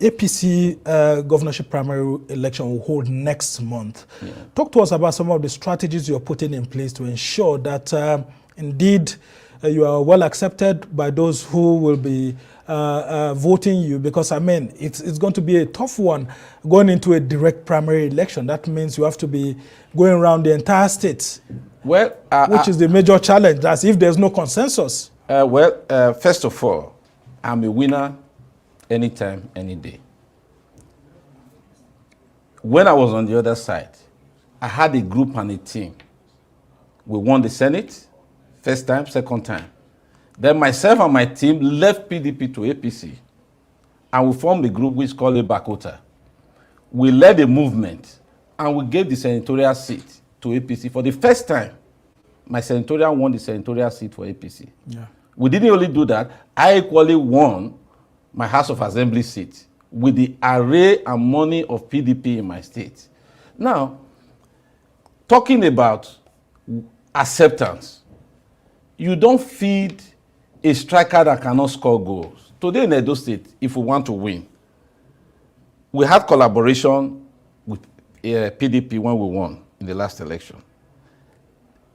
APC governorship primary election will hold next month. Yeah. Talk to us about some of the strategies you're putting in place to ensure that indeed you are well accepted by those who will be voting you, because I mean it's going to be a tough one going into a direct primary election. That means you have to be going around the entire state, well, which is the major challenge. That's if there's no consensus. First of all, I'm a winner anytime, any day. When I was on the other side, I had a group and a team. We won the Senate, first time, second time. Then myself and my team left PDP to APC, and we formed a group which is called Bakota. We led a movement, and we gave the senatorial seat to APC. For the first time, my senatorial won the senatorial seat for APC. Yeah. We didn't only do that, I equally won my House of Assembly seat with the array and money of PDP in my state. Now, talking about acceptance, you don't feed a striker that cannot score goals. Today in Edo State, if we want to win, we had collaboration with PDP when we won in the last election.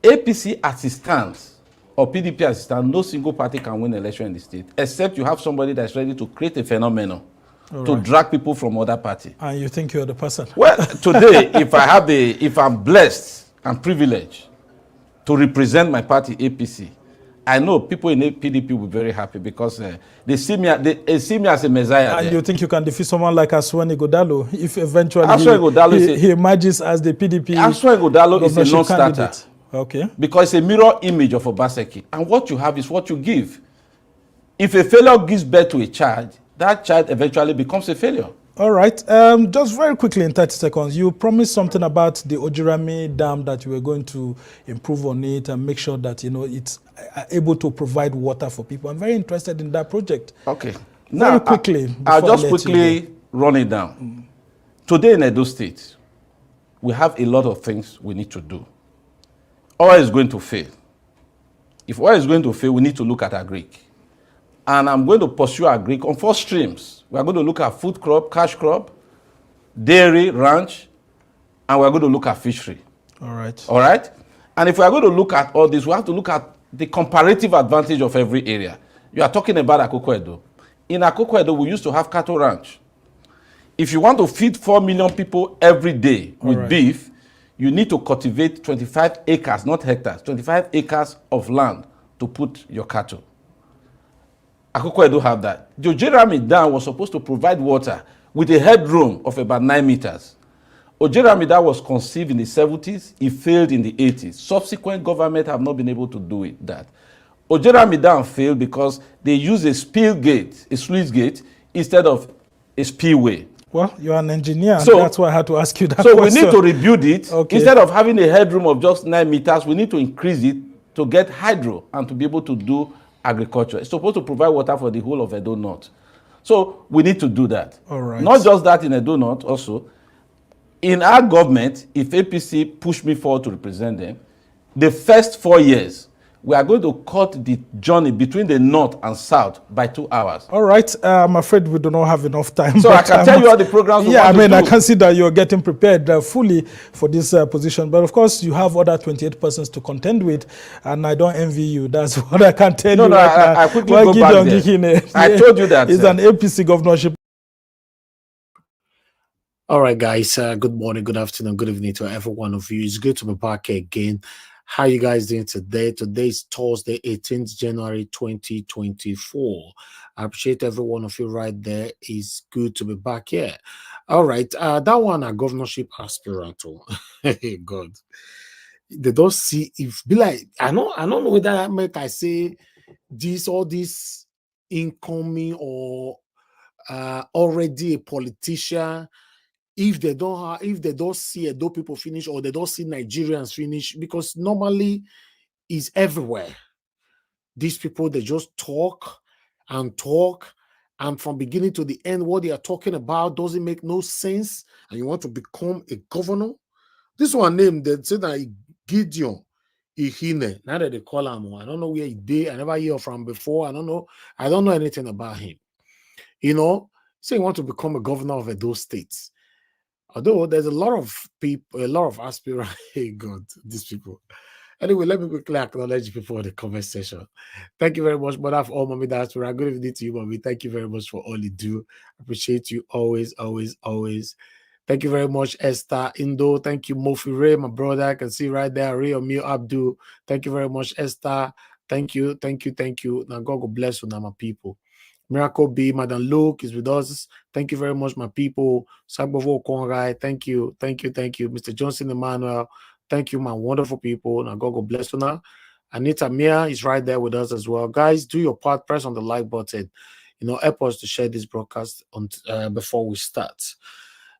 APC as it stands, or PDP as it stands, no single party can win election in the state, except you have somebody that's ready to create a phenomenon to drag people from other parties. And you think you're the person? Well, today, if I'm blessed and privileged to represent my party, APC, I know people in PDP will be very happy because they see me as a messiah. And you think you can defeat someone like Aswani Godalo if eventually he emerges as the PDP? Aswani Godalo is a non-starter. Okay. Because it's a mirror image of Obaseki. And what you have is what you give. If a failure gives birth to a child, that child eventually becomes a failure. All right. Just very quickly in 30 seconds, you promised something about the Ojirami Dam, that you were going to improve on it and make sure that, you know, it's able to provide water for people. I'm very interested in that project. Okay. Very quickly. I'll just quickly run it down. Today in Edo State, we have a lot of things we need to do. Oil is going to fail. If oil is going to fail, we need to look at agric. And I'm going to pursue agric on 4 streams. We are going to look at food crop, cash crop, dairy, ranch, and we're going to look at fishery. All right. All right? And if we are going to look at all this, we have to look at the comparative advantage of every area. You are talking about Akoko Edo. In Akoko Edo, we used to have cattle ranch. If you want to feed 4 million people every day with beef, you need to cultivate 25 acres, not hectares, 25 acres of land to put your cattle. Akoko Edo have that. The Ojirami Dam was supposed to provide water with a headroom of about 9 meters. Ojirami Dam was conceived in the 70s. It failed in the 80s. Subsequent government have not been able to do that. Ojirami Dam failed because they used a spill gate, a sluice gate, instead of a spillway. Well, you're an engineer, so that's why I had to ask you that question. So we need to rebuild it. Okay. Instead of having a headroom of just 9 meters, we need to increase it to get hydro and to be able to do agriculture. It's supposed to provide water for the whole of Edo North. So we need to do that. All right. Not just that in Edo North, also. In our government, if APC push me forward to represent them, the first 4 years, we are going to cut the journey between the north and south by 2 hours. All right. I'm afraid we do not have enough time. So I can tell you all the programs we want to do. I can see that you're getting prepared fully for this position. But of course, you have other 28 persons to contend with, and I don't envy you. That's what I can tell you. I quickly go back there. I told you that. It's an APC governorship. All right, guys. Good morning, good afternoon, good evening to every one of you. It's good to be back again. How you guys doing today? Today is Thursday, 18th January 2024. I appreciate every one of you right there. It's good to be back here. All right, that one a governorship aspirant. Hey God, they don't see if be like I don't know whether that make I say this all this incoming or already a politician. If they don't see Edo people finish or they don't see Nigerians finish, because normally it's everywhere. These people, they just talk, and from beginning to the end, what they are talking about doesn't make no sense, and you want to become a governor. This one name, they say that Gideon Ihine. Now that they call him, I don't know where he did. I never hear from before. I don't know anything about him. You know, Say you want to become a governor of those states. Although there's a lot of people, a lot of aspirants. Hey God, these people. Anyway, let me quickly acknowledge people in the comment section. Thank you very much, Mother, for all Mommy Diaspora. Good evening to you, Mommy. Thank you very much for all you do. Appreciate you always, always, always. Thank you very much, Esther Indo. Thank you, Mofi Ray, my brother. I can see right there, Ray Omio Abdul. Thank you very much, Esther. Thank you, thank you, thank you. Now, God will bless you, now, my people. Miracle B, Madam Luke is with us. Thank you very much, my people. Sagbovo Kongai, thank you, thank you, thank you. Mr. Johnson Emmanuel, thank you, my wonderful people. Now, God will bless you now. Anita Mia is right there with us as well. Guys, do your part. Press on the like button. Help us to share this broadcast on before we start.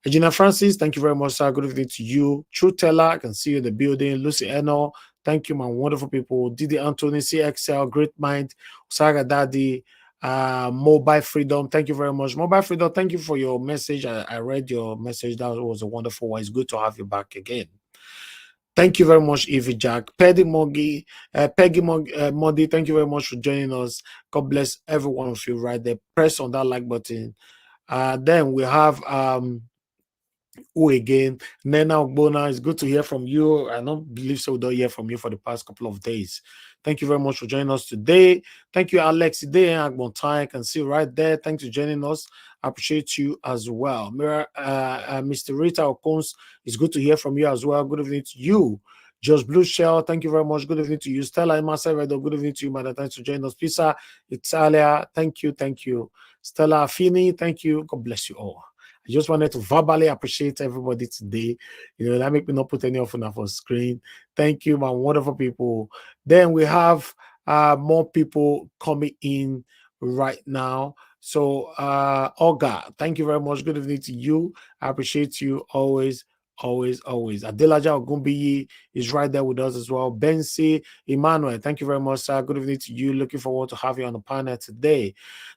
Regina Francis, thank you very much, sir. Good evening to you. True Teller, I can see you in the building. Lucy Eno, thank you, my wonderful people. Didi Anthony, CXL, Great Mind, Saga Daddy, Mobile Freedom, thank you very much. Mobile Freedom, thank you for your message. I read your message. That was a wonderful one. It's good to have you back again. Thank you very much, Evie Jack. Peggy Modi, thank you very much for joining us. God bless every one of you right there. Press on that like button. Then we have who again? Nena Ogbona, it's good to hear from you. I don't believe so. We don't hear from you for the past couple of days. Thank you very much for joining us today. Thank you, Alex. Today, Agbontai, I can see right there. Thanks for joining us. I appreciate you as well. Mr. Rita Okons, it's good to hear from you as well. Good evening to you. Just Blue Shell, thank you very much. Good evening to you. Stella Imasevedo, good evening to you, Madam. Thanks for joining us. Pisa Italia, thank you, thank you. Stella Affini, thank you. God bless you all. I just wanted to verbally appreciate everybody today. That make me not put any of them on screen. Thank you, my wonderful people. Then we have more people coming in right now. So, Olga, thank you very much. Good evening to you. I appreciate you always, always, always. Adelaja Ogumbiyi is right there with us as well. Bensi Emmanuel, thank you very much, sir. Good evening to you. Looking forward to have you on the panel today.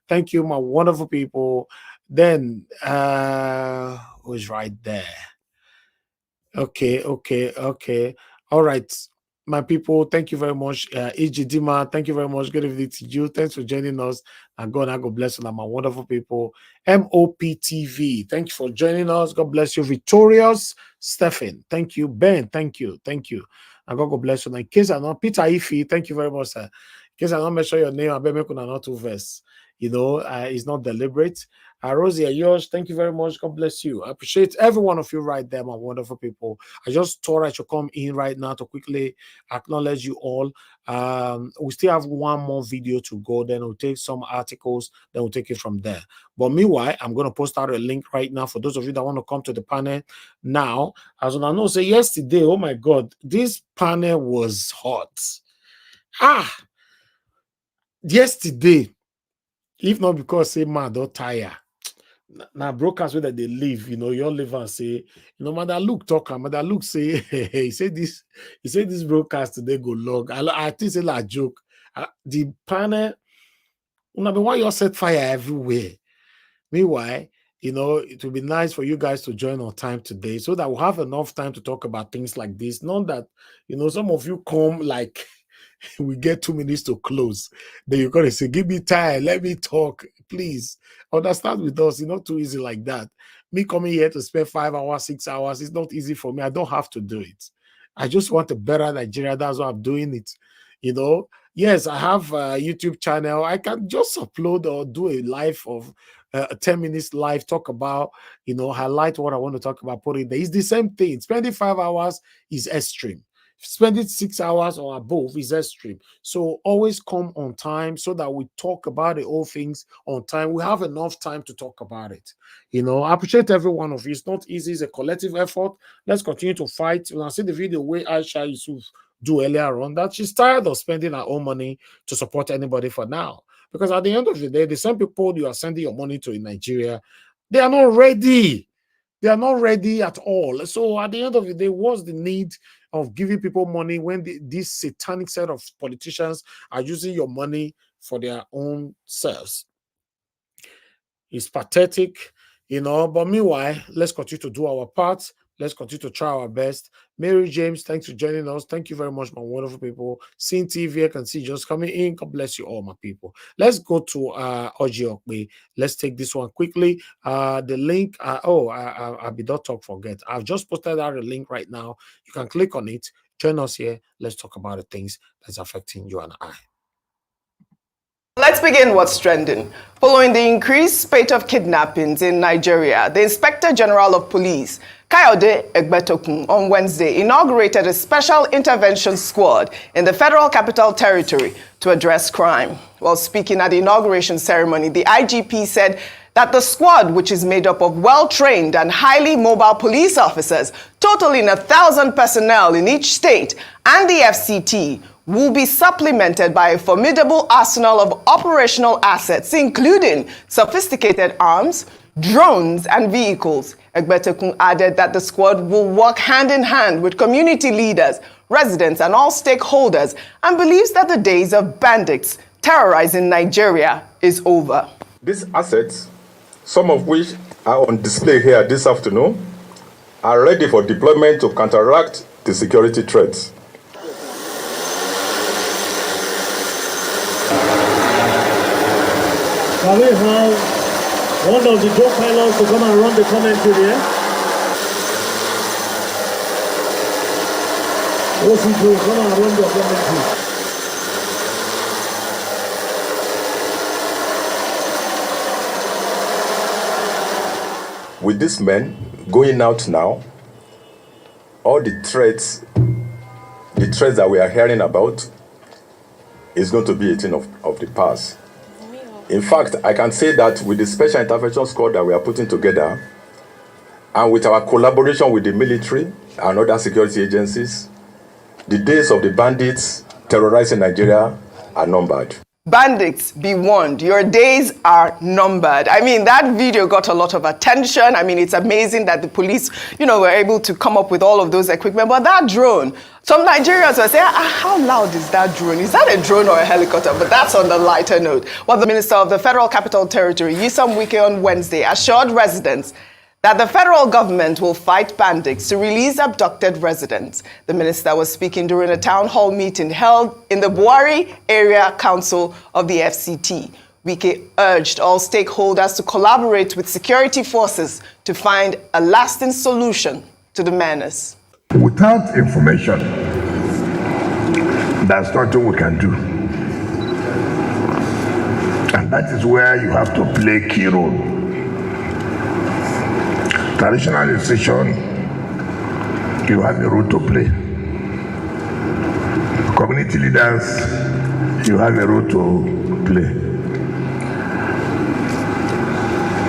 Thank you, my wonderful people. Then who's right there? Okay. All right, my people, thank you very much. Dima, thank you very much. Good evening to you. Thanks for joining us. And God bless you, my wonderful people. MOPTV, thank you for joining us. God bless you. Victorious Stephen, thank you. Ben, thank you. And God bless you. And in case I'm not Peter Ife, thank you very much, sir. In case I'm not mention your name, I bet me not two verse. It's not deliberate. Rosie Ayosh, thank you very much. God bless you. I appreciate every one of you right there, my wonderful people. I just thought I should come in right now to quickly acknowledge you all. We still have one more video to go. Then we'll take some articles. Then we'll take it from there. But meanwhile, I'm going to post out a link right now for those of you that want to come to the panel now. As I know, say yesterday, oh my God, this panel was hot. Yesterday, if not because say man don't tire. Now broadcast where they live, you all live and say, Mother Luke talk, Mother Luke say, he said this broadcast today go long. I think it's a joke. The panel, why you all set fire everywhere? Meanwhile, it will be nice for you guys to join on time today so that we'll have enough time to talk about things like this. Not that, some of you come like we get 2 minutes to close. Then you're going to say, give me time, let me talk, please. Understand with us, it's not too easy like that. Me coming here to spend 5 hours, 6 hours, it's not easy for me. I don't have to do it. I just want a better Nigeria. That's why I'm doing it. Yes, I have a YouTube channel. I can just upload or do a live of 10 minutes live, talk about, highlight what I want to talk about, put it there. It's the same thing. Spending 5 hours is extreme. Spending 6 hours or above is extreme. So always come on time so that we talk about the whole things on time. We have enough time to talk about it. I appreciate every one of you. It's not easy. It's a collective effort. Let's continue to fight. When I see the video where Aisha Yusuf do earlier on, that she's tired of spending her own money to support anybody for now. Because at the end of the day, the same people you are sending your money to in Nigeria, they are not ready. They are not ready at all. So at the end of the day, what's the need of giving people money when this satanic set of politicians are using your money for their own selves? It's pathetic, but meanwhile, let's continue to do our part. Let's continue to try our best. Mary James, thanks for joining us. Thank you very much, my wonderful people. Seeing TV, I can see just coming in. God bless you all, my people. Let's go to Ojiokwe. Let's take this one quickly. The link, I be not talk forget. I've just posted out a link right now. You can click on it. Join us here. Let's talk about the things that's affecting you and I. Let's begin what's trending. Following the increased spate of kidnappings in Nigeria, the Inspector General of Police, Kayode Egbetokun, on Wednesday inaugurated a special intervention squad in the Federal Capital Territory to address crime. While speaking at the inauguration ceremony, the IGP said that the squad, which is made up of well-trained and highly mobile police officers, totaling 1,000 personnel in each state, and the FCT, will be supplemented by a formidable arsenal of operational assets, including sophisticated arms, drones, and vehicles. Egbetokun added that the squad will work hand in hand with community leaders, residents, and all stakeholders, and believes that the days of bandits terrorizing Nigeria is over. These assets, some of which are on display here this afternoon, are ready for deployment to counteract the security threats. Can we have one of the drone pilots to come and run the commentary here? OC2, come and run the commentary. With these men going out now, all the threats that we are hearing about is going to be a thing of the past. In fact, I can say that with the special intervention squad that we are putting together, and with our collaboration with the military and other security agencies, the days of the bandits terrorizing Nigeria are numbered. Bandits, be warned, your days are numbered. I mean, that video got a lot of attention. I mean, it's amazing that the police, were able to come up with all of those equipment. But that drone, some Nigerians were saying, how loud is that drone? Is that a drone or a helicopter? But that's on the lighter note. Well, the Minister of the Federal Capital Territory, Nyesom Wike, on Wednesday assured residents that the federal government will fight bandits to release abducted residents. The minister was speaking during a town hall meeting held in the Buhari Area Council of the FCT. Wike urged all stakeholders to collaborate with security forces to find a lasting solution to the menace. Without information, there's nothing we can do. And that is where you have to play a key role. Traditional decision, you have a role to play. Community leaders, you have a role to play.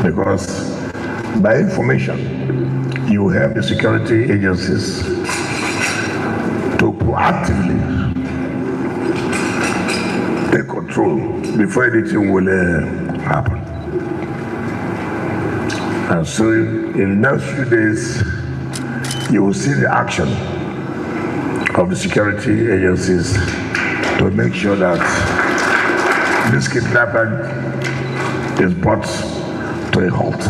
Because by information, you have the security agencies to proactively take control before anything will happen. And so in the next few days, you will see the action of the security agencies to make sure that this kidnapping is brought to a halt.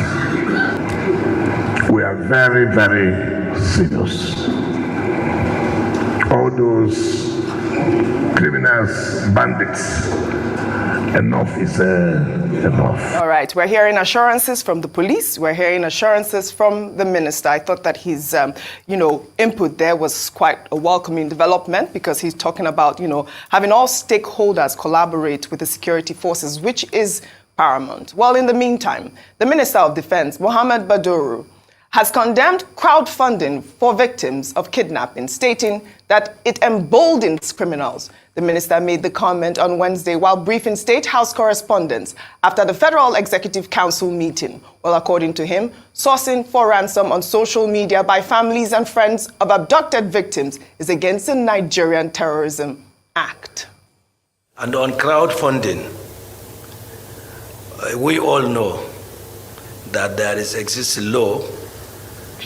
We are very, very serious. All those criminals, bandits, enough is enough. All right, we're hearing assurances from the police. We're hearing assurances from the minister. I thought that his, input there was quite a welcoming development because he's talking about, having all stakeholders collaborate with the security forces, which is paramount. Well, in the meantime, the Minister of Defense, Mohammed Baduru, has condemned crowdfunding for victims of kidnapping, stating that it emboldens criminals. The minister made the comment on Wednesday while briefing State House correspondents after the Federal Executive Council meeting. Well, according to him, sourcing for ransom on social media by families and friends of abducted victims is against the Nigerian Terrorism Act. And on crowdfunding, we all know that there exists a law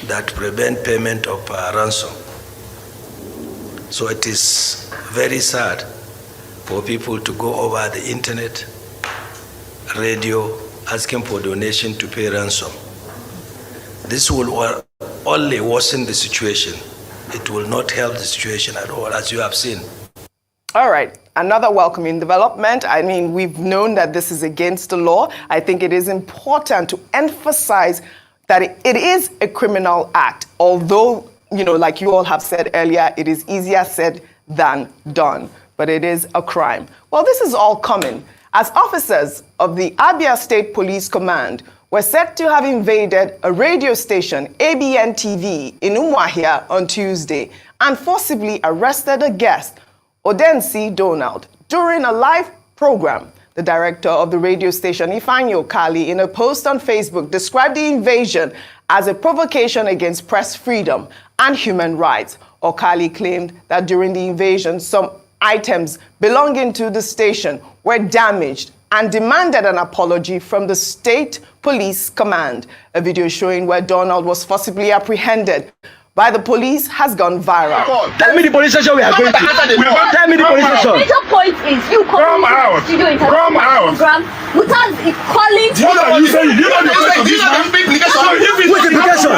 that prevents payment of ransom. So it is very sad for people to go over the internet, radio, asking for donation to pay ransom. This will only worsen the situation. It will not help the situation at all, as you have seen. All right, another welcoming development. I mean, we've known that this is against the law. I think it is important to emphasize that it is a criminal act, although, you know, like you all have said earlier, it is easier said than done, but it is a crime. Well, this is all coming as officers of the Abia State Police Command were said to have invaded a radio station, ABN TV, in Umuahia on Tuesday and forcibly arrested a guest, Odensi Donald, during a live program. The director of the radio station, Ifeanyi Okali, in a post on Facebook, described the invasion as a provocation against press freedom and human rights. Okali claimed that during the invasion, some items belonging to the station were damaged and demanded an apology from the State Police Command. A video showing where Donald was forcibly apprehended by the police has gone viral. Tell me the police station we are going to. Tell me the police station. The major point is you come out. Come out. Program without calling. You know the implication. Which implication?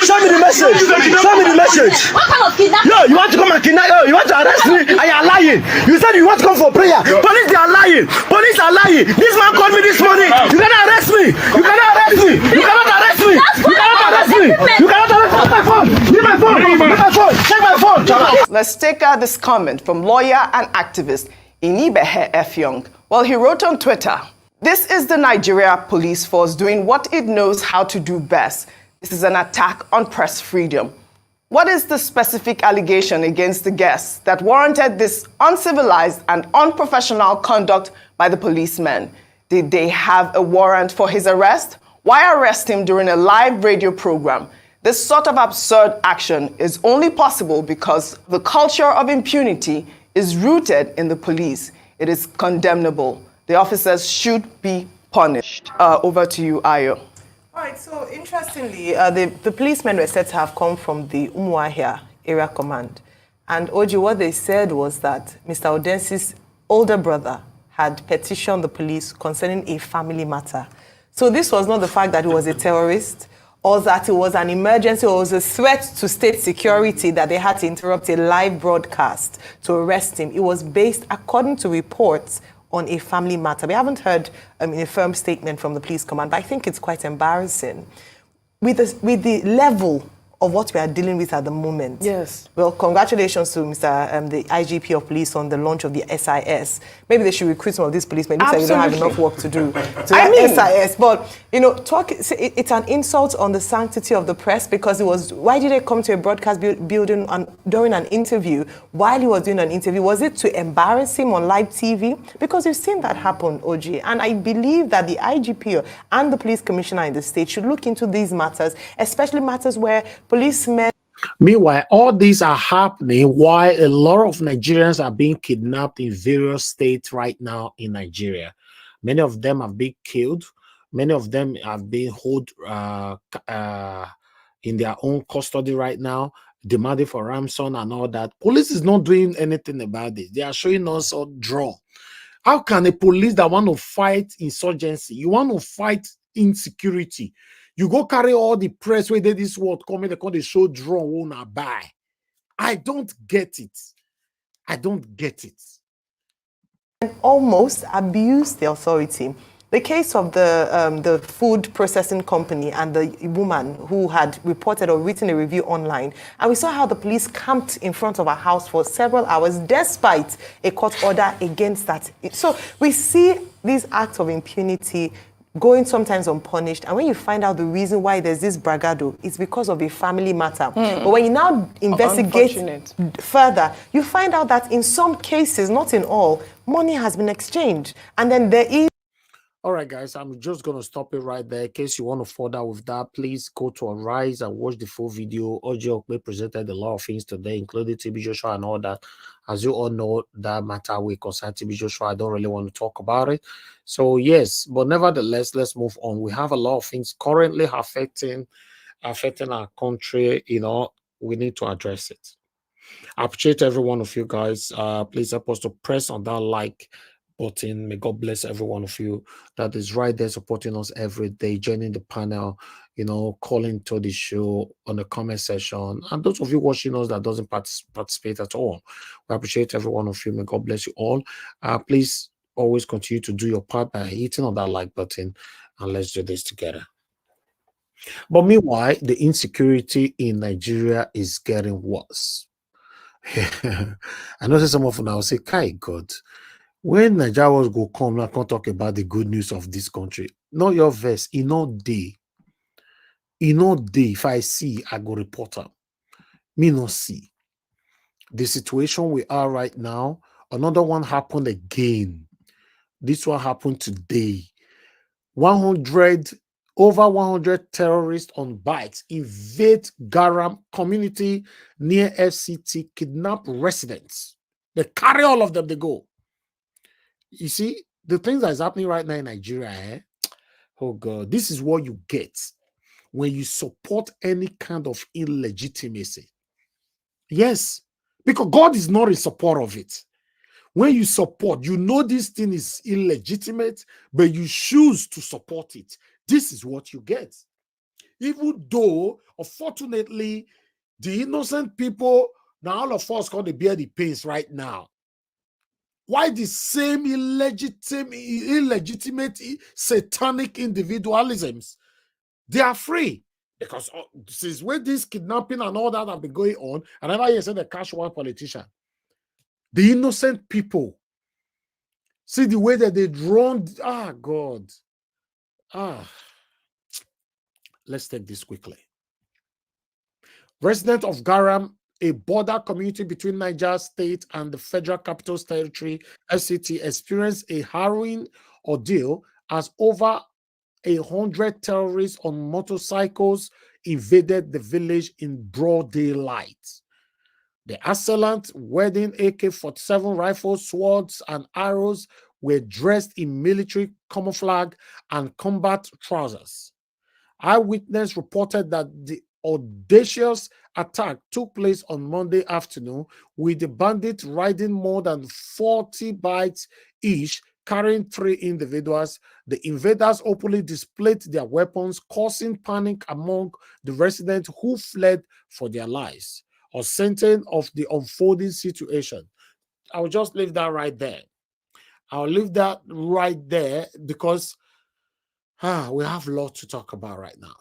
Show me the message. Show me the message. What kind of kidnapping? No, you want to come and kidnap? You want to arrest me? And you are lying. You said you want to come for prayer. Police, they are lying. Police are lying. This man called me this morning. You cannot arrest me. You cannot arrest me. You cannot arrest me. You cannot arrest me. You cannot arrest my phone. Leave my phone. Leave my phone. Check my phone. Let's take this comment from lawyer and activist Inibehe Efyong. Well, he wrote on Twitter, "This is the Nigeria police force doing what it knows how to do best. This is an attack on press freedom. What is the specific allegation against the guests that warranted this uncivilized and unprofessional conduct by the policemen? Did they have a warrant for his arrest? Why arrest him during a live radio program? This sort of absurd action is only possible because the culture of impunity is rooted in the police. It is condemnable. The officers should be punished." Over to you, Ayo. All right, so interestingly, the policemen were said to have come from the Umuahia area command. And Oji, what they said was that Mr. Odensi's older brother had petitioned the police concerning a family matter. So this was not the fact that he was a terrorist or that it was an emergency or it was a threat to state security that they had to interrupt a live broadcast to arrest him. It was based, according to reports, on a family matter. We haven't heard a firm statement from the police command, but I think it's quite embarrassing. With the level of what we are dealing with at the moment. Yes. Well, congratulations to Mr. The IGP of police on the launch of the SIS. Maybe they should recruit some of these policemen. It looks like we don't have enough work to do to SIS. But, you know, it's an insult on the sanctity of the press because it was, why did they come to a broadcast building during an interview? While he was doing an interview, was it to embarrass him on live TV? Because we've seen that happen, OG. And I believe that the IGP and the police commissioner in the state should look into these matters, especially matters where policemen. Meanwhile, all these are happening while a lot of Nigerians are being kidnapped in various states right now in Nigeria. Many of them have been killed. Many of them have been held in their own custody right now, demanding for ransom and all that. Police is not doing anything about this. They are showing us a draw. How can a police that want to fight insurgency, you want to fight insecurity, you go carry all the press where they this word coming, they call the show draw, won't buy. I don't get it. I don't get it. And almost abuse the authority. The case of the food processing company and the woman who had reported or written a review online, and we saw how the police camped in front of her house for several hours despite a court order against that. So we see these acts of impunity going sometimes unpunished, and when you find out the reason why there's this bragado, it's because of a family matter. But when you now investigate further, you find out that in some cases, not in all, money has been exchanged. And then there is... All right, guys, I'm just going to stop it right there. In case you want to further with that, please go to Arise and watch the full video. Ojo presented a lot of things today, including TB Joshua and all that. As you all know, that matter will concern TB Joshua. I don't really want to talk about it. So, yes, but nevertheless, let's move on. We have a lot of things currently affecting our country. You know, we need to address it. I appreciate every one of you guys. Please help us to press on that like button. May God bless every one of you that is right there supporting us every day, joining the panel, calling to the show on the comment section. And those of you watching us that doesn't participate at all, we appreciate every one of you. May God bless you all. Please always continue to do your part by hitting on that like button, and let's do this together. But meanwhile, the insecurity in Nigeria is getting worse. I know some of you now say, Kai God, when Nigerians go come, I can't talk about the good news of this country. Not your verse, no day. If I see, I go report them. Me no see. The situation we are right now, another one happened again. This one happened today. Over 100 terrorists on bikes invade Garam community near FCT, kidnap residents. They carry all of them, they go. You see, the things that is happening right now in Nigeria, oh God, this is what you get when you support any kind of illegitimacy. Yes, because God is not in support of it. When you support, you know this thing is illegitimate, but you choose to support it. This is what you get. Even though, unfortunately, the innocent people, now all of us got to bear the pains right now. Why the same illegitimate satanic individualisms, they are free? Because since when this kidnapping and all that have been going on, and I never said the cash one politician, the innocent people, see the way that they run. God. Let's take this quickly. Resident of Garam, a border community between Niger State and the Federal Capital Territory, FCT, experienced a harrowing ordeal as over 100 terrorists on motorcycles invaded the village in broad daylight. The assailant, wearing AK-47 rifles, swords, and arrows, were dressed in military camouflage and combat trousers. Eyewitness reported that the audacious attack took place on Monday afternoon, with the bandits riding more than 40 bikes each, carrying 3 individuals. The invaders openly displayed their weapons, causing panic among the residents who fled for their lives. Or sentence of the unfolding situation. I'll just leave that right there. I'll leave that right there because we have a lot to talk about right now.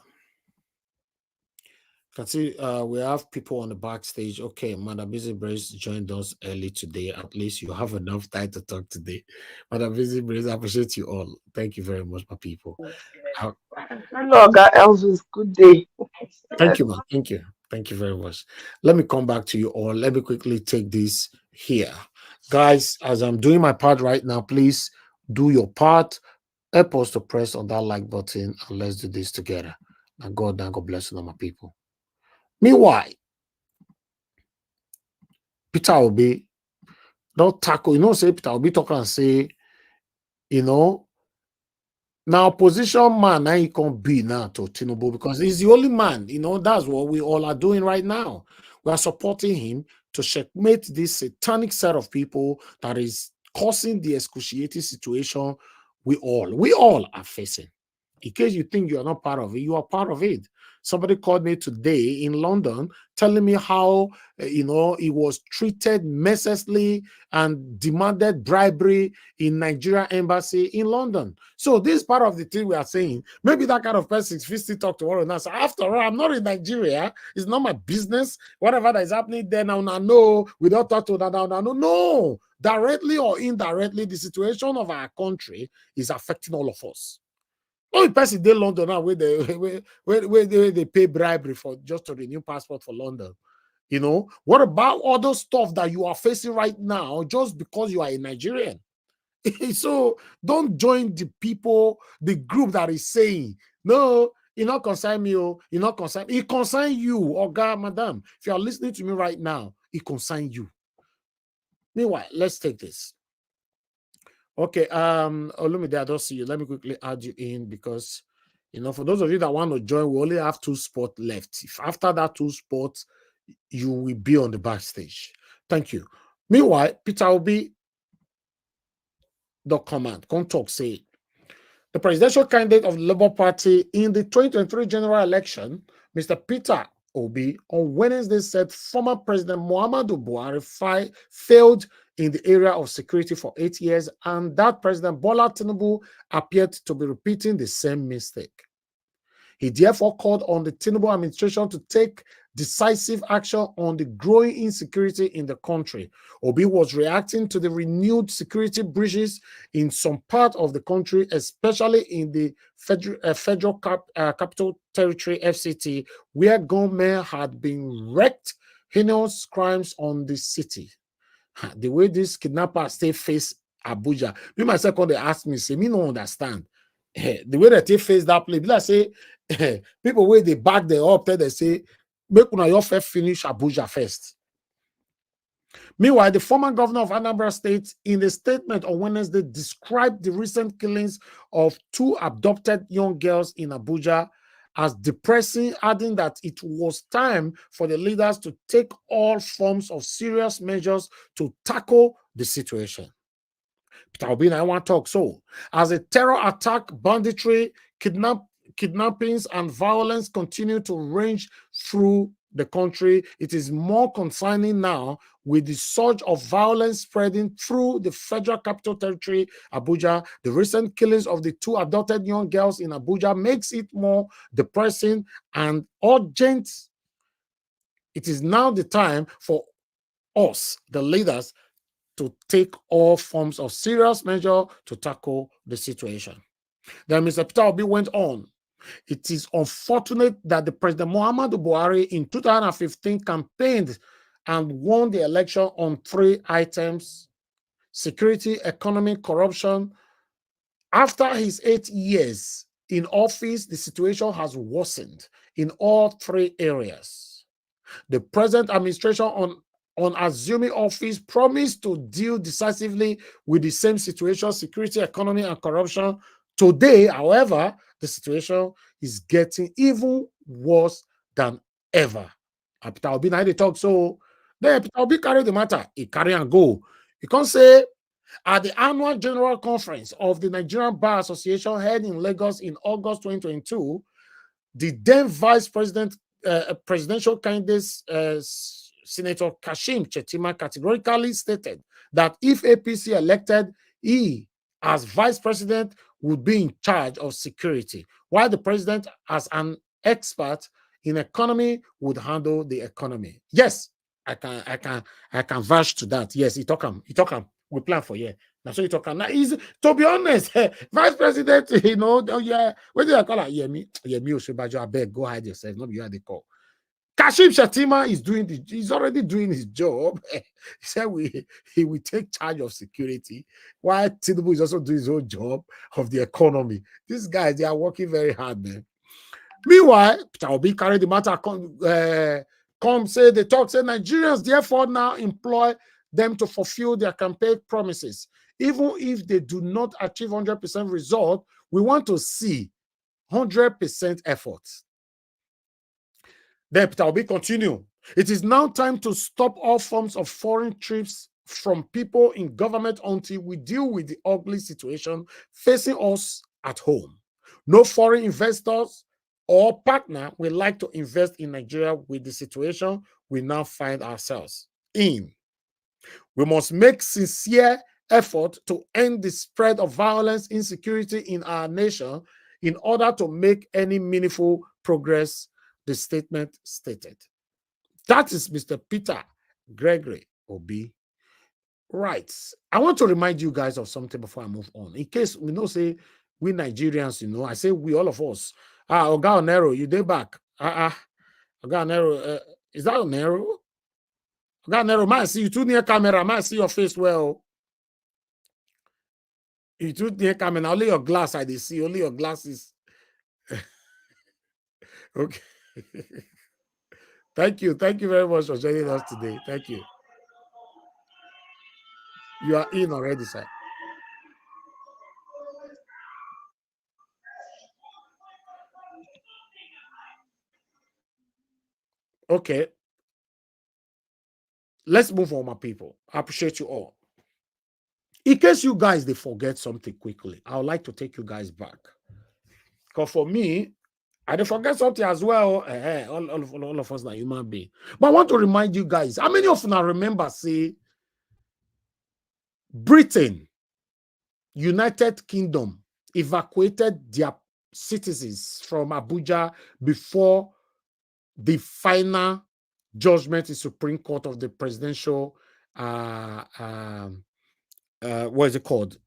You can see we have people on the backstage. Okay, Madam Busy Brace joined us early today. At least you have enough time to talk today. Madam Busy Brace, I appreciate you all. Thank you very much, my people. Hello, Elvis. Good day. Thank you, man. Thank you. Thank you very much. Let me come back to you all. Let me quickly take this here. Guys, as I'm doing my part right now, please do your part. Help us to press on that like button and let's do this together. And God bless you, all my people. Meanwhile, Peter Obi don't tackle, say Peter Obi talk and say, now opposition man, now he can be now to Tinubu because he's the only man, that's what we all are doing right now. We are supporting him to checkmate this satanic set of people that is causing the excruciating situation we all are facing. In case you think you are not part of it, you are part of it. Somebody called me today in London telling me how, he was treated mercilessly and demanded bribery in Nigeria embassy in London. So this is part of the thing we are saying. Maybe that kind of person is still talk to one another. So after all, I'm not in Nigeria. It's not my business. Whatever that is happening there now, no, we don't talk to that now. No, directly or indirectly, the situation of our country is affecting all of us. Only person in London now where they pay bribery for just to renew passport for London. What about all those stuff that you are facing right now just because you are a Nigerian? So don't join the people, the group that is saying, no, it not concern me, you not concern. It concern you, oh God, madam. If you are listening to me right now, it concern you. Meanwhile, let's take this. Okay, Olumide, I don't see you. Let me quickly add you in because, for those of you that want to join, we only have 2 spots left. If after that 2 spots, you will be on the backstage. Thank you. Meanwhile, Peter Obi Command. Contalk say the presidential candidate of the Labour Party in the 2023 general election, Mr. Peter Obi, on Wednesday said former President Muhammadu Buhari failed in the area of security for 8 years, and that President Bola Tinubu appeared to be repeating the same mistake. He therefore called on the Tinubu administration to take decisive action on the growing insecurity in the country. Obi was reacting to the renewed security breaches in some part of the country, especially in the Federal Capital Territory, FCT, where gunmen had been wreaked heinous crimes on the city. The way these kidnappers stay face Abuja, me myself, when they ask me, say, me no understand. The way that they face that place, like say, people where they back them up, they say, make una your first finish Abuja first. Meanwhile, the former governor of Anambra State, in a statement on Wednesday, described the recent killings of 2 abducted young girls in Abuja as depressing, adding that it was time for the leaders to take all forms of serious measures to tackle the situation. Peter Obi, I want to talk. So, as a terror attack, banditry, kidnappings, and violence continue to range through the country, it is more concerning now with the surge of violence spreading through the Federal Capital Territory, Abuja. The recent killings of the 2 abducted young girls in Abuja makes it more depressing and urgent. It is now the time for us, the leaders, to take all forms of serious measure to tackle the situation. Then Mr. Peter Obi went on. It is unfortunate that the President Muhammadu Buhari in 2015 campaigned and won the election on 3 items: security, economy, corruption. After his 8 years in office, the situation has worsened in all 3 areas. The present administration on assuming office promised to deal decisively with the same situation: security, economy, and corruption. Today, however, the situation is getting even worse than ever. Peter Obi now they talk, so then Peter Obi carry the matter, he carry and go. You can't say at the annual general conference of the Nigerian Bar Association held in Lagos in August 2022, the then vice president, presidential candidate, Senator Kashim Shettima, categorically stated that if APC elected, he, as vice president, would be in charge of security, while the president, as an expert in economy, would handle the economy. Yes, I can vouch to that. Yes, he talk him. We plan for you. That's what you talk. Now, to be honest, vice president, you know, oh, yeah, what do you call it? Yeah, me, Oshibajo, I beg, go hide yourself. Not you had the call. Kashim Shettima he's already doing his job. He said he will take charge of security, while Tinubu is also doing his own job of the economy. These guys, they are working very hard, man. Meanwhile, Peter Obi carried the matter, they talk, say Nigerians therefore now employ them to fulfill their campaign promises. Even if they do not achieve 100% result, we want to see 100% effort. Then Peter Obi continue. It is now time to stop all forms of foreign trips from people in government until we deal with the ugly situation facing us at home. No foreign investors or partner would like to invest in Nigeria with the situation we now find ourselves in. We must make sincere effort to end the spread of violence, insecurity in our nation in order to make any meaningful progress, the statement stated. That is Mr. Peter Gregory Obi. Right. I want to remind you guys of something before I move on. In case we know, say, we Nigerians, you know, I say we, all of us. Oga Onero, you dey back. Oga Onero, is that Onero? Oga Onero, might see you too near camera, might see your face well. You too near camera, only your glass I dey see, only your glasses. Okay. Thank you very much for joining us today. Thank you. You are in already, sir. Okay. Let's move on, my people. I appreciate you all. In case you guys they forget something quickly, I would like to take you guys back. Because for me, I dey forget something as well. All of us are human beings. But I want to remind you guys, how many of you now remember, say, Britain, United Kingdom evacuated their citizens from Abuja before the final judgment in Supreme Court of the presidential, what is it called?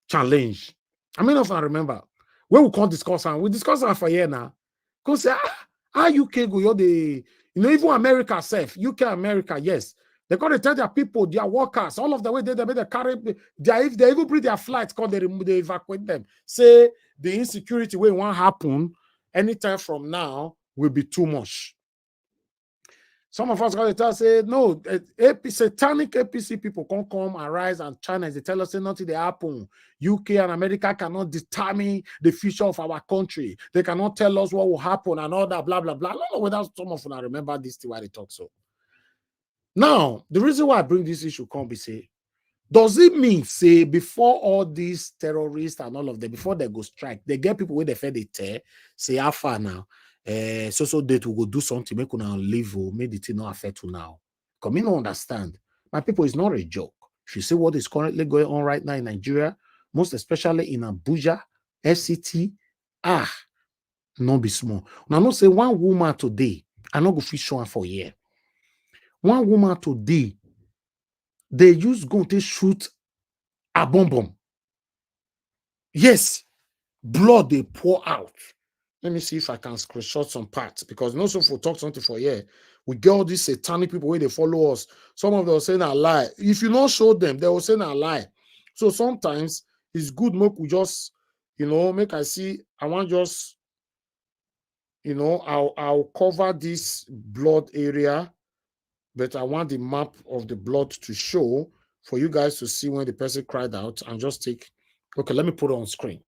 Challenge. How many of you remember? When we can't discuss and we discuss for here now. Because UK go, you're the, even America self, UK, America, yes. They're going to tell their people, their workers, all of the way they carry, if they even bring their flights, because they evacuate them. Say the insecurity way won't happen anytime from now will be too much. Some of us got to tell, say, no, satanic APC people can't come, arise, and China, they tell us, say, nothing they happen. UK and America cannot determine the future of our country. They cannot tell us what will happen and all that, blah, blah, blah. I don't know whether some of them remember this thing why they talk so. Now, the reason why I bring this issue come be, say, does it mean, say, before all these terrorists and all of them, before they go strike, they get people where they fed they tear, say, how far now? So date will go do something, make una leave or make the thing not affect you now. Because me not understand. My people, is not a joke. If you see what is currently going on right now in Nigeria, most especially in Abuja, FCT, not be small. Now, not say one woman today, I not go fish one for a year. One woman today, they use gun to shoot a bomb. Yes, blood they pour out. Let me see if I can screenshot some parts, because also for talk something for here, we get all these satanic people where they follow us. Some of them will say a lie. If you not show them, they will say a lie. So sometimes it's good make we just, make I see. I want just, I'll cover this blood area, but I want the map of the blood to show for you guys to see when the person cried out, and just take. Okay, let me put it on screen.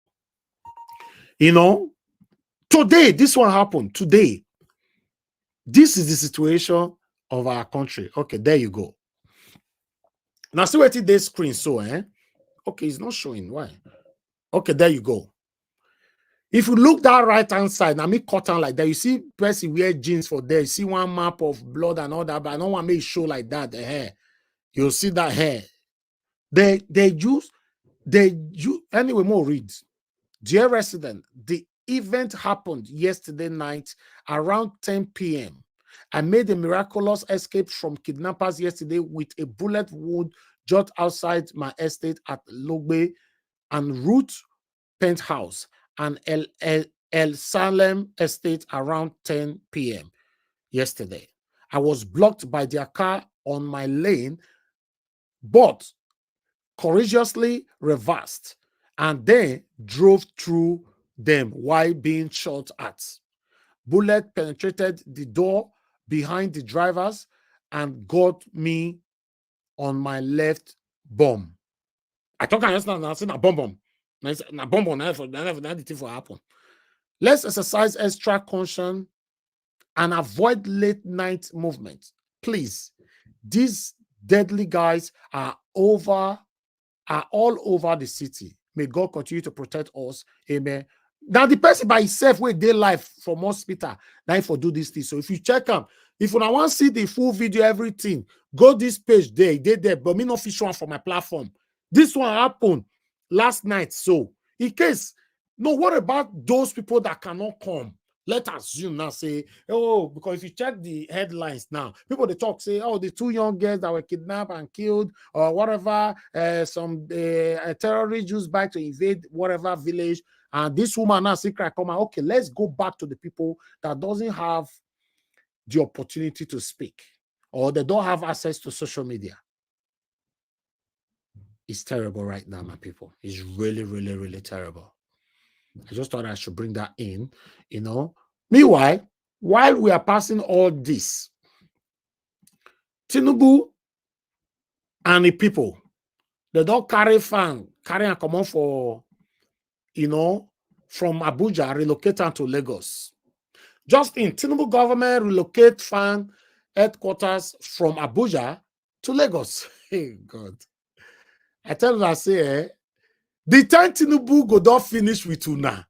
Today, this one happened. Today, this is the situation of our country. Okay, there you go. Now, see what this screen so, Okay, it's not showing. Why? Okay, there you go. If you look that right-hand side, now me cut on like that, you see person wear jeans for there. You see one map of blood and all that, but I don't want to make it show like that, the hair. You'll see that hair. They use, anyway, more read. Dear resident, the event happened yesterday night around 10 p.m. I made a miraculous escape from kidnappers yesterday with a bullet wound just outside my estate at Logbe and Root Penthouse and El Salem estate around 10 p.m. yesterday. I was blocked by their car on my lane, but courageously reversed and then drove through them while being shot at. Bullet penetrated the door behind the drivers and got me on my left bum. I talk about a bomb. Na bomb for the thing for happen. Let's exercise extra caution and avoid late night movement. Please, these deadly guys are all over the city. May God continue to protect us. Amen. Now, the person by himself where they life from hospital, now for do this thing. So if you check them, if you want to see the full video, everything, go this page there, but me not fish one for my platform. This one happened last night. So in case, no, what about those people that cannot come? Let us assume now, say, oh, because if you check the headlines now, people they talk, say, oh, the two young girls that were kidnapped and killed, or whatever, some terrorists used back to invade whatever village, and this woman now secret come out. Okay, let's go back to the people that doesn't have the opportunity to speak, or they don't have access to social media. It's terrible right now, my people. It's really, really, really terrible. I just thought I should bring that in, Meanwhile, while we are passing all this, Tinubu and the people, they don't carry and come on for, from Abuja, relocate them to Lagos. Just in Tinubu government relocate fan headquarters from Abuja to Lagos. Hey, God. I tell you, I say, the time Tinubu go don't finish with una.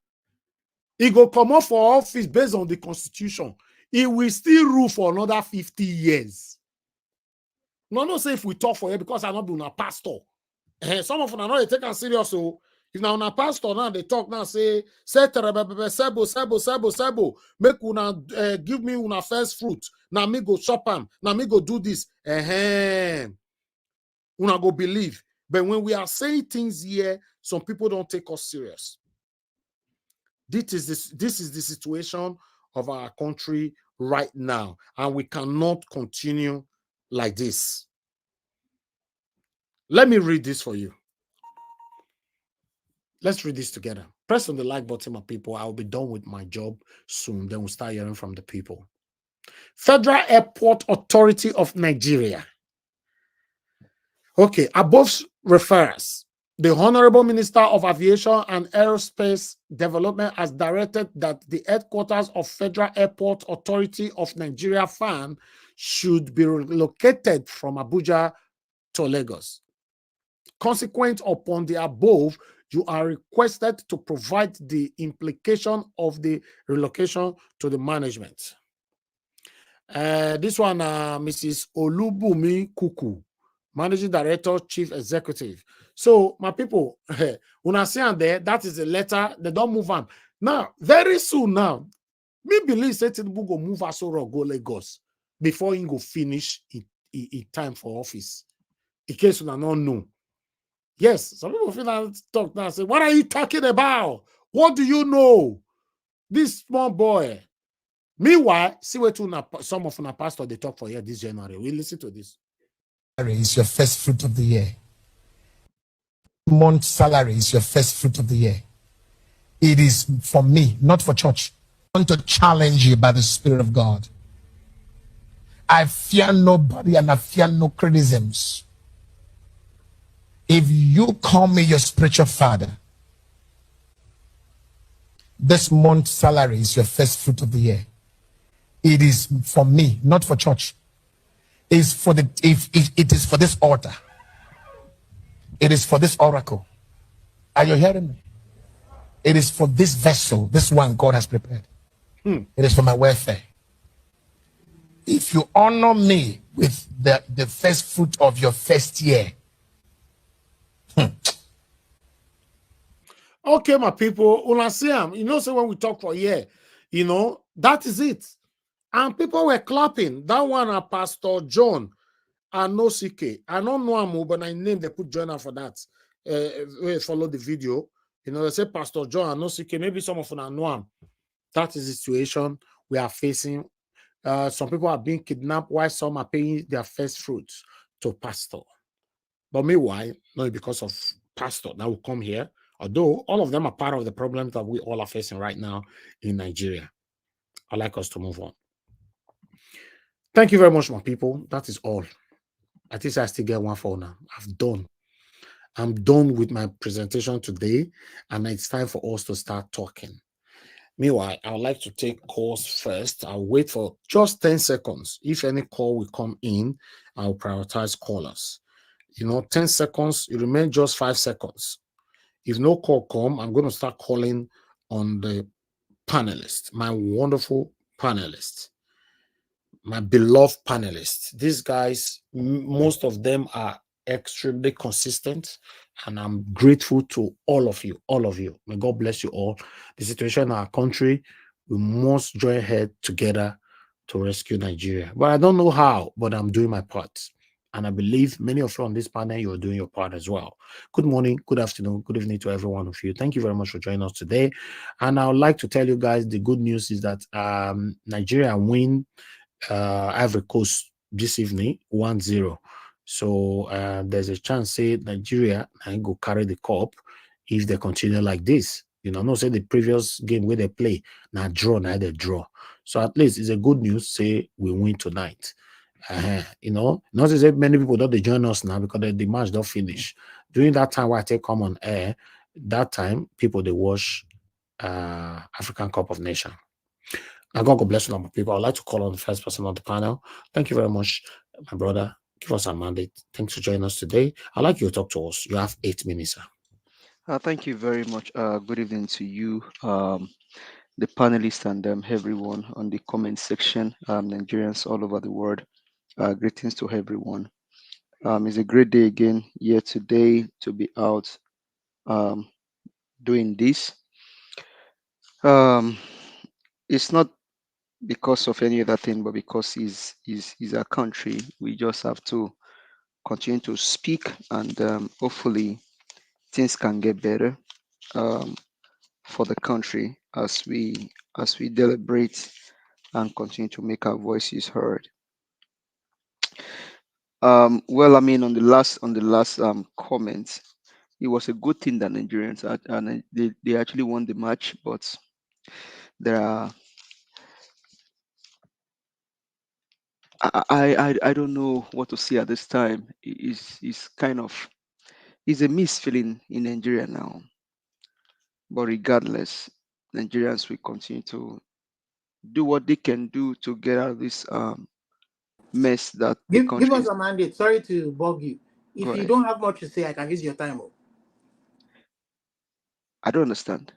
He go come up for office based on the constitution. He will still rule for another 50 years. No, say if we talk for you because I not be a pastor. Some of them are not taken serious. So if now a pastor now they talk now say sebo, make una give me una first fruit. Now me go chop am. Now me go do this. Una go believe. But when we are saying things here, some people don't take us serious. This is the situation of our country right now, and we cannot continue like this. Let me read this for you. Let's read this together. Press on the like button, my people. I'll be done with my job soon. Then we'll start hearing from the people. Federal Airport Authority of Nigeria. Okay, above refers. The Honorable Minister of Aviation and Aerospace Development has directed that the headquarters of Federal Airport Authority of Nigeria FAN should be relocated from Abuja to Lagos. Consequent upon the above, you are requested to provide the implication of the relocation to the management. This one, Mrs. Olubumi Kuku, Managing Director, Chief Executive. So, my people, when I say there, that is a letter. They don't move on. Now, very soon now, me believe that Tinubu go move Asoro go Lagos before he go finish in time for office. In case you don't know. Yes, some people feel that talk now say, what are you talking about? What do you know? This small boy. Meanwhile, see what some of our pastors they talk for here this January. We listen to this. Is your first fruit of the year. Month salary is your first fruit of the year. It is for me, not for church. I want to challenge you by the Spirit of God. I fear nobody and I fear no criticisms. If you call me your spiritual father, this month's salary is your first fruit of the year. It is for me, not for church. It's for the it is for this altar. It is for this oracle. Are you hearing me? It is for this vessel, this one God has prepared. It is for my welfare. If you honor me with the first fruit of your first year. Okay, my people, una see am. You know, so when we talk for here, you know, that is it. And people were clapping. That one, Pastor John Anosike. I don't know him, but I name they put joiner for that. Follow the video. You know, they say Pastor John Anosike. Maybe some of them know him. That is the situation we are facing. Some people are being kidnapped while some are paying their first fruits to pastor. But meanwhile, not because of pastor that will come here, although all of them are part of the problem that we all are facing right now in Nigeria. I'd like us to move on. Thank you very much, my people. That is all. I think I still get one for now. I'm done with my presentation today, and it's time for us to start talking. Meanwhile, I would like to take calls first. I'll wait for just 10 seconds. If any call will come in, I'll prioritize callers. You know, 10 seconds, it remains just 5 seconds. If no call come, I'm going to start calling on the panelists, my wonderful panelists, my beloved panelists. These guys, most of them are extremely consistent, and I'm grateful to all of you. May God bless you all. The situation in our country, we must join head together to rescue Nigeria. But I don't know how, but I'm doing my part. And I believe many of you on this panel, you're doing your part as well. Good morning, good afternoon, good evening to every one of you. Thank you very much for joining us today. And I would like to tell you guys the good news is that Nigeria win Ivory Coast this evening, 1-0. So there's a chance, say, Nigeria and go carry the cup if they continue like this. You know, no say the previous game where they play, now draw, now they draw. So at least it's a good news, say we win tonight. You know, not to say many people don't join us now because the match don't finish. During that time where I take come on air, that time people they watch African Cup of Nations. Now God bless you, my people. I'd like to call on the first person on the panel. Thank you very much, my brother give us a mandate. Thanks for joining us today. I'd like you to talk to us. You have 8 minutes, sir. Thank you very much. Good evening to you, the panelists, and everyone on the comment section, Nigerians all over the world. Greetings to everyone. It's a great day again here today to be out doing this. It's not because of any other thing, but because it's our country. We just have to continue to speak, and hopefully things can get better for the country as we deliberate and continue to make our voices heard. Well, I mean, on the last comment, it was a good thing that Nigerians had, and they actually won the match, but there are I don't know what to say at this time. It's kind of it's a mixed feeling in Nigeria now. But regardless, Nigerians will continue to do what they can do to get out of this mess that the Give country us is. a mandate. Sorry to bug you. Go If you ahead. don't have much to say, I can use your time up. I don't understand.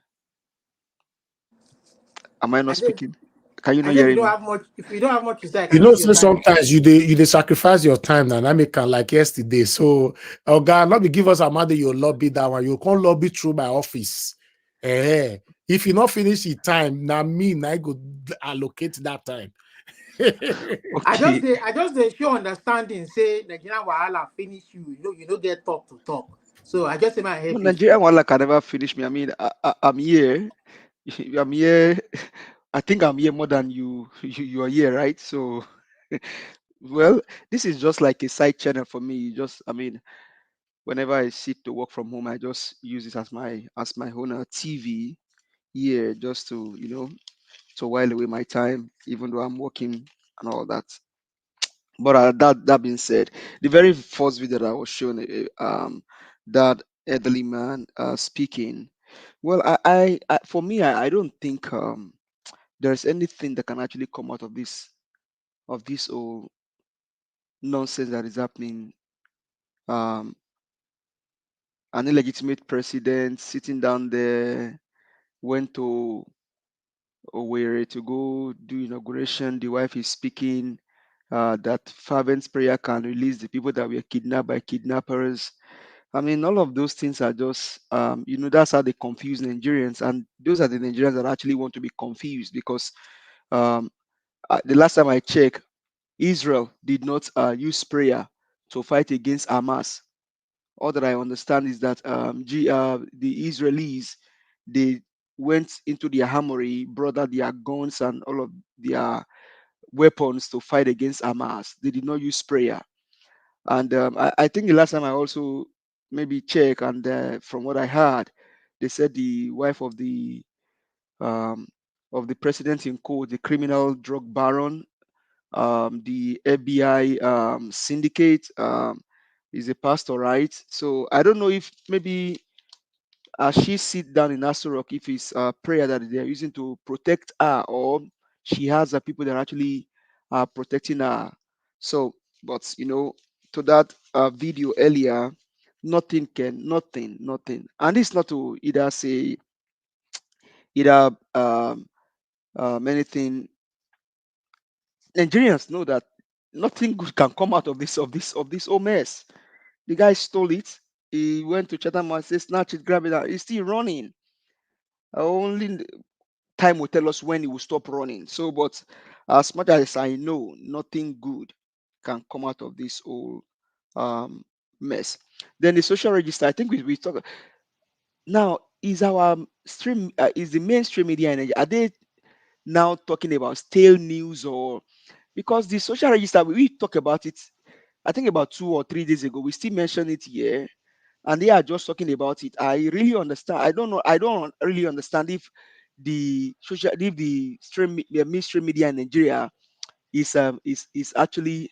Am I not I said, speaking? Can you I not said hear you don't me? have much. If you don't have much to say, I You can know, use your so time up. sometimes you sacrifice your time now. I make like yesterday. So, oh God, not be give us a mandate, you lobby that one. You can't lobby through my office. If you not finish the time, now I go allocate that time. I just dey show understanding. Say Nigerian wahala finish you. You don't get talk to talk. So I just say my help Well, you. Nigerian one can never finish me. I mean, I'm here. I'm here. I think I'm here more than you. You are here, right? So, well, this is just like a side channel for me. I mean, whenever I sit to work from home, I just use it as my own TV here, just to to while away my time, even though I'm working and all that. But that being said, the very first video that I was shown, that elderly man speaking. Well, for me, I don't think there's anything that can actually come out of this whole nonsense that is happening. Um, an illegitimate president sitting down there went to Owerri to go do inauguration. The wife is speaking that fervent prayer can release the people that were kidnapped by kidnappers. I mean, all of those things are just, that's how they confuse Nigerians. And those are the Nigerians that actually want to be confused because the last time I checked, Israel did not use prayer to fight against Hamas. All that I understand is that the Israelis, they went into their armory, brought out their guns and all of their weapons to fight against Hamas. They did not use prayer. And I think the last time I also maybe checked, and from what I heard, they said the wife of the president in court, the criminal drug baron, the FBI syndicate, is a pastor, right? So I don't know if maybe she sit down in Aso Rock, if it's prayer that they're using to protect her, or she has people that are actually protecting her. So, but to that video earlier, nothing, and it's not to either say either anything. Nigerians know that nothing good can come out of this whole mess. The guy stole it. He went to Chatham and said, snatch it, grab it, and he's still running. Only time will tell us when he will stop running. So, but as much as I know, nothing good can come out of this whole mess. Then the social register, I think we talk now. Is our stream is the mainstream media in Nigeria, are they now talking about stale news, or because the social register we talk about it, I think about 2 or 3 days ago, we still mention it here, and they are just talking about it. I really understand. I don't know. I don't really understand if the mainstream media in Nigeria is actually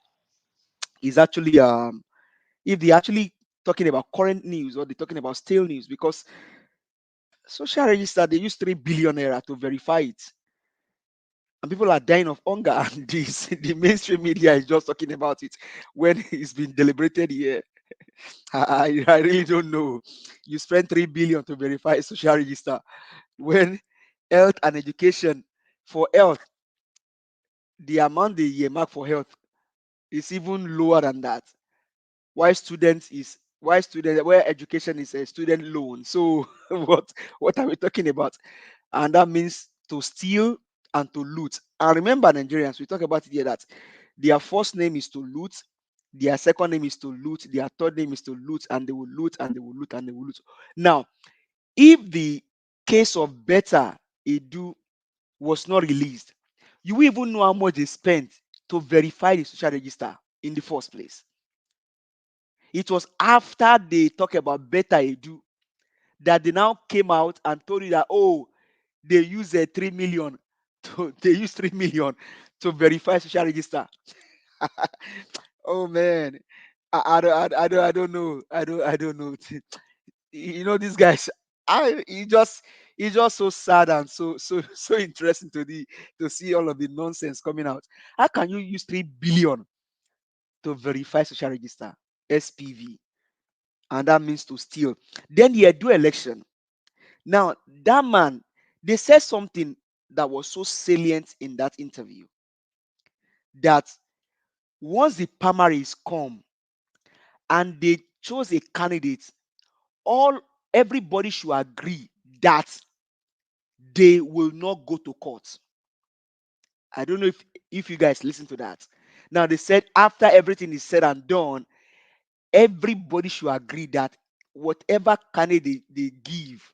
if they actually talking about current news or they're talking about stale news, because social register they use 3 billion naira to verify it, and people are dying of hunger, and this the mainstream media is just talking about it when it's been deliberated here. I really don't know. You spend 3 billion to verify a social register when health and education for health, the amount they earmark for health is even lower than that. Why where education is a student loan. So what are we talking about? And that means to steal and to loot. And remember, Nigerians, we talk about it here that their first name is to loot, their second name is to loot, their third name is to loot, and they will loot and they will loot and they will loot. Now, if the case of Beta Edu was not released, you will even know how much they spent to verify the social register in the first place. It was after they talk about Beta Edu that they now came out and told you that, oh, they use 3 million to verify social register. Oh man, I don't know. I don't know. These guys. It's just so sad and so interesting to see all of the nonsense coming out. How can you use 3 billion to verify social register, SPV, and that means to steal? Then you do election. Now that man, they said something that was so salient in that interview, that once the primaries come and they chose a candidate, everybody should agree that they will not go to court. I don't know if you guys listen to that. Now they said after everything is said and done, everybody should agree that whatever candidate they give,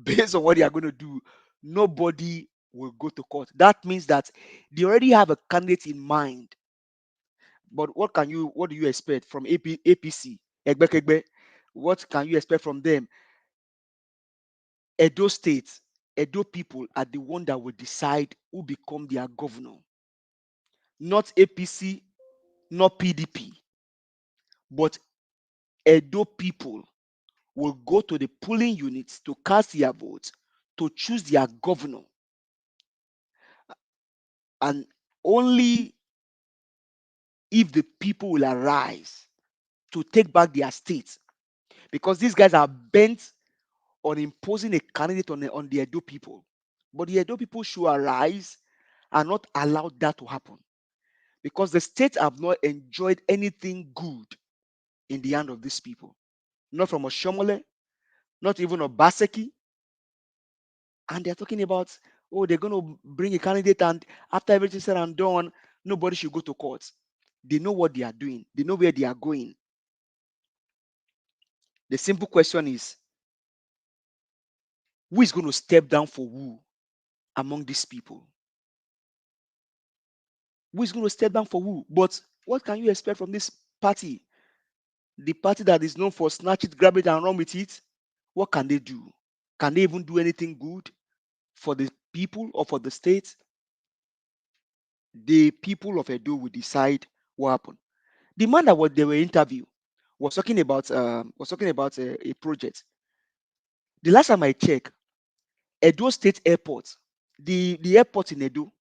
based on what they are going to do, nobody will go to court. That means that they already have a candidate in mind. But what do you expect from APC? Egbekegbe? What can you expect from them? Edo State, Edo people are the one that will decide who become their governor. Not APC, not PDP. But Edo people will go to the polling units to cast their votes to choose their governor. And only if the people will arise to take back their state, because these guys are bent on imposing a candidate on the Edo people. But the Edo people should arise and not allow that to happen, because the state have not enjoyed anything good in the hand of these people. Not from Oshomole, not even Obaseki. And they're talking about, oh, they're going to bring a candidate, and after everything said and done, nobody should go to court. They know what they are doing. They know where they are going. The simple question is, who is going to step down for who among these people? Who is going to step down for who? But what can you expect from this party? The party that is known for snatch it, grab it, and run with it. What can they do? Can they even do anything good for the people or for the state? The people of Edo will decide what happened. The man that they were interviewed was talking about a project. The last time I checked, Edo State Airport, the airport in Edo,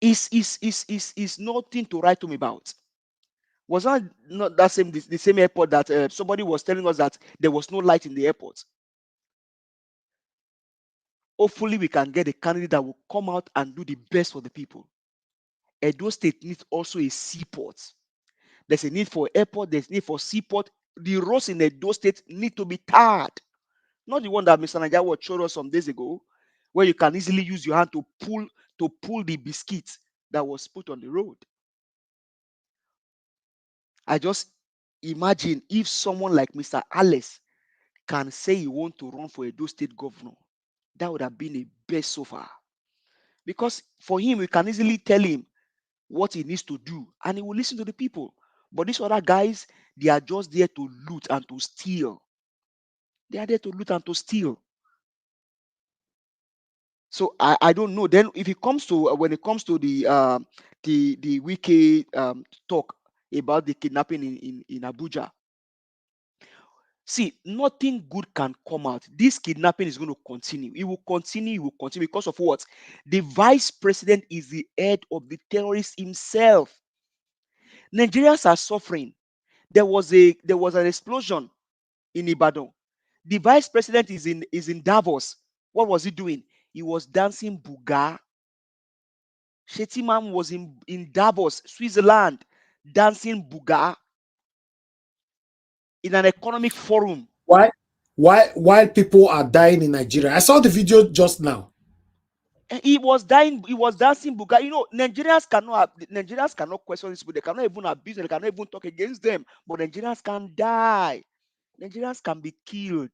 is nothing to write home about. Was that not that the same airport that somebody was telling us that there was no light in the airport? Hopefully, we can get a candidate that will come out and do the best for the people. Edo State needs also a seaport. There's a need for airport. There's a need for seaport. The roads in Edo State need to be tarred. Not the one that Mr. Najawa showed us some days ago, where you can easily use your hand to pull the biscuit that was put on the road. I just imagine if someone like Mr. Alice can say he wants to run for Edo State governor, that would have been a best so far. Because for him, we can easily tell him what he needs to do, and he will listen to the people. But these other guys, they are just there to loot and to steal. They are there to loot and to steal. So I don't know. Then if it comes to when it comes to the wiki talk about the kidnapping in Abuja, See, nothing good can come out. This kidnapping is going to continue. It will continue. It will continue because of what? The vice president is the head of the terrorist himself. Nigerians are suffering. There was an explosion in Ibadan. The vice president is in Davos. What was he doing? He was dancing buga. Shetiman was in Davos, Switzerland, dancing buga in an economic forum. While people are dying in Nigeria? I saw the video just now. He was dying. He was dancing buga. You know, Nigerians cannot question these people. They cannot even abuse them. They cannot even talk against them. But Nigerians can die. Nigerians can be killed.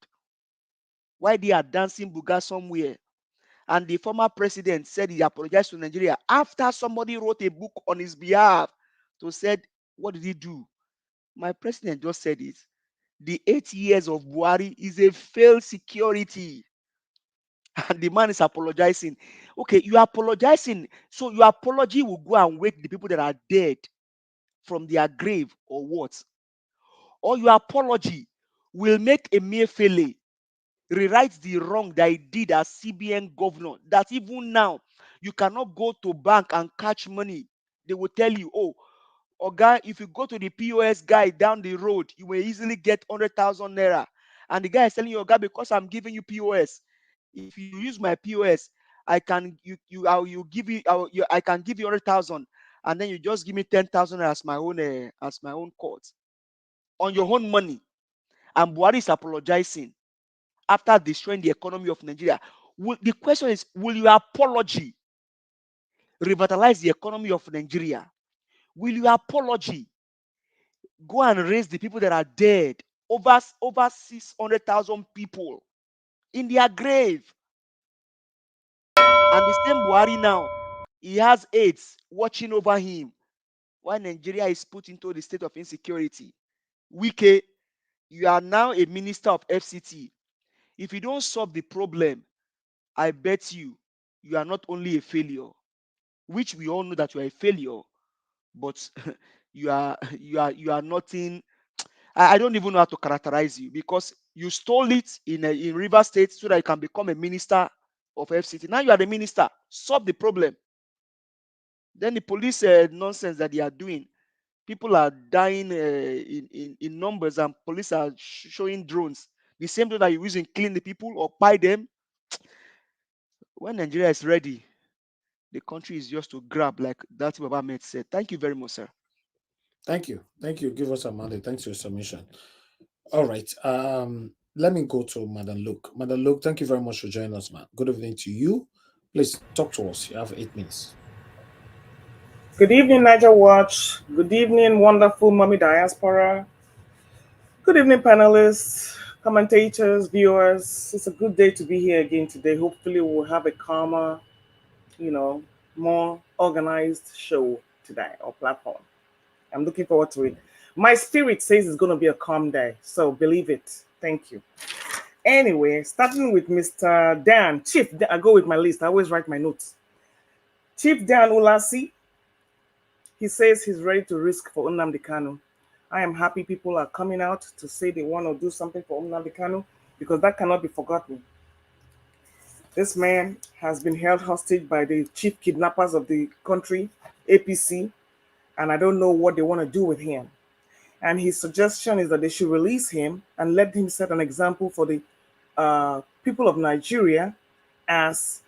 Why they are dancing buga somewhere? And the former president said he apologized to Nigeria after somebody wrote a book on his behalf to said, what did he do? My president just said it. The 8 years of Buhari is a failed security. And the man is apologizing. Okay, you are apologizing. So your apology will go and wake the people that are dead from their grave or what? Or your apology will make Emefiele rewrite the wrong that he did as CBN governor, that even now you cannot go to bank and catch money. They will tell you, oh, Oga, if you go to the POS guy down the road, you will easily get 100,000 naira. And the guy is telling you, Oga, because I'm giving you POS, if you use my POS, I can I can give you 100,000, and then you just give me 10,000 as my own court on your own money. And Buhari is apologizing after destroying the economy of Nigeria. The question is, will your apology revitalize the economy of Nigeria? Will your apology go and raise the people that are dead, over 600,000 people in their grave? And the same Buhari now, he has AIDS watching over him while Nigeria is put into the state of insecurity. Wike, you are now a minister of FCT. If you don't solve the problem, I bet you are not only a failure, which we all know that you are a failure, but you are nothing. I don't even know how to characterize you, because you stole it in River State so that you can become a minister of FCT. Now you are the minister. Solve the problem. Then the police nonsense that they are doing. People are dying in numbers, and police are showing drones. The same drone that you use in clean the people or buy them. When Nigeria is ready, the country is just to grab, like that Baba Ahmed said. Thank you very much, sir. Thank you. Give us a Monday. Thanks for your submission. All right. Let me go to Madam Luke. Madam Luke, thank you very much for joining us, man. Good evening to you. Please talk to us. You have 8 minutes. Good evening, Niger Watch. Good evening, wonderful Mommy Diaspora. Good evening, panelists, commentators, viewers. It's a good day to be here again today. Hopefully, we'll have a calmer, more organized show today or platform. I'm looking forward to it. My spirit says it's going to be a calm day, so believe it. Thank you. Anyway, starting with Mr. Dan, Chief, I go with my list. I always write my notes. Chief Dan Ulasi, he says he's ready to risk for Nnamdi Kanu. I am happy people are coming out to say they want to do something for Nnamdi Kanu, because that cannot be forgotten. This man has been held hostage by the chief kidnappers of the country, APC, and I don't know what they want to do with him. And his suggestion is that they should release him and let him set an example for the people of Nigeria as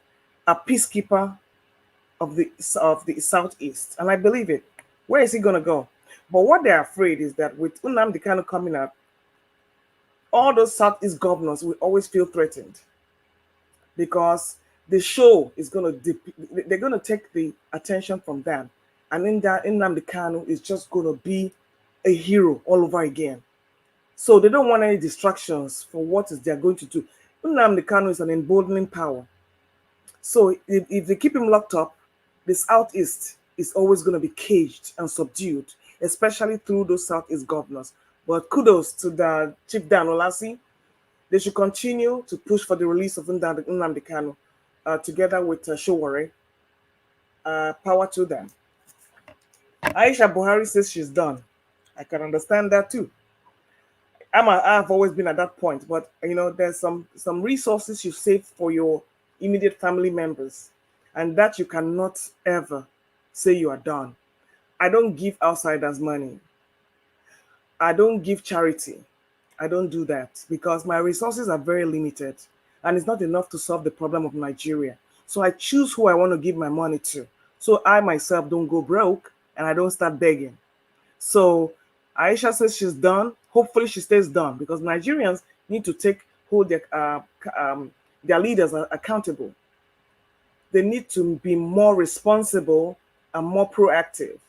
a peacekeeper of the Southeast. And I believe it. Where is he going to go? But what they're afraid is that with Nnamdi Kanu coming up, all those Southeast governors will always feel threatened, because the show is they're going to take the attention from them. And in that, Nnamdi Kanu is just going to be a hero all over again. So they don't want any distractions for what they're going to do. Nnamdi Kanu is an emboldening power. So if they keep him locked up, the Southeast is always going to be caged and subdued, especially through those Southeast governors. But kudos to the Chief Dan Olasi. They should continue to push for the release of Nnamdi Kanu together with Showore. Power to them. Aisha Buhari says she's done. I can understand that too. I've always been at that point, but there's some resources you save for your immediate family members, and that you cannot ever say you are done. I don't give outsiders money. I don't give charity. I don't do that because my resources are very limited, and it's not enough to solve the problem of Nigeria. So I choose who I want to give my money to. So I myself don't go broke and I don't start begging. So Aisha says she's done. Hopefully she stays done because Nigerians need to hold their leaders accountable. They need to be more responsible and more proactive.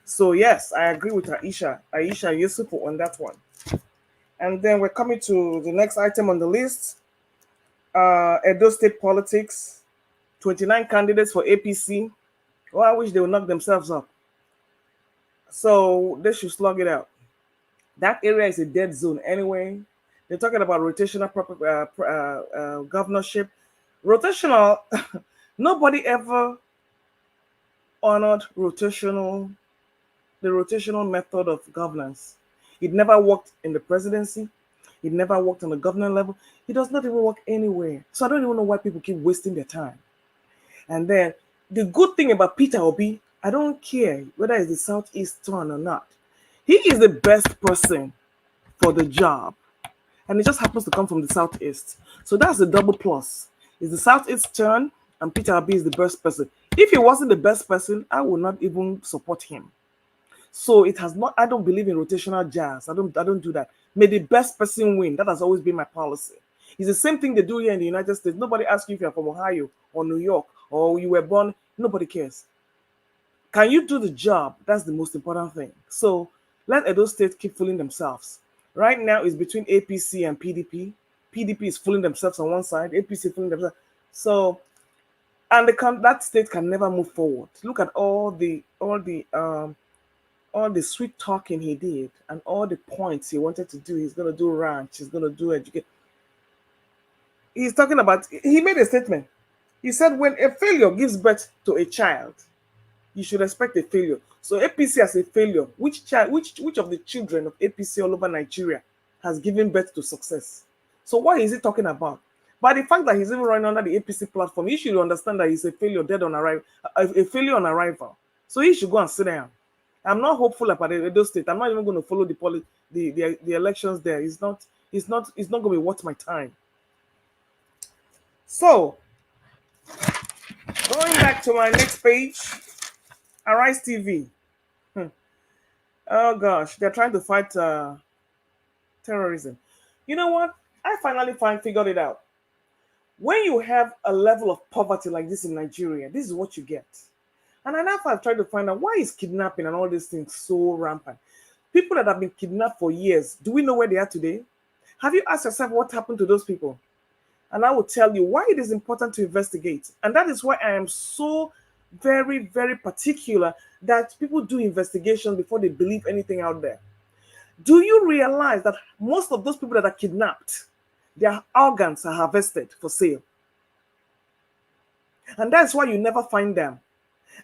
So yes, I agree with Aisha Yusufu on that one. And then we're coming to the next item on the list. Edo State politics, 29 candidates for APC. Well, I wish they would knock themselves up. So they should slug it out. That area is a dead zone anyway. They're talking about rotational governorship. Rotational, nobody ever honored the rotational method of governance. It never worked in the presidency. It never worked on the governor level. It does not even work anywhere. So I don't even know why people keep wasting their time. And then the good thing about Peter Obi, I don't care whether it's the Southeast turn or not. He is the best person for the job. And it just happens to come from the Southeast. So that's a double plus. It's the Southeast turn and Peter Obi is the best person. If he wasn't the best person, I would not even support him. So it has not, I don't believe in rotational jazz. I don't do that. May the best person win. That has always been my policy. It's the same thing they do here in the United States. Nobody asks you if you're from Ohio or New York or you were born. Nobody cares. Can you do the job? That's the most important thing. So let Edo State keep fooling themselves. Right now it's between APC and PDP. PDP is fooling themselves on one side. APC is fooling themselves. So, and that state can never move forward. Look at all the sweet talking he did and all the points he wanted to do. He's going to do ranch. He's going to do education. He's talking about, he made a statement. He said, when a failure gives birth to a child, you should expect a failure. So APC as a failure, which of the children of APC all over Nigeria has given birth to success? So what is he talking about? By the fact that he's even running under the APC platform, you should understand that he's a failure dead on arrival, a failure on arrival. So he should go and sit down. I'm not hopeful about the Edo State. I'm not even going to follow the elections there. It's not going to be worth my time. So going back to my next page, Arise TV. Oh gosh, they're trying to fight terrorism. You know what? I finally figured it out. When you have a level of poverty like this in Nigeria, this is what you get. And I now have tried to find out why is kidnapping and all these things so rampant. People that have been kidnapped for years, do we know where they are today? Have you asked yourself what happened to those people? And I will tell you why it is important to investigate. And that is why I am so very, very particular that people do investigation before they believe anything out there. Do you realize that most of those people that are kidnapped, their organs are harvested for sale? And that's why you never find them.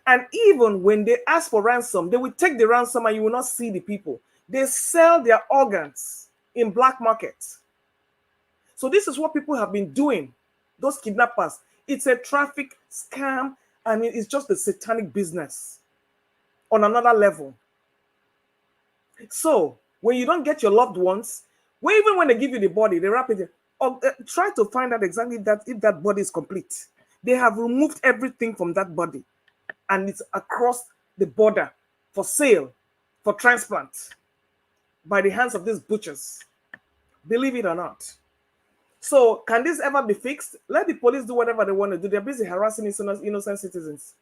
And even when they ask for ransom, they will take the ransom and you will not see the people. They sell their organs in black markets. So this is what people have been doing, those kidnappers. It's a traffic scam. I mean, it's just a satanic business on another level. So when you don't get your loved ones, even when they give you the body, they wrap it in. Try to find out exactly that if that body is complete. They have removed everything from that body and it's across the border for sale, for transplant by the hands of these butchers. Believe it or not. So can this ever be fixed? Let the police do whatever they want to do. They're busy harassing innocent citizens.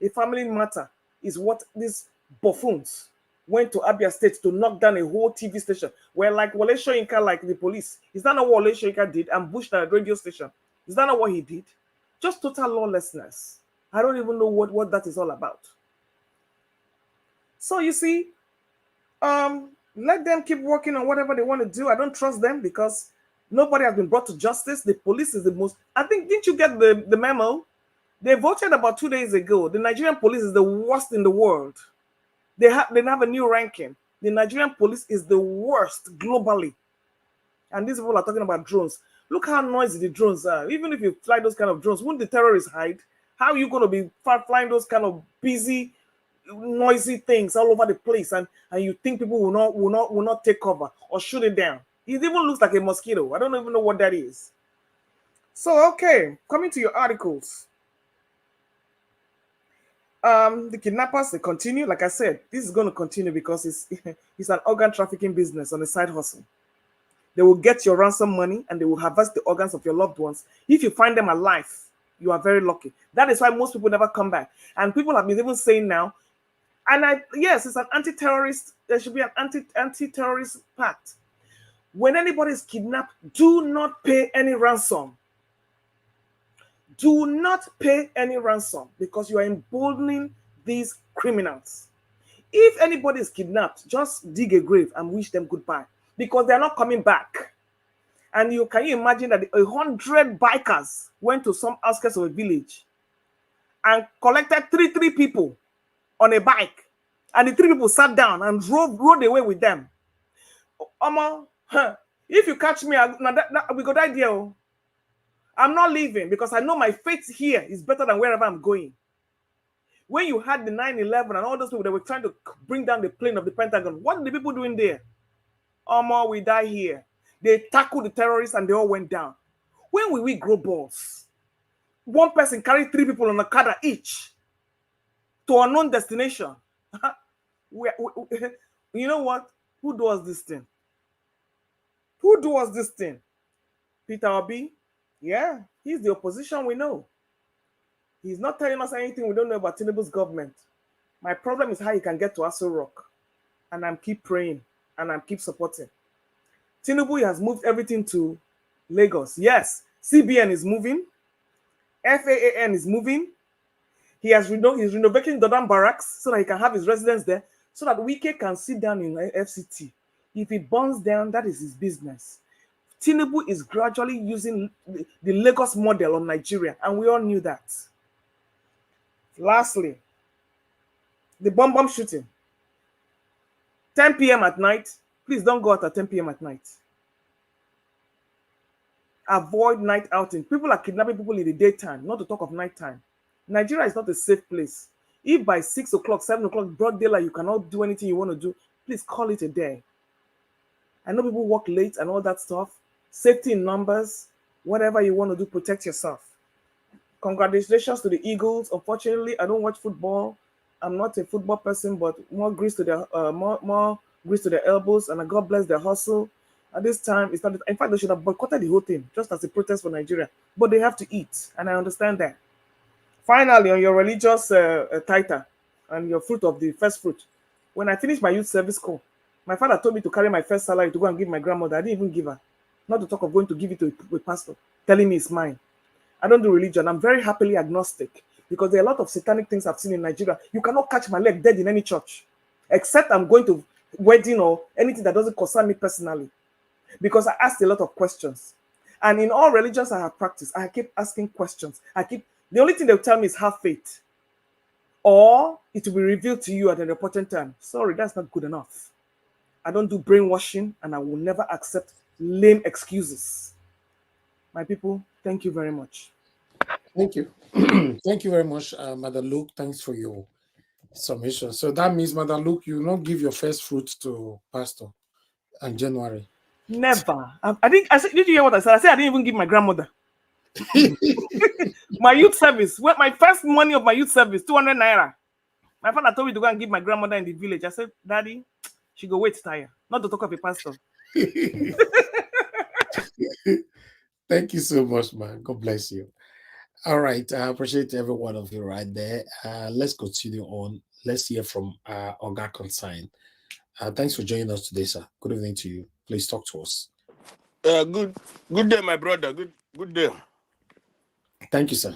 A family matter is what these buffoons went to Abia State to knock down a whole TV station. Where like Wole Soyinka, like the police. Is that not what Wole Soyinka did? Ambushed a radio station. Is that not what he did? Just total lawlessness. I don't even know what that is all about. So you see, let them keep working on whatever they want to do. I don't trust them because nobody has been brought to justice. The police is the most, I think, didn't you get the memo? They voted about 2 days ago. The Nigerian police is the worst in the world. They have a new ranking. The Nigerian police is the worst globally And these people are talking about drones. Look how noisy the drones are. Even if you fly those kind of drones, wouldn't the terrorists hide? How are you going to be flying those kind of busy, noisy things all over the place, and you think people will not take cover or shoot it down? It even looks like a mosquito. I don't even know what that is. So, okay, coming to your articles. The kidnappers, they continue. Like I said, this is going to continue because it's an organ trafficking business on a side hustle. They will get your ransom money and they will harvest the organs of your loved ones. If you find them alive, you are very lucky. That is why most people never come back. And people have been even saying now, and yes, it's an anti-terrorist, there should be an anti-terrorist pact. When anybody is kidnapped, do not pay any ransom. Do not pay any ransom because you are emboldening these criminals. If anybody is kidnapped, just dig a grave and wish them goodbye because they are not coming back. And can you imagine that 100 bikers went to some outskirts of a village and collected three people on a bike, and the 3 people sat down and rode away with them. If you catch me, we go die there. I'm not leaving because I know my fate here is better than wherever I'm going. When you had the 9/11 and all those people that were trying to bring down the plane of the Pentagon, what are the people doing there? We die here. They tackled the terrorists and they all went down. When will we grow balls? One person carried 3 people on a car each to an unknown destination. You know what? Who does this thing? Who does this thing? Peter Obi? Yeah, he's the opposition we know. He's not telling us anything we don't know about Tinubu's government. My problem is how he can get to Aso Rock. And I'm keep praying and I'm keep supporting. Tinubu has moved everything to Lagos. Yes, CBN is moving. FAAN is moving. He's renovating Dodan Barracks so that he can have his residence there, so that Wike can sit down in FCT. If it burns down, that is his business. Tinubu is gradually using the Lagos model on Nigeria, and we all knew that. Lastly, the bomb shooting. 10 p.m. at night. Please don't go out at 10 p.m. at night. Avoid night outing. People are kidnapping people in the daytime, not to talk of nighttime. Nigeria is not a safe place. If by 6 o'clock, 7 o'clock, broad daylight, you cannot do anything you want to do, please call it a day. I know people work late and all that stuff. Safety in numbers. Whatever you want to do, protect yourself. Congratulations to the Eagles. Unfortunately, I don't watch football. I'm not a football person, but more grease to their elbows, and God bless their hustle. At this time, it's not. In fact, they should have boycotted the whole thing just as a protest for Nigeria. But they have to eat, and I understand that. Finally, on your religious tithe and your fruit of the first fruit, when I finished my youth service corps, my father told me to carry my first salary to go and give my grandmother. I didn't even give her. Not to talk of going to give it to a pastor, telling me it's mine. I don't do religion. I'm very happily agnostic because there are a lot of satanic things I've seen in Nigeria. You cannot catch my leg dead in any church, except I'm going to wedding or anything that doesn't concern me personally, because I asked a lot of questions. And in all religions I have practiced, I keep asking questions. The only thing they'll tell me is have faith, or it will be revealed to you at an important time. Sorry, that's not good enough. I don't do brainwashing, and I will never accept lame excuses. My people, thank you very much. Thank you. Thank you very much, Mother Luke. Thanks for your submission. So that means, Mother Luke, you will not give your first fruits to Pastor in January. Never. I said, did you hear what I said? I said I didn't even give my grandmother. My youth service, my first money of my youth service, 200 naira. My father told me to go and give my grandmother in the village. I said, Daddy, she go wait tire, not to talk of a pastor. Thank you so much, man. God bless you. All right. I appreciate every one of you right there. Let's continue on. Let's hear from Oga Consign. Thanks for joining us today, sir. Good evening to you. Please talk to us. Good day, my brother. Good day. Thank you, sir.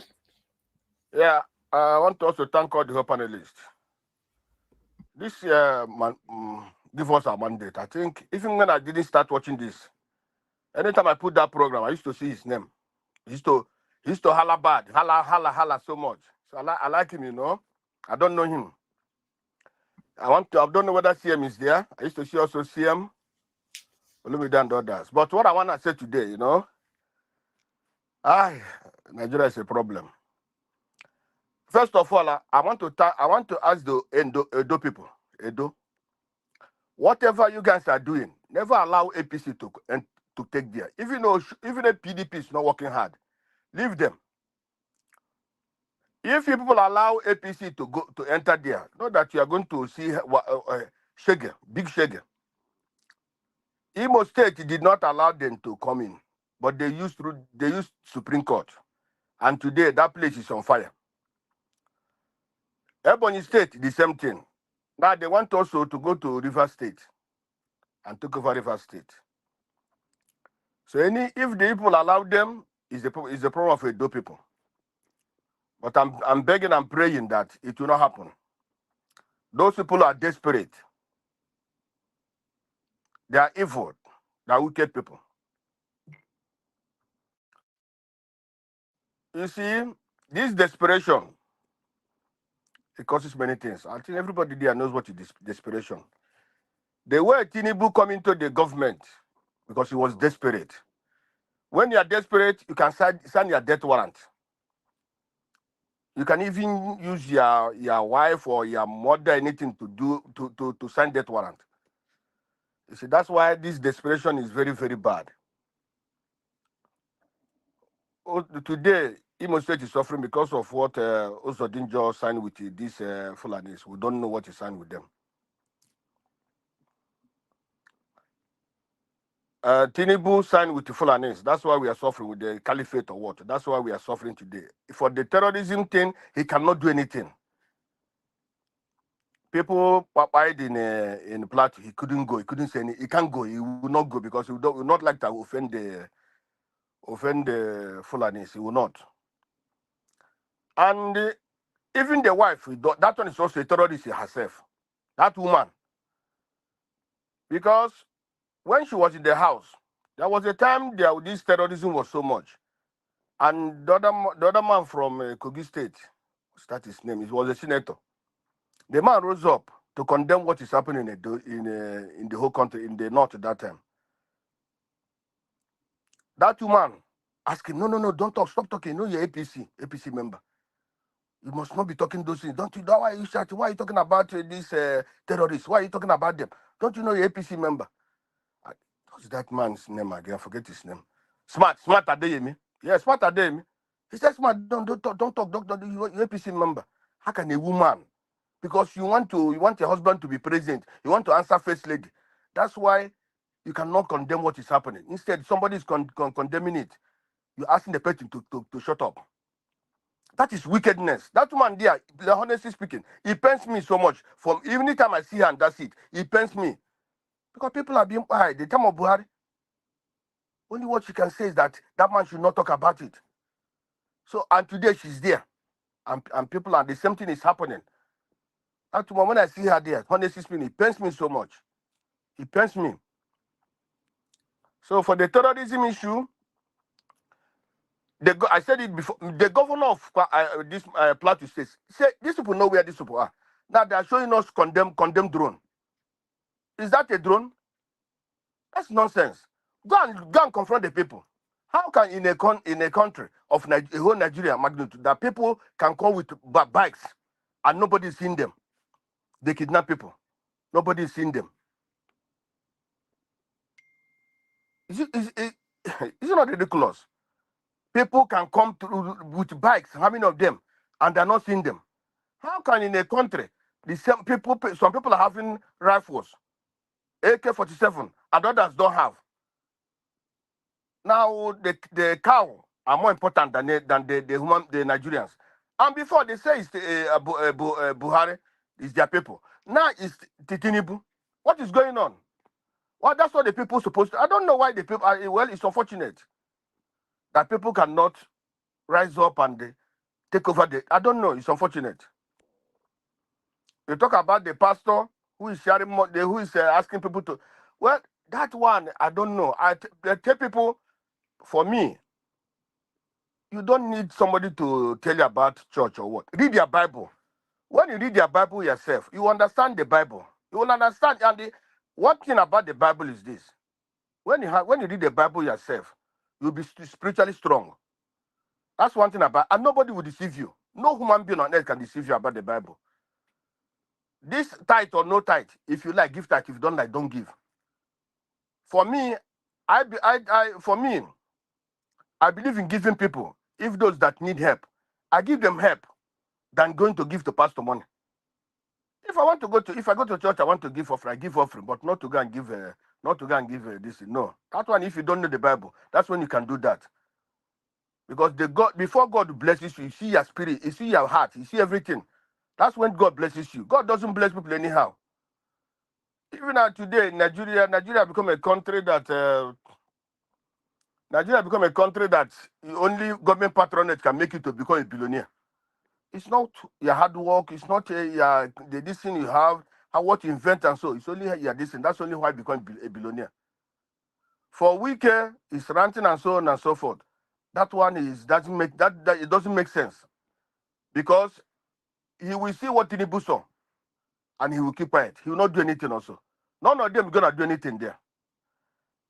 Yeah, I want to also thank all the whole panelists. This give us a mandate. I think even when I didn't start watching this, anytime I put that program, I used to see his name. He used to holla bad, holla so much. So I like him, you know. I don't know him. I don't know whether CM is there. I used to see also CM. Olumide and others. But what I want to say today, Nigeria is a problem. First of all, I want to ask the Edo people, Edo, whatever you guys are doing, never allow APC to take there. Even if PDP is not working hard, leave them. If you people allow APC to enter there, know that you are going to see Shege, big Shege. Imo State did not allow them to come in, but they used Supreme Court, and today that place is on fire. Ebonyi State, the same thing. Now they want also to go to River State and take over River State. So if the people allow them, is the problem of Edo people. But I'm begging and praying that it will not happen. Those people are desperate. They are evil. They are wicked people. You see, this desperation, it causes many things. I think everybody there knows what is desperation. The way Tinubu come into the government, because he was desperate. When you are desperate, you can sign your death warrant. You can even use your wife or your mother, anything to sign death warrant. You see, that's why this desperation is very, very bad. Today, Imo State is suffering because of what Osodinjo signed with these Fulanis. We don't know what he signed with them. Tinubu signed with the Fulanis. That's why we are suffering with the caliphate or what. That's why we are suffering today. For the terrorism thing, he cannot do anything. People died in Plateau. He couldn't go. He couldn't say anything. He can't go. He will not go because he will not like to offend the Fulanis. He will not. And even the wife, that one is also a terrorist herself. That woman. Because when she was in the house, there was a time this terrorism was so much. And the other man from Kogi State, what's that his name? He was a senator. The man rose up to condemn what is happening in the whole country, in the north at that time. That woman asked him, no, don't talk, stop talking. You know you're APC member. You must not be talking those things. Don't you know why you shouting? Why are you talking about these terrorists? Why are you talking about them? Don't you know you're APC member? What's that man's name again? I forget his name. Smart Adeyemi. Yeah, Smart Adeyemi. He said, Smart, don't talk, you're APC member. How can a woman? Because you want your husband to be president. You want to answer first lady. That's why you cannot condemn what is happening. Instead, somebody is condemning it. You're asking the person to shut up. That is wickedness. That woman there, honestly speaking, it pains me so much. From even time I see her and that's it, it pains me. Because people are being quiet. The time of Buhari, only what she can say is that man should not talk about it. So, and today she's there. And people are, the same thing is happening. That woman, when I see her there, honestly speaking, it pains me so much. It pains me. So for the terrorism issue, I said it before, the governor of this Plateau State said, these people know where these people are. Now they are showing us condemned drone. Is that a drone? That's nonsense. Go and confront the people. How can in a country of a whole Nigeria magnitude that people can come with bikes and nobody is seeing them? They kidnap people. Nobody is seeing them. Is it not ridiculous? People can come through with bikes, how many of them, and they're not seeing them? How can in a country some people are having rifles, AK-47, and others don't have? Now the cow are more important than the Nigerians. And before they say it's Buhari is their people. Now it's Tinubu. What is going on? Well, that's what the people are supposed to. I don't know why the people are. Well, it's unfortunate that people cannot rise up and take over I don't know. It's unfortunate. You talk about the pastor who is sharing who is asking people to. Well, that one I don't know. I tell people, for me, you don't need somebody to tell you about church or what. Read your Bible. When you read your Bible yourself, you understand the Bible. You will understand. And one thing about the Bible is this: When you read the Bible yourself, you'll be spiritually strong. That's one thing about, and nobody will deceive you. No human being on earth can deceive you about the Bible. This tithe or no tithe, if you like, give tithe. If you don't like, don't give. For me, I believe in giving people. If those that need help, I give them help than going to give to pastor money. If I go to church, I want to give offering, I give offering, but not to go and give this. No, that one. If you don't know the Bible, that's when you can do that. Because before God blesses you, you see your spirit, you see your heart, you see everything. That's when God blesses you. God doesn't bless people anyhow. Even today, Nigeria become a country that only government patronage can make you to become a billionaire. It's not your hard work. It's not the this thing you have, what you invent and so. It's only your this thing. That's only why you become a billionaire. For Wike, it's ranting and so on and so forth. That one it doesn't make sense, because he will see what Tinubu saw, and he will keep quiet. He will not do anything. Also, none of them are gonna do anything there.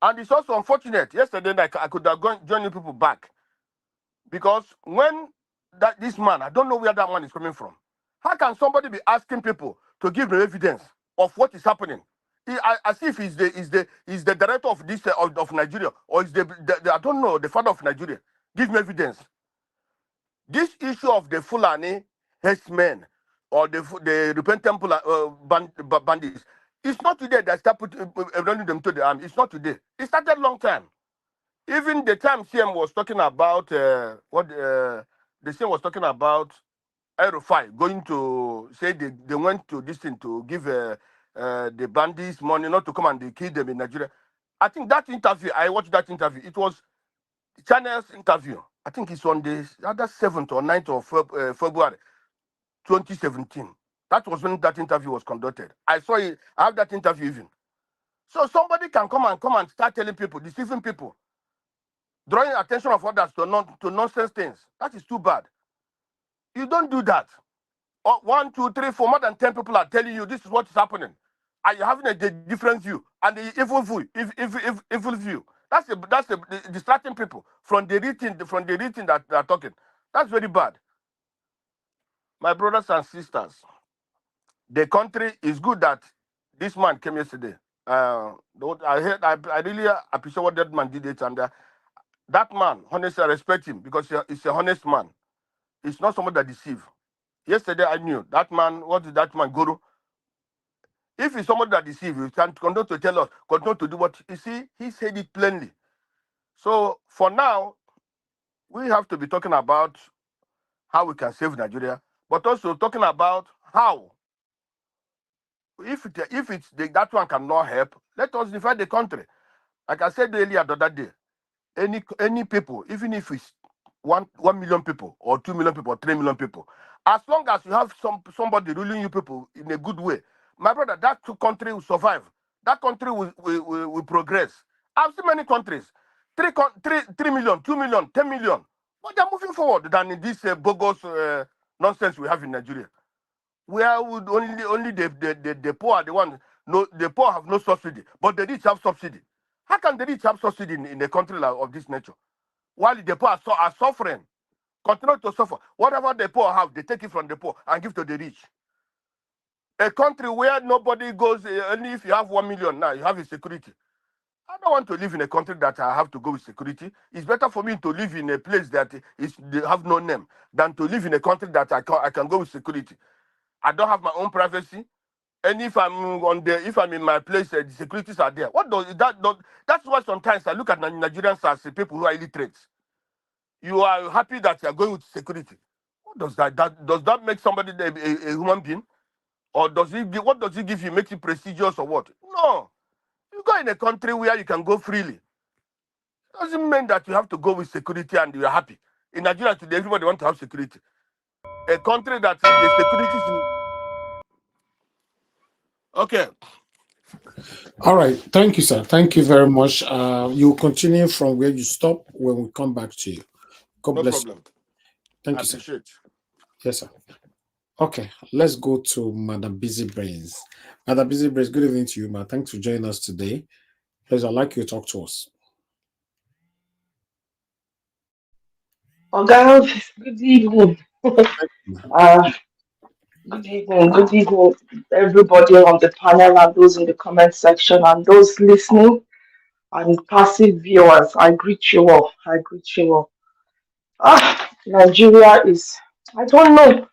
And it's also unfortunate. Yesterday, I could have joined people back, because when this man, I don't know where that man is coming from. How can somebody be asking people to give them evidence of what is happening? As if he's the director of this of Nigeria, or is the I don't know, the father of Nigeria. Give me evidence. This issue of the Fulani herdsmen or the repentant bandits, it's not today that start running them to the army. It's not today. It started long time. Even the time CM was talking about the CM was talking about Aerofy going to say they went to this thing to give the bandits money not to come and they kill them in Nigeria. I think that interview, I watched that interview. It was Channel's interview. I think it's on the other 7th or 9th of February 2017. That was when that interview was conducted. I saw it. I have that interview even. So somebody can come and start telling people, deceiving people, drawing attention of others to nonsense things. That is too bad. You don't do that. 1, 2, 3, 4, more than 10 people are telling you this is what is happening, and you're having a different view and the evil view. That's distracting people from the reading that they are talking. That's very bad. My brothers and sisters, the country is good that this man came yesterday. I really appreciate what that man did, and that man, honestly, I respect him because he's a honest man. He's not someone that deceives. Yesterday, I knew that man. What did that man go to? If he's someone that deceives, he can continue to tell us, continue to do what you see. He said it plainly. So for now, we have to be talking about how we can save Nigeria, but also talking about how, if that one cannot help, let us divide the country. Like I said earlier the other day, any people, even if it's 1 million people or 2 million people or 3 million people, as long as you have somebody ruling you people in a good way, my brother, that country will survive. That country will progress. I've seen many countries, 3 million, 2 million, 10 million, but they're moving forward than in this bogus nonsense we have in Nigeria, where would only the poor are the ones. No, the poor have no subsidy, but the rich have subsidy. How can the rich have subsidy in a country of this nature, while the poor are suffering, continue to suffer? Whatever the poor have, they take it from the poor and give to the rich. A country where nobody goes, only if you have 1 million now, you have insecurity. I don't want to live in a country that I have to go with security. It's better for me to live in a place that they have no name than to live in a country that I can go with security. I don't have my own privacy. And if I'm in my place, the securities are there. That's why sometimes I look at Nigerians as people who are illiterate. You are happy that you are going with security. What does that does that make somebody a human being? Or what does it give you? Makes you prestigious or what? No. You go in a country where you can go freely. Doesn't mean that you have to go with security and you're happy. In Nigeria today, everybody wants to have security. A country that the security is... Okay. All right. Thank you, sir. Thank you very much. You continue from where you stop when we come back to you. God bless you. Thank you, sir. Yes, sir. Okay, let's go to Madam Busy Brains. Madam Busy Brains, good evening to you, ma. Thanks for joining us today. Please, I'd like you to talk to us. Okay, good evening. Good evening, everybody on the panel and those in the comment section and those listening and passive viewers. I greet you all. I greet you all. Nigeria is, I don't know.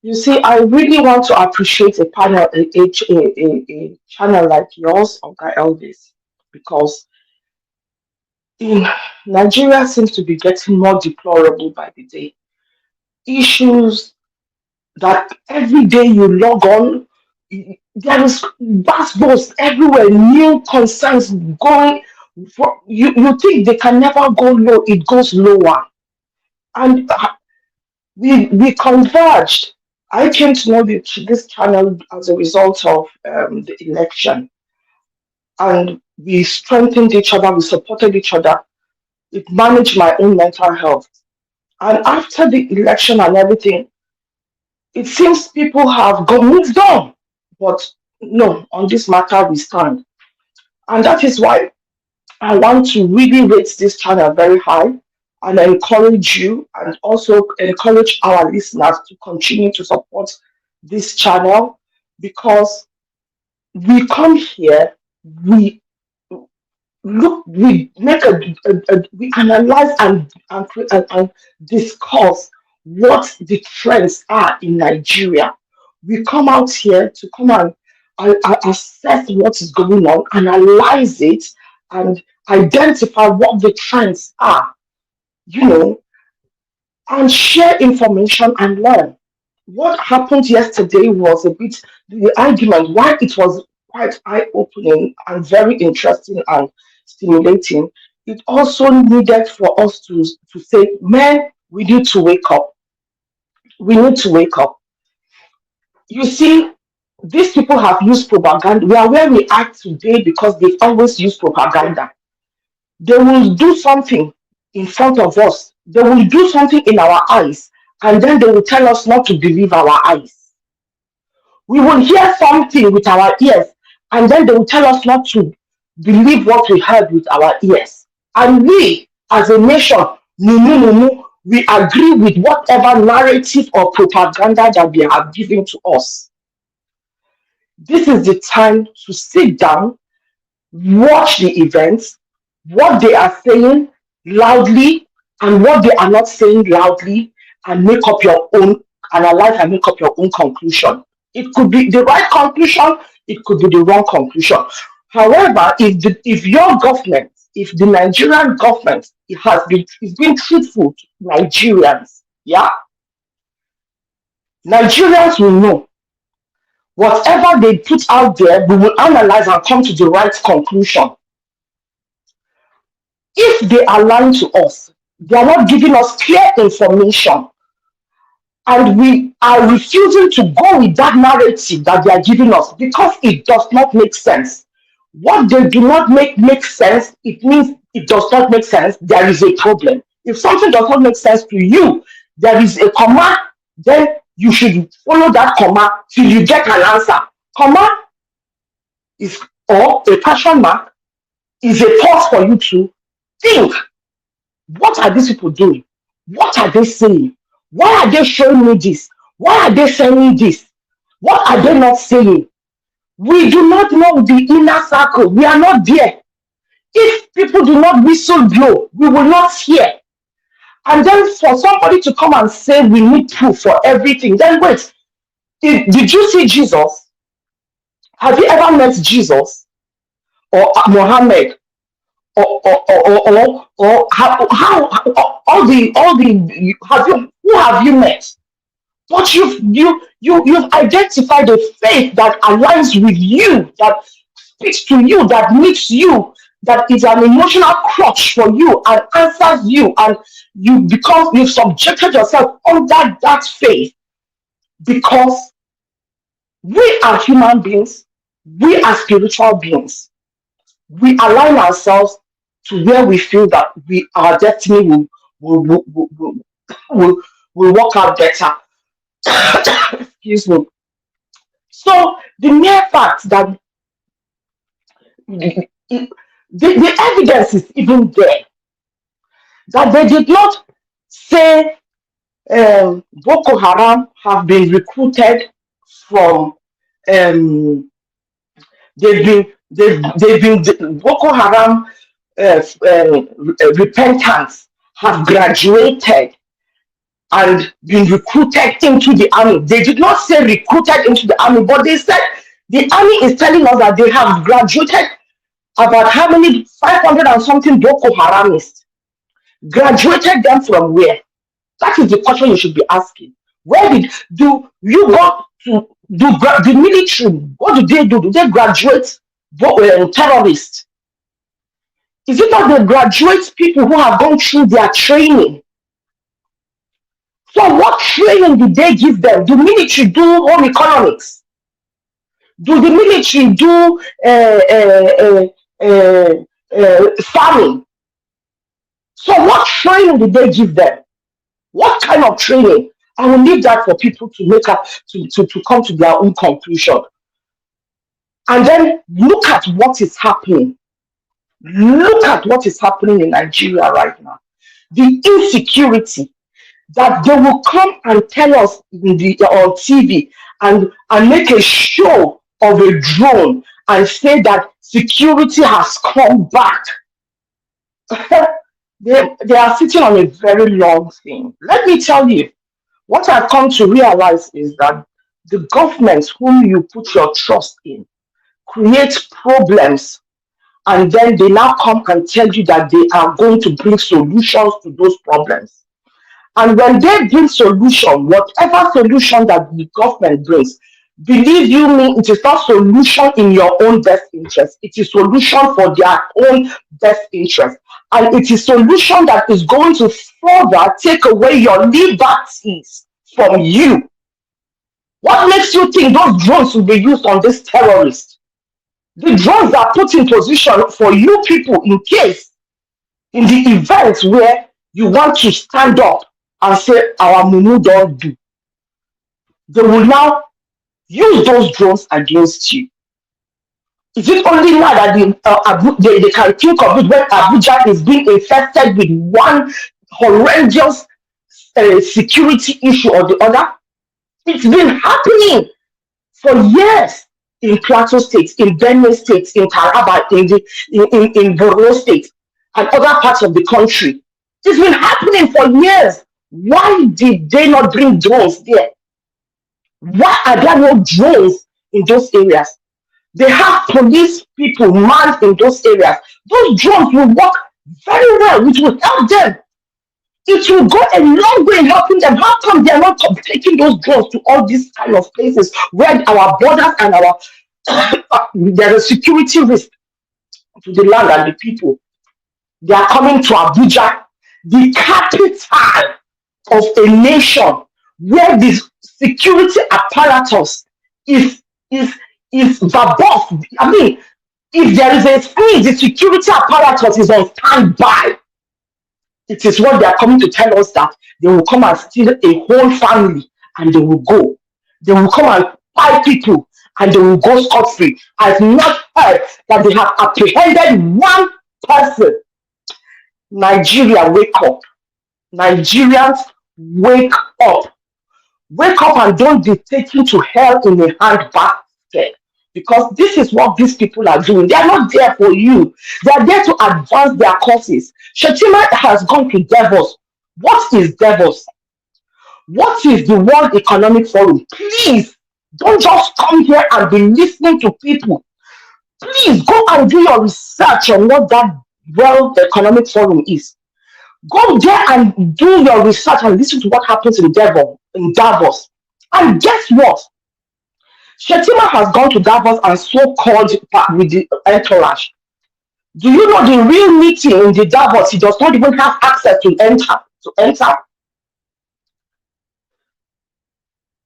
You see, I really want to appreciate a panel, a channel like yours, Uncle Elvis, because in Nigeria seems to be getting more deplorable by the day. Issues that every day you log on, there is vast boast everywhere, new concerns going. You think they can never go low, it goes lower. And we converged. I came to know this channel as a result of the election. And we strengthened each other, we supported each other. It managed my own mental health. And after the election and everything, it seems people have moved on. But no, on this matter we stand. And that is why I want to really rate this channel very high and encourage you and also encourage our listeners to continue to support this channel, because we come here, we look, we make we analyze and discuss what the trends are in Nigeria. We come out here to come and assess what is going on, analyze it, and identify what the trends are, and share information and learn. What happened yesterday was a bit, the argument, why it was quite eye-opening and very interesting and stimulating. It also needed for us to say, man, we need to wake up. We need to wake up. You see, these people have used propaganda. We are where we are today because they've always used propaganda. They will do something in front of us. They will do something in our eyes, and then they will tell us not to believe our eyes. We will hear something with our ears, and then they will tell us not to believe what we heard with our ears. And we, as a nation, we agree with whatever narrative or propaganda that they have given to us. This is the time to sit down, watch the events, what they are saying loudly and what they are not saying loudly, and make up your own, analyze and make up your own conclusion. It could be the right conclusion, it could be the wrong conclusion. However, if your government, if the Nigerian government is being truthful to Nigerians, Nigerians will know. Whatever they put out there, we will analyze and come to the right conclusion. If they are lying to us, they are not giving us clear information, and we are refusing to go with that narrative that they are giving us because it does not make sense. What they do not make sense, it means it does not make sense. There is a problem. If something does not make sense to you, there is a comma, then you should follow that comma till you get an answer. Comma is, or a question mark, is a pause for you to think. What are these people doing? What are they saying? Why are they showing me this? Why are they saying me this? What are they not saying? We do not know the inner circle. We are not there. If people do not whistle blow, we will not hear. And then for somebody to come and say we need proof for everything, then wait. Did you see Jesus? Have you ever met Jesus or Muhammad? Or how all the who have you met? But you've identified a faith that aligns with you, that speaks to you, that meets you, that is an emotional crutch for you and answers you, and you've subjected yourself under that faith, because we are human beings, we are spiritual beings. We align ourselves to where we feel that our destiny will work out better. Excuse me. So the mere fact that The evidence is even there that they did not say Boko Haram have been recruited from they've been Boko Haram repentance have graduated and been recruited into the army. They did not say recruited into the army, but they said the army is telling us that they have graduated about how many 500 and something Boko Haramists. Graduated them from where? That is the question you should be asking. Where do you go to the military? What do they do? Do they graduate terrorists? Is it that they graduate people who have gone through their training? So what training did they give them? Do military do home economics? Do the military do farming? So what training did they give them? What kind of training? I will leave that for people to make up to come to their own conclusion. And then look at what is happening. Look at what is happening in Nigeria right now. The insecurity that they will come and tell us on TV and make a show of a drone and say that security has come back. They are sitting on a very long thing. Let me tell you, what I've come to realize is that the government whom you put your trust in creates problems, and then they now come and tell you that they are going to bring solutions to those problems. And when they bring solution, whatever solution that the government brings, believe you me, it is not solution in your own best interest. It is solution for their own best interest. And it is solution that is going to further take away your liberties from you. What makes you think those drones will be used on this terrorist? The drones are put in position for you people in case, in the event where you want to stand up and say, our mumu don't do. They will now use those drones against you. Is it only now that they can think of it when Abuja is being infested with one horrendous security issue or the other? It's been happening for years in Plateau State, in Benue State, in Taraba, in Borno State, and other parts of the country. It's been happening for years. Why did they not bring drones there? Why are there no drones in those areas? They have police people manned in those areas. Those drones will work very well, which will help them. It will go a long way in helping them. How come they are not taking those drones to all these kind of places where our borders and our there is security risk to the land and the people? They are coming to Abuja, the capital of a nation, where the security apparatus is verbose. I mean, if there is a squeeze, the security apparatus is on standby. It is what they are coming to tell us, that they will come and steal a whole family and they will go. They will come and buy people and they will go scot-free. I've not heard that they have apprehended one person. Nigeria, wake up. Nigerians, wake up. Wake up and don't be taken to hell in a handbasket. Because this is what these people are doing. They are not there for you. They are there to advance their causes. Shetima has gone to Davos. What is Davos? What is the World Economic Forum? Please, don't just come here and be listening to people. Please go and do your research on what that World Economic Forum is. Go there and do your research and listen to what happens in Davos. And guess what? Shetima has gone to Davos and so-called with the entourage. Do you know the real meeting in the Davos? He does not even have access to enter.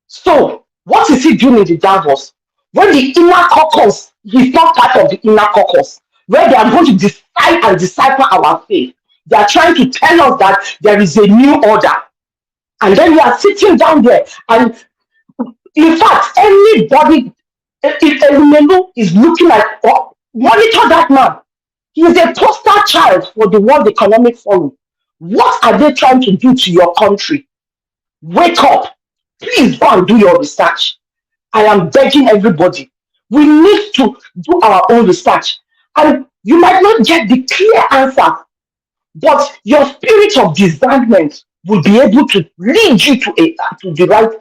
So, what is he doing in the Davos? When the inner caucus, he's not part of the inner caucus, where they are going to decide and decipher our faith. They are trying to tell us that there is a new order. And then we are sitting down there, and in fact, anybody, if Elumelu is looking like, monitor that man. He's a poster child for the World Economic Forum. What are they trying to do to your country? Wake up. Please go and do your research. I am begging everybody. We need to do our own research. And you might not get the clear answer, but your spirit of discernment will be able to lead you to the right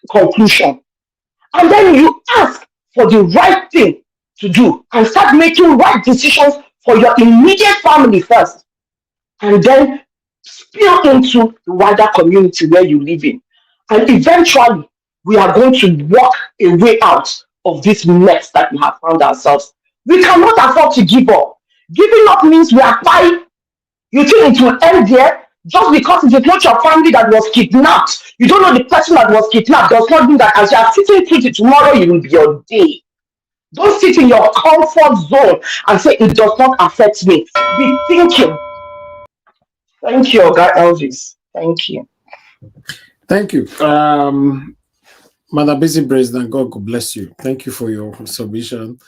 conclusion. And then you ask for the right thing to do and start making right decisions for your immediate family first. And then spill into the wider community where you live in. And eventually, we are going to walk a way out of this mess that we have found ourselves. We cannot afford to give up. Giving up means we are fine. You think it will end there? Just because it is not your family that was kidnapped, you don't know the person that was kidnapped, does not mean that as you are sitting through it tomorrow, it will be your day. Don't sit in your comfort zone and say it does not affect me. Be thinking. Thank you, Oga Elvis. Thank you. Thank you. Madam Busy President, God bless you. Thank you for your submission.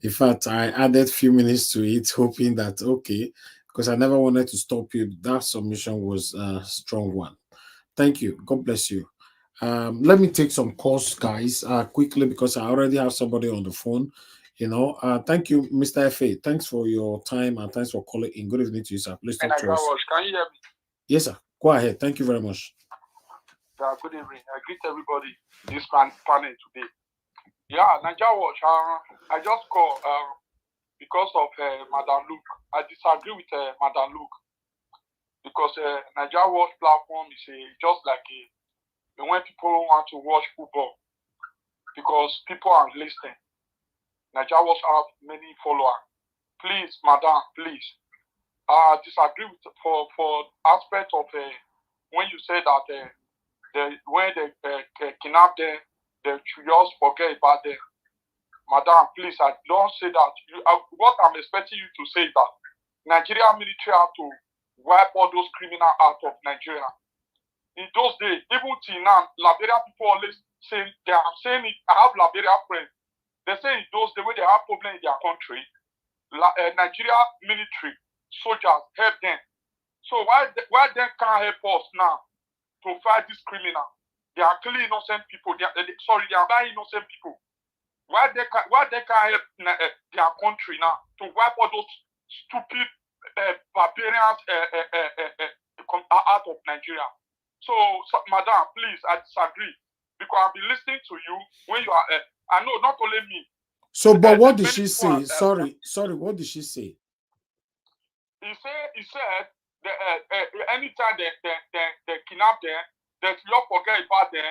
In fact, I added a few minutes to it, hoping that, okay, because I never wanted to stop you. That submission was a strong one. Thank you. God bless you. Let me take some calls, guys, quickly, because I already have somebody on the phone. Thank you, Mr. F.A. Thanks for your time and thanks for calling in. Good evening to you, sir. Please talk to us. Can you hear me? Yes, sir. Go ahead. Thank you very much. Good evening. I greet everybody this panel today. Yeah, Nigeria Watch. I just called because of Madam Luke. I disagree with Madam Luke because Nigeria Watch platform is just like when people want to watch football because people are listening. Nigeria Watch have many followers. Please, Madam, please. I disagree with for aspect of when you say that when they kidnap them, they should just forget about them. Madam, please, I don't say that. What I'm expecting you to say is that Nigeria military have to wipe all those criminals out of Nigeria. In those days, even till now, Liberia people always say, they are saying it, I have Liberia friends. They say in those days when they have problems in their country, Nigeria military soldiers help them. So why they can't help us now to fight this criminal? They are killing innocent people. They are buying innocent people. Why they can't help their country now to wipe all those stupid barbarians out of Nigeria? So, Madam, please, I disagree because I've been listening to you when you are. I know not only me. So, but what did she say? Sorry, what did she say? He said that anytime they kidnap them, they should not forget about them.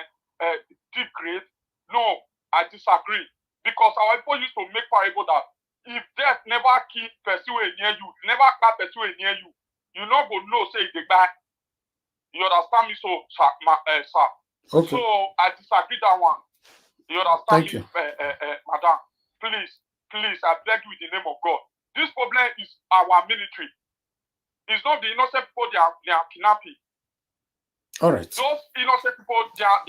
Deep grade. No, I disagree because our people used to make parable that if death never kill person near you, never catch person near you, you not go know say they buy. You understand me, so sir? Okay. So I disagree that one. You understand me, Madam? Please, I beg you in the name of God. This problem is our military. It's not the innocent people they are kidnapping. All right. Those innocent people, they are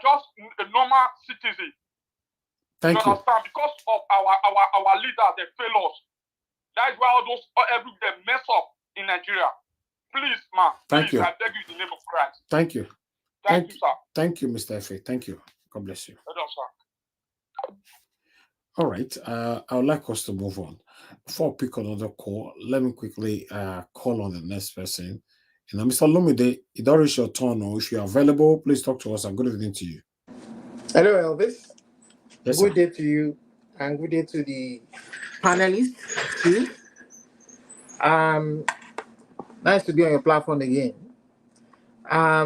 just a normal citizen. Thank you. Understand? Because of our leaders, they fail us. That is why all those they mess up in Nigeria. Please, man. Thank you. I beg you in the name of Christ. Thank you. Thank you, sir. Thank you, Mr. F.A. Thank you. God bless you. Well done, sir. All right. I would like us to move on. Before I pick another call, let me quickly call on the next person. Mr. Lumide, it is your turn, or if you are available, please talk to us. And good evening to you. Hello, Elvis. Yes, good day to you, and good day to the panelists too. Nice to be on your platform again. I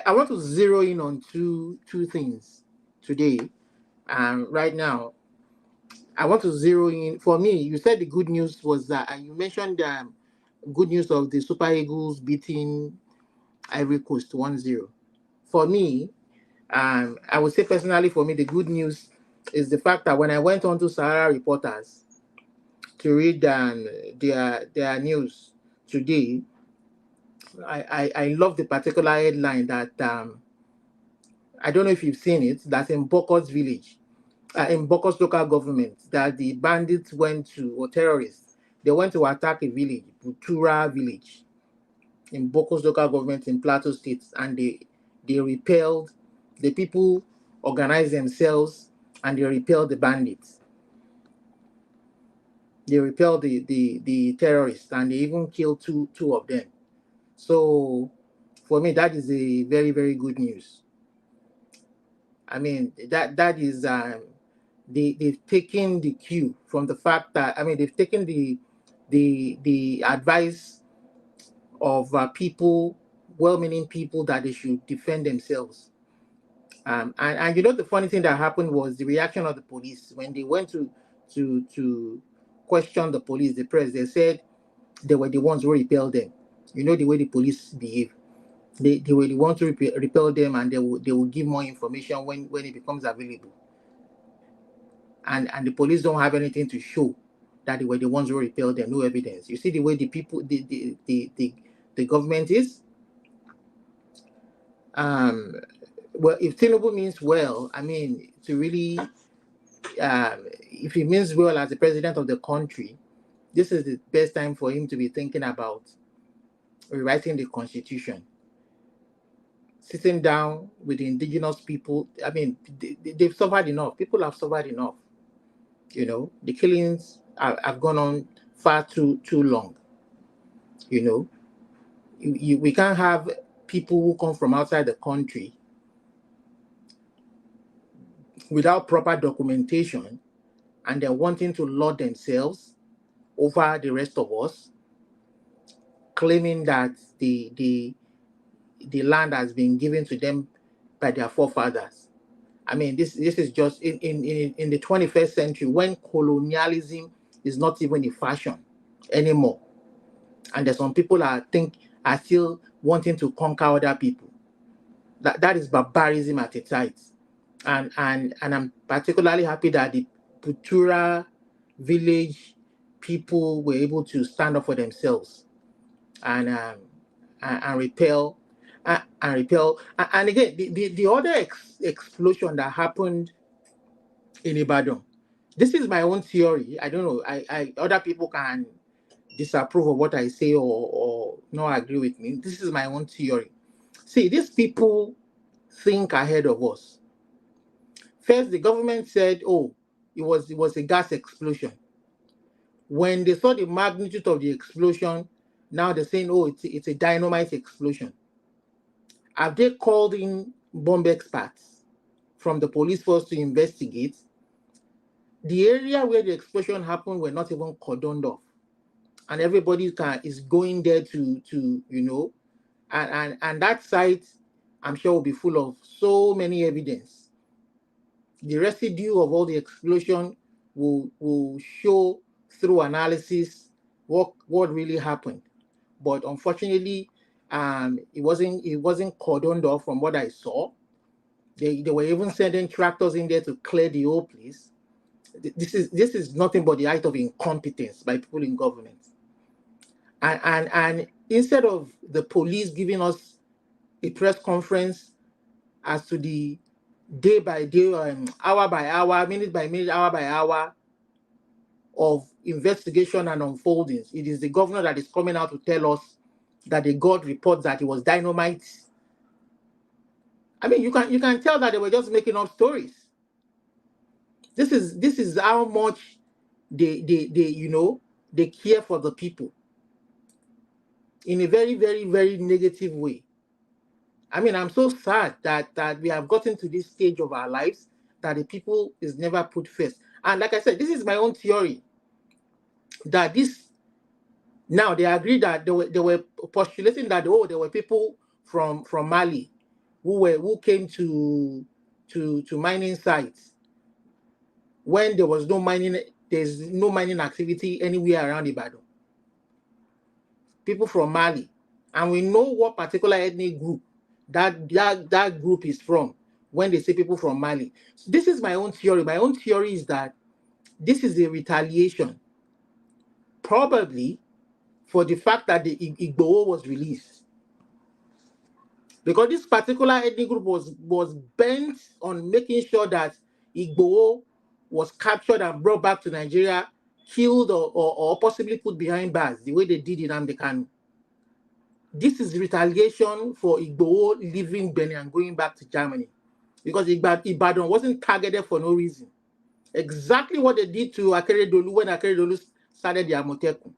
want to zero in on two things today. Right now, I want to zero in. For me, you said the good news was that, and you mentioned good news of the Super Eagles beating Ivory Coast 1-0. For me, I would say personally, for me, the good news is the fact that when I went on to Sahara Reporters to read their news today, I love the particular headline that I don't know if you've seen it. That's in Bokos Village. in Bokos local government that the bandits went to, or terrorists, they went to attack a village, Butura village, in Bokos local government in Plateau State, and they repelled, the people organized themselves and they repelled the bandits. They repelled the terrorists, and they even killed two of them. So for me, that is a very, very good news. I mean, that is they've taken the cue from the fact that, I mean, they've taken the advice of people, well-meaning people, that they should defend themselves. And you know, the funny thing that happened was the reaction of the police when they went to question the police, the press. They said they were the ones who repelled them. You know the way the police behave. They were the ones to repel them, and they will give more information when it becomes available. And the police don't have anything to show that they were the ones who repelled them. No evidence. You see the way the people, the government is. Well, if Tinubu means well, I mean, to really, if he means well as the president of the country, this is the best time for him to be thinking about rewriting the constitution, sitting down with the indigenous people. I mean, they've suffered enough. People have suffered enough. You know, the killings have gone on far too long. You know, we can't have people who come from outside the country without proper documentation, and they're wanting to lord themselves over the rest of us, claiming that the land has been given to them by their forefathers. I mean, this is just in the 21st century, when colonialism is not even a fashion anymore, and there's some people are still wanting to conquer other people. That is barbarism at its height. And I'm particularly happy that the Butura village people were able to stand up for themselves and repel. And again, the other explosion that happened in Ibadan. This is my own theory. I don't know. I other people can disapprove of what I say or not agree with me. This is my own theory. See, these people think ahead of us. First, the government said, "Oh, it was a gas explosion." When they saw the magnitude of the explosion, now they're saying, "Oh, it's a dynamite explosion." Have they called in bomb experts from the police force to investigate? The area where the explosion happened were not even cordoned off, and everybody is going there to you know, and that site, I'm sure, will be full of so many evidence. The residue of all the explosion will show through analysis what really happened. But unfortunately, it wasn't cordoned off from what I saw. They were even sending tractors in there to clear the whole place. This is nothing but the act of incompetence by people in government. And instead of the police giving us a press conference as to the day by day, hour by hour, minute by minute, hour by hour of investigation and unfoldings, it is the governor that is coming out to tell us that they got reports that it was dynamite. I mean, you can tell that they were just making up stories. This is how much they care for the people in a very, very, very negative way. I mean, I'm so sad that we have gotten to this stage of our lives that the people is never put first. And like I said, this is my own theory. That this now they agree that they were postulating that there were people from Mali who came to mining sites when there's no mining activity anywhere around Ibadan. People from Mali, and we know what particular ethnic group that group is from when they say people from Mali. So this is my own theory. My own theory is that this is a retaliation, probably for the fact that the Igboho was released. Because this particular ethnic group was bent on making sure that Igboho was captured and brought back to Nigeria, killed or possibly put behind bars, the way they did in Amdekanu. This is retaliation for Igboho leaving Benin and going back to Germany. Because Ibadan wasn't targeted for no reason. Exactly what they did to Akeredolu when Akeredolu started the Amotekun.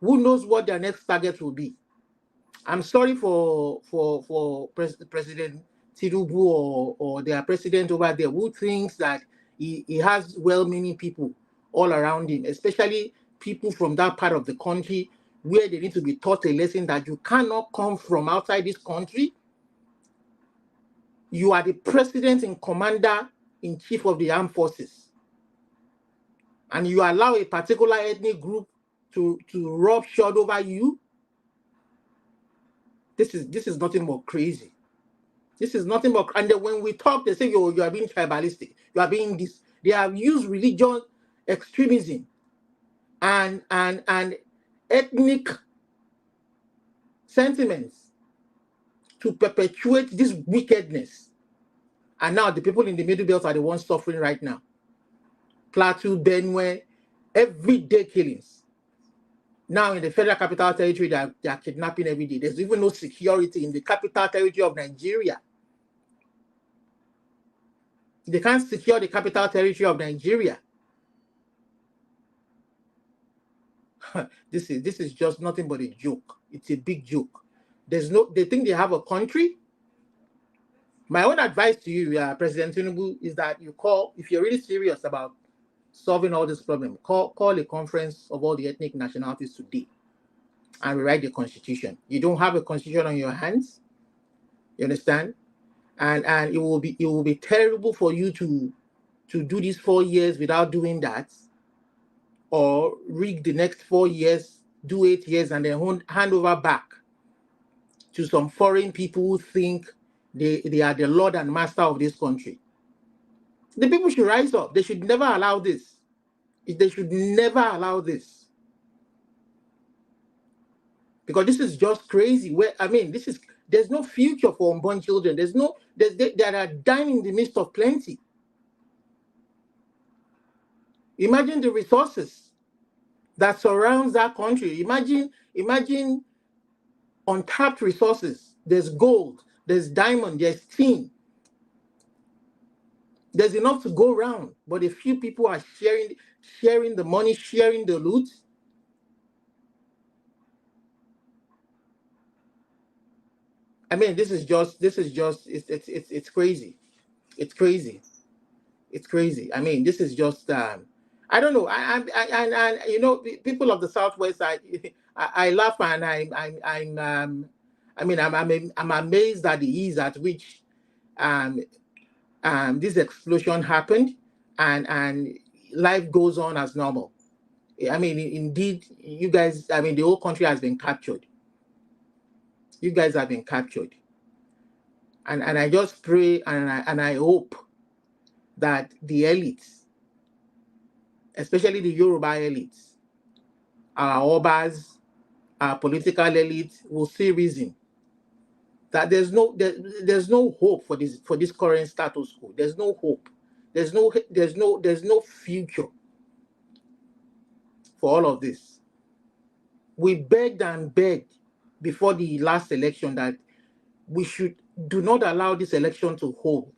Who knows what their next target will be? I'm sorry for President Tinubu or their president over there who thinks that he has well-meaning people all around him, especially people from that part of the country where they need to be taught a lesson that you cannot come from outside this country. You are the president and commander-in-chief of the armed forces. And you allow a particular ethnic group to rub shod over you. This is nothing but crazy. This is nothing but, and then when we talk, they say you are being tribalistic. You are being this. They have used religion extremism and ethnic sentiments to perpetuate this wickedness. And now the people in the Middle Belt are the ones suffering right now. Plateau, Benue, everyday killings. Now in the Federal Capital Territory, they are kidnapping every day. There's even no security in the Capital Territory of Nigeria. They can't secure the Capital Territory of Nigeria. This is just nothing but a joke. It's a big joke. They think they have a country. My own advice to you, President Tinubu, is that you call, if you're really serious about solving all this problem, call a conference of all the ethnic nationalities today and rewrite the constitution. You don't have a constitution on your hands. You understand? And it will be terrible for you to do these 4 years without doing that, or rig the next 4 years, do 8 years, and then hand over back to some foreign people who think they are the Lord and Master of this country. The people should rise up. They should never allow this. They should never allow this. Because this is just crazy. There's no future for unborn children. They are dying in the midst of plenty. Imagine the resources that surrounds that country. Imagine untapped resources. There's gold, there's diamond, there's tin. There's enough to go around, but a few people are sharing the money, sharing the loot. This is just it's crazy. It's crazy. It's crazy. This is just I don't know. I people of the Southwest, I laugh and I'm amazed at the ease at which this explosion happened and life goes on as normal. Indeed, you guys, the whole country has been captured. You guys have been captured. And I just pray and I hope that the elites, especially the Yoruba elites, our Obas, our political elites, will see reason that there's no hope for this current status quo. There's no hope. There's no future for all of this. We begged and begged before the last election that we do not allow this election to hold.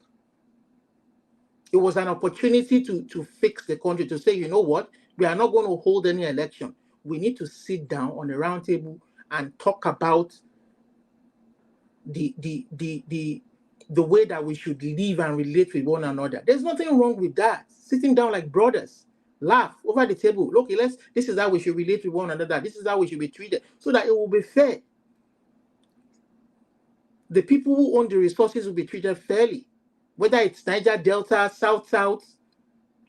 It was an opportunity to fix the country, to say, you know what, we are not going to hold any election. We need to sit down on a round table and talk about the way that we should live and relate with one another. There's nothing wrong with that. Sitting down like brothers, laugh over the table. Look, this is how we should relate with one another. This is how we should be treated, so that it will be fair. The people who own the resources will be treated fairly, whether it's Niger Delta, South.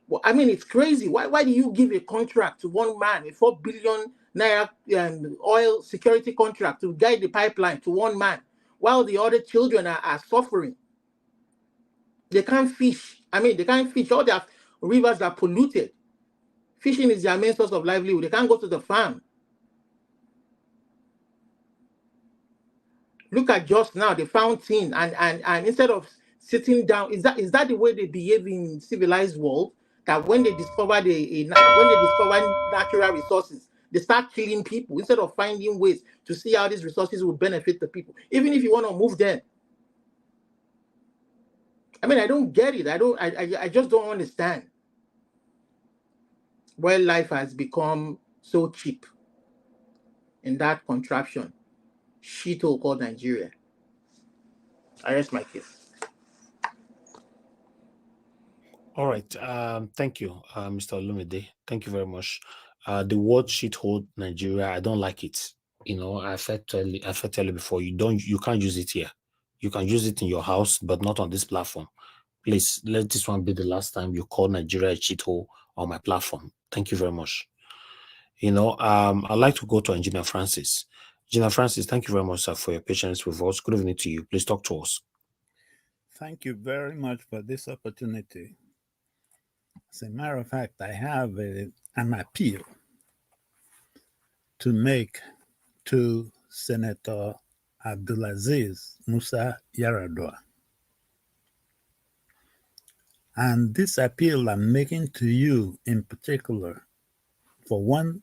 Well, it's crazy. Why do you give a contract to one man, a 4 billion naira oil security contract to guide the pipeline to one man, while the other children are suffering? They can't fish. They can't fish. All their rivers are polluted. Fishing is their main source of livelihood. They can't go to the farm. Look at just now, they found tin, and instead of sitting down. Is that the way they behave in civilized world? That when they discover when they discover natural resources, they start killing people instead of finding ways to see how these resources will benefit the people, even if you want to move them. I mean, I don't get it. I just don't understand why life has become so cheap in that contraption shithole called Nigeria. I rest my case. All right. Thank you, Mr. Olumide. Thank you very much. The word shithole Nigeria, I don't like it. You know, I've tell you before, you can't use it here. You can use it in your house, but not on this platform. Please let this one be the last time you call Nigeria a shithole on my platform. Thank you very much. You know, I'd like to go to Engineer Francis. Engineer Francis, thank you very much, sir, for your patience with us. Good evening to you. Please talk to us. Thank you very much for this opportunity. As a matter of fact, I have an appeal to make to Senator Abdulaziz Musa Yaradua. And this appeal I'm making to you in particular for one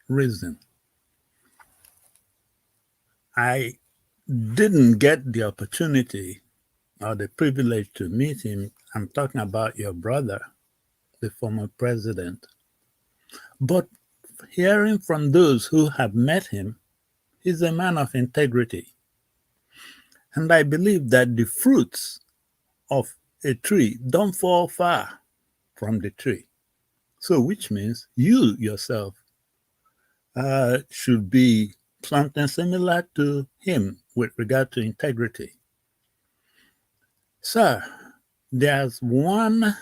reason. I didn't get the opportunity or the privilege to meet him. I'm talking about your brother, the former president. But hearing from those who have met him, he's a man of integrity. And I believe that the fruits of a tree don't fall far from the tree. So which means you yourself should be something similar to him with regard to integrity. Sir, there's one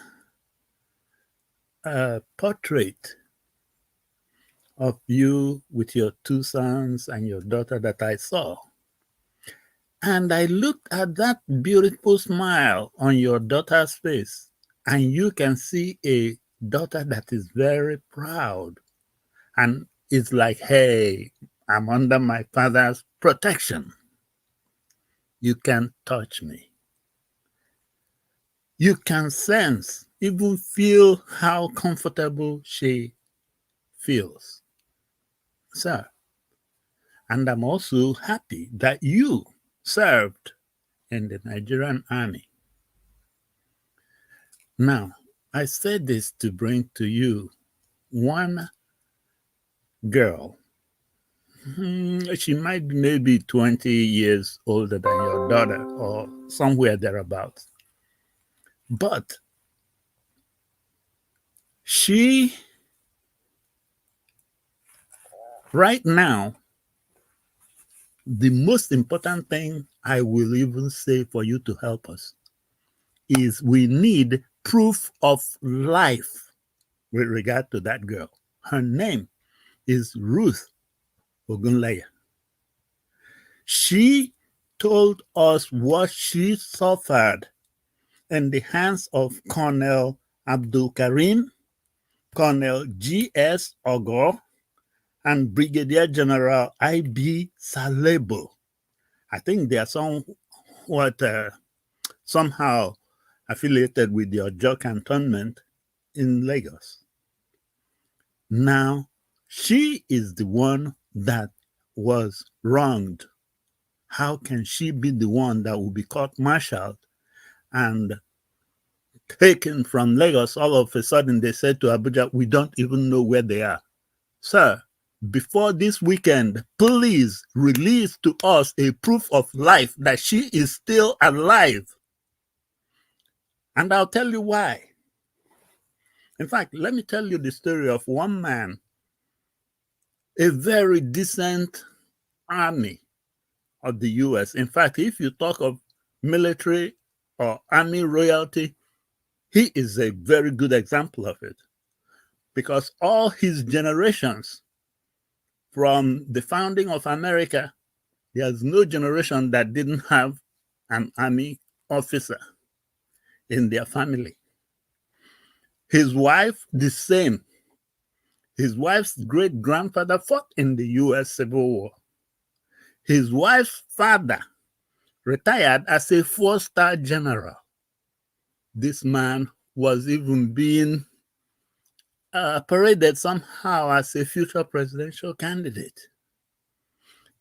portrait of you with your two sons and your daughter that I saw. And I looked at that beautiful smile on your daughter's face, and you can see a daughter that is very proud. And it's like, hey, I'm under my father's protection. You can't touch me. You can sense, even feel how comfortable she feels. Sir, and I'm also happy that you served in the Nigerian army. Now, I said this to bring to you one girl. She might be maybe 20 years older than your daughter or somewhere thereabouts. But she, right now, the most important thing I will even say for you to help us is we need proof of life with regard to that girl. Her name is Ruth Ogunleye. She told us what she suffered in the hands of Colonel Abdul Karim, Colonel G.S. Ogo, and Brigadier General I.B. Salebo. I think they are somehow affiliated with the Ojo Cantonment in Lagos. Now, she is the one that was wronged. How can she be the one that will be court-martialed and taken from Lagos? All of a sudden, they said to Abuja, we don't even know where they are. Sir, before this weekend, please release to us a proof of life that she is still alive. And I'll tell you why. In fact, let me tell you the story of one man, a very decent army of the US. In fact, if you talk of military or army royalty, he is a very good example of it. Because all his generations, from the founding of America, there's no generation that didn't have an army officer in their family. His wife, the same. His wife's great-grandfather fought in the US Civil War. His wife's father retired as a 4-star general. this man was even being paraded somehow as a future presidential candidate.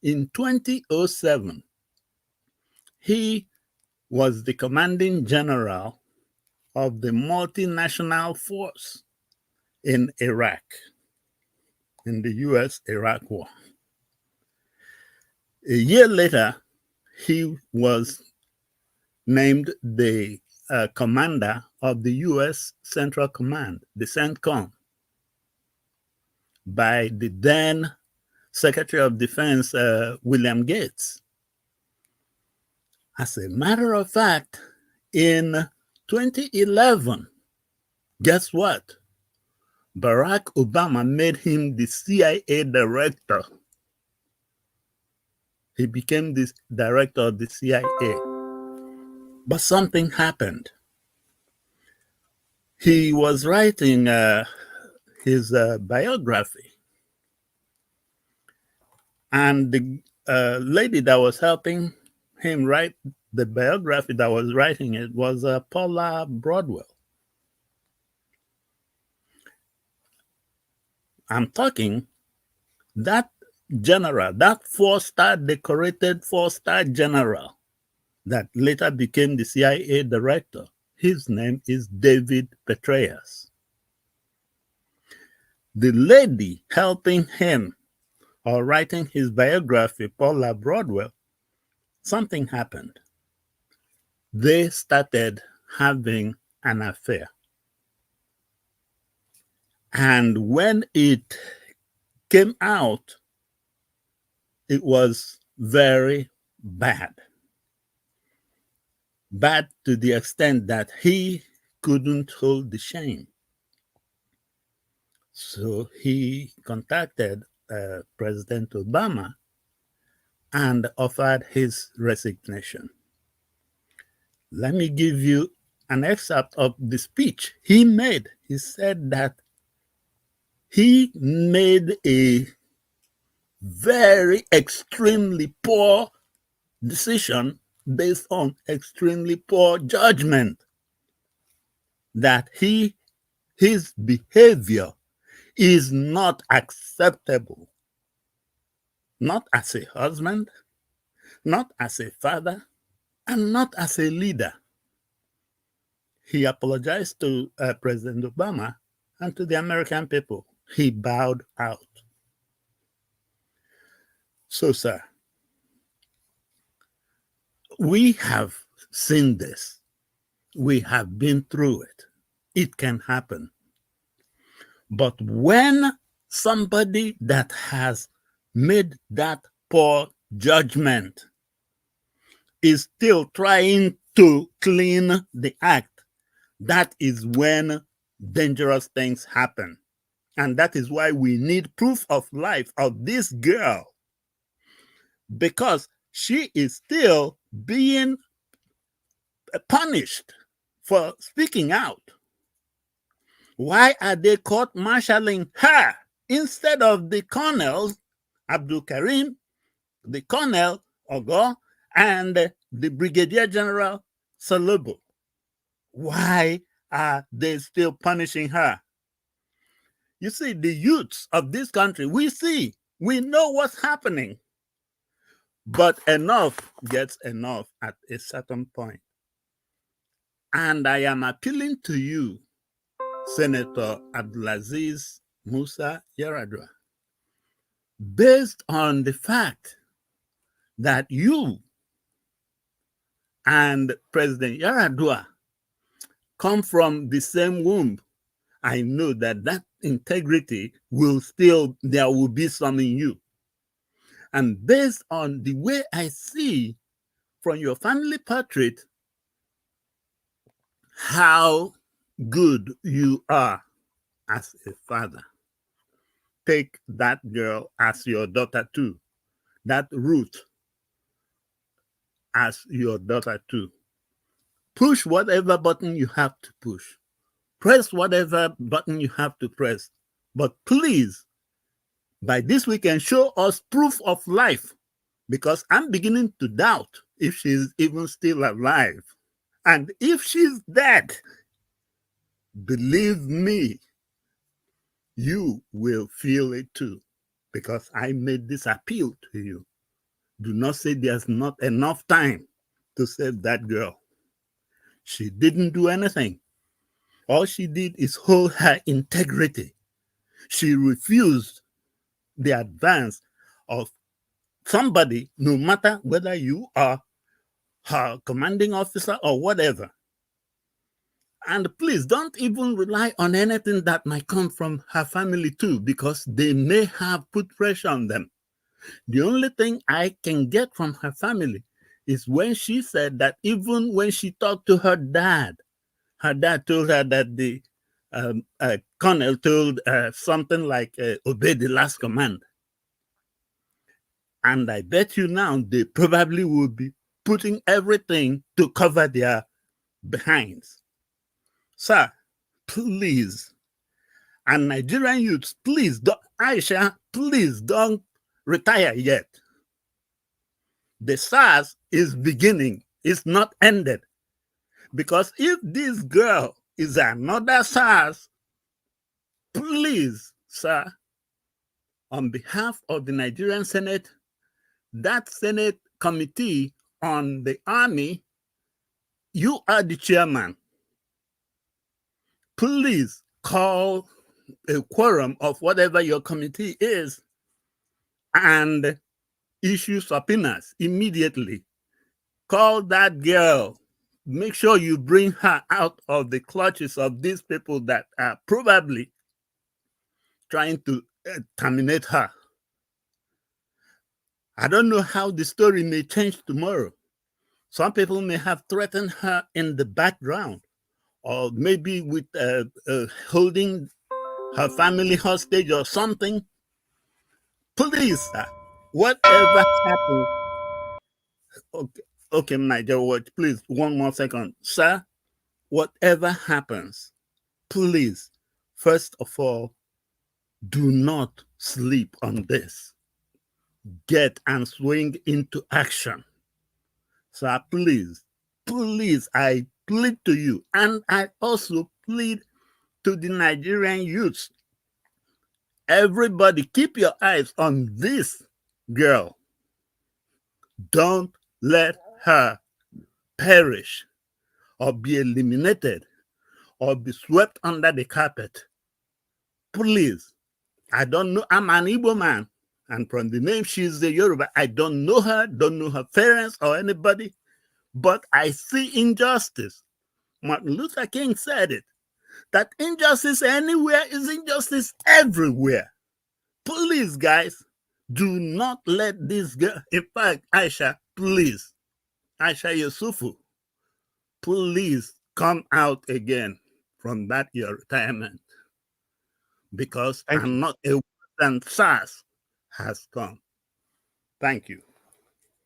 In 2007, he was the commanding general of the multinational force in Iraq, in the US-Iraq war. A year later, he was named the commander of the US Central Command, the CENTCOM, by the then Secretary of Defense, William Gates. As a matter of fact, in 2011, guess what? Barack Obama made him the CIA director. He became the director of the CIA. But something happened. He was writing his biography. And the lady that was helping him write the biography that was writing it was Paula Broadwell. I'm talking that general, that four-star decorated four-star general that later became the CIA director. His name is David Petraeus. The lady helping him or writing his biography, Paula Broadwell, something happened. They started having an affair. And when it came out, it was very bad. Bad to the extent that he couldn't hold the shame. So he contacted President Obama and offered his resignation. Let me give you an excerpt of the speech he made. He said that he made a very extremely poor decision based on extremely poor judgment, that his behavior is not acceptable, not as a husband, not as a father, and not as a leader. He apologized to President Obama and to the American people. He bowed out. So, sir, we have seen this. We have been through it. It can happen. But when somebody that has made that poor judgment is still trying to clean the act, that is when dangerous things happen. And that is why we need proof of life of this girl, because she is still being punished for speaking out. Why are they court-martialing her instead of the colonels, Abdul Karim, the colonel, Ogo, and the Brigadier General Salobo? Why are they still punishing her? You see, the youths of this country, we know what's happening. But enough gets enough at a certain point. And I am appealing to you, Senator Abdulaziz Musa Yaradua, based on the fact that you and President Yaradua come from the same womb. I know that that integrity there will be some in you. And based on the way I see from your family portrait how good you are as a father, take that girl as your daughter too. That Ruth as your daughter too. Push whatever button you have to push. Press whatever button you have to press. But please, by this weekend, show us proof of life, because I'm beginning to doubt if she's even still alive. And if she's dead, believe me, you will feel it too, because I made this appeal to you. Do not say there's not enough time to save that girl. She didn't do anything. All she did is hold her integrity. She refused the advance of somebody, no matter whether you are her commanding officer or whatever. And please don't even rely on anything that might come from her family too, because they may have put pressure on them. The only thing I can get from her family is when she said that even when she talked to her dad told her that the colonel told something like, obey the last command. And I bet you now they probably will be putting everything to cover their behinds. Sir, please, and Nigerian youths, please, Aisha, please don't retire yet. The SARS is beginning, it's not ended. Because if this girl is another SARS, please, sir, on behalf of the Nigerian Senate, that Senate committee on the army, you are the chairman. Please call a quorum of whatever your committee is and issue subpoenas immediately. Call that girl. Make sure you bring her out of the clutches of these people that are probably trying to terminate her. I don't know how the story may change tomorrow. Some people may have threatened her in the background, or maybe with holding her family hostage or something. Please, sir, whatever happens. Okay, Niger Watch, please, one more second. Sir, whatever happens, please, first of all, do not sleep on this. Get and swing into action. Sir, please, please, I plead to you, and I also plead to the Nigerian youths. Everybody, keep your eyes on this girl. Don't let her perish or be eliminated or be swept under the carpet. Please, I don't know, I'm an Igbo man, and from the name she's the Yoruba, I don't know her, don't know her parents or anybody, but I see injustice. Martin Luther King said it, that injustice anywhere is injustice everywhere. Please, guys, do not let this girl, in fact, Aisha, please, Aisha Yusufu, please come out again from that your retirement, because I'm not a than SARS has come. Thank you.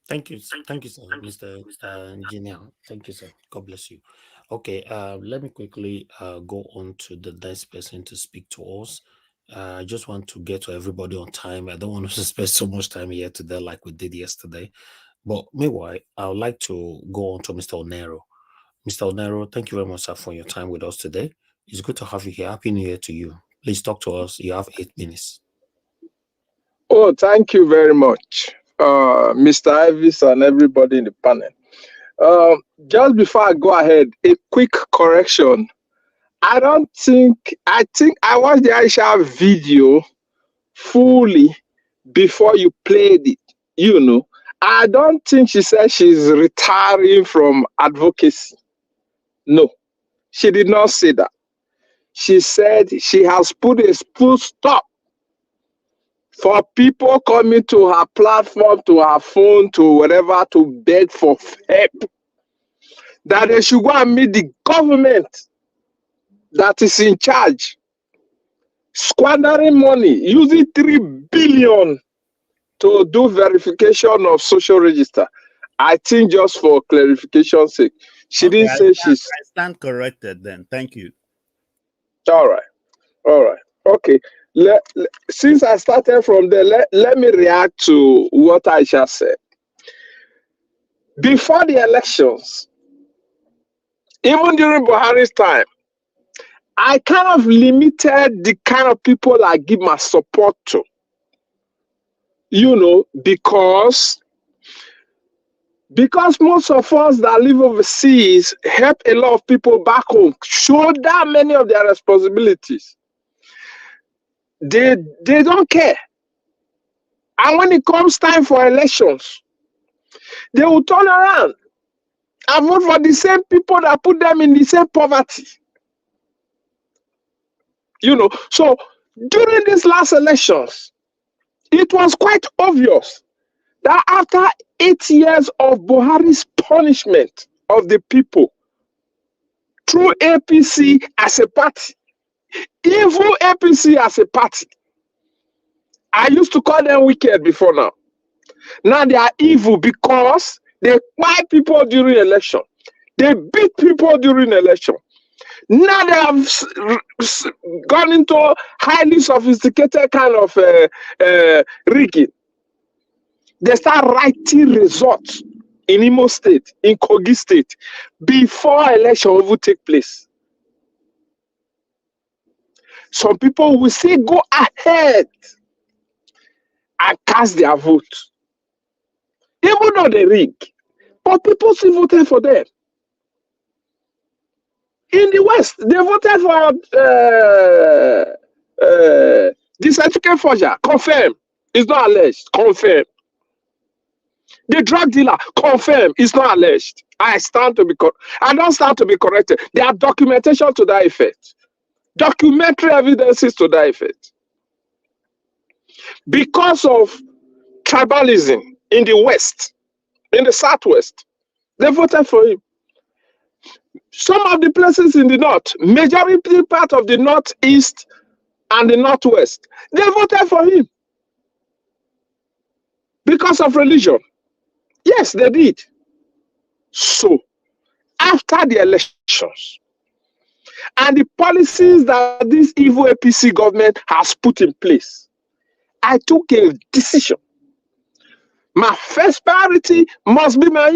Thank you, sir, Mr. Engineer. Thank you, sir. God bless you. Okay, let me quickly go on to the next person to speak to us. I just want to get to everybody on time. I don't want to spend so much time here today like we did yesterday. But meanwhile, I would like to go on to Mr. Onero. Mr. Onero, thank you very much, sir, for your time with us today. It's good to have you here. Happy New Year to you. Please talk to us. You have 8 minutes. Oh, thank you very much, Mr. Ivis and everybody in the panel. Just before I go ahead, a quick correction. I think I watched the Aisha video fully before you played it. You know, I don't think she said she's retiring from advocacy. No, she did not say that. She said she has put a full stop for people coming to her platform, to her phone, to whatever, to beg for help. That they should go and meet the government that is in charge, squandering money, using 3 billion to do verification of social register. I think just for clarification's sake, she didn't say she's. I stand corrected then. Thank you. All right. Okay. Since I started from there, let me react to what Aisha said. Before the elections, even during Buhari's time, I kind of limited the kind of people I give my support to. Because most of us that live overseas help a lot of people back home, shoulder many of their responsibilities. They don't care. And when it comes time for elections, they will turn around and vote for the same people that put them in the same poverty. So during these last elections, it was quite obvious that after 8 years of Buhari's punishment of the people through APC as a party, evil APC as a party, I used to call them wicked before now. Now they are evil because they buy people during election. They beat people during election. Now they have gone into highly sophisticated kind of rigging. They start writing results in Imo State, in Kogi State, before election will take place. Some people will say go ahead and cast their vote. Even though they rig, but people still voted for them. In the West, they voted for the certificate forger, confirm. It's not alleged, confirm. The drug dealer, confirm. It's not alleged. I don't stand to be corrected. There are documentation to that effect. Documentary evidences to that effect. Because of tribalism in the West, in the Southwest, they voted for him. Some of the places in the North, majority part of the Northeast and the Northwest, they voted for him. Because of religion. Yes, they did. So, after the elections, and the policies that this evil APC government has put in place, I took a decision. My first priority must be my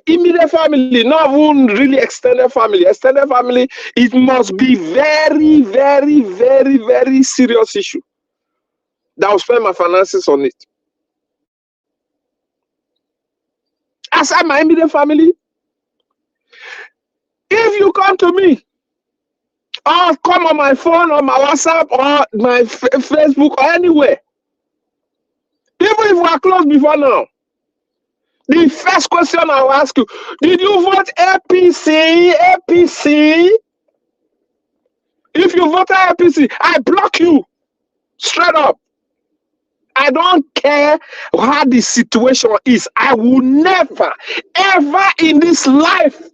immediate family, not even really extended family. Extended family, it must be very, very, very, very serious issue that will spend my finances on it. Aside my immediate family, if you come to me, or come on my phone, or my WhatsApp, or my Facebook, or anywhere, even if we are close before now, the first question I will ask you, did you vote APC? APC? If you voted APC, I block you. Straight up. I don't care how the situation is. I will never, ever in this life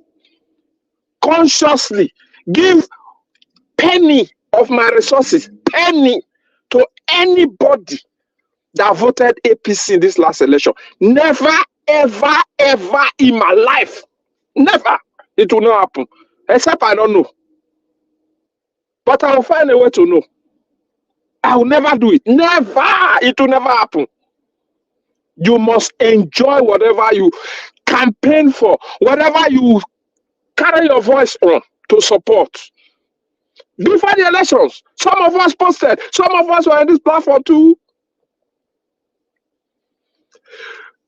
consciously give penny of my resources, penny, to anybody that voted APC in this last election. Never, ever, ever in my life. Never. It will not happen. Except I don't know. But I will find a way to know. I will never do it. Never. It will never happen. You must enjoy whatever you campaign for, whatever you carry your voice on to support. Before the elections, some of us posted, some of us were on this platform too.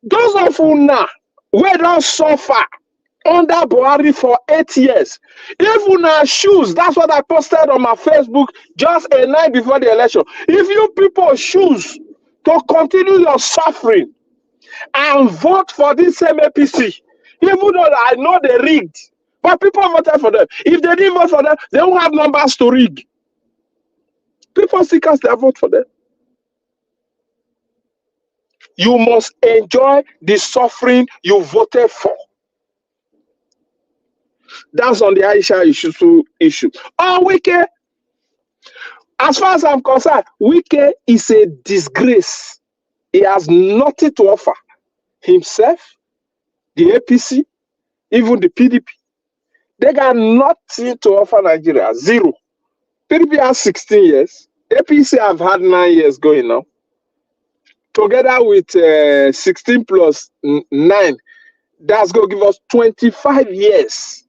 Those of you now, we don't suffer under Buhari for 8 years. Even our shoes, that's what I posted on my Facebook just a night before the election. If you people choose to continue your suffering and vote for this same APC, even though I know they rigged, but people voted for them. If they didn't vote for them, they won't have numbers to rig. People still cast their vote for them. You must enjoy the suffering you voted for. That's on the Aisha issue. Oh, Wike, as far as I'm concerned, Wike is a disgrace. He has nothing to offer. Himself, the APC, even the PDP. They got nothing to offer Nigeria. Zero. PDP has 16 years. APC have had 9 years going now. Together with 16 plus 9, that's going to give us 25 years.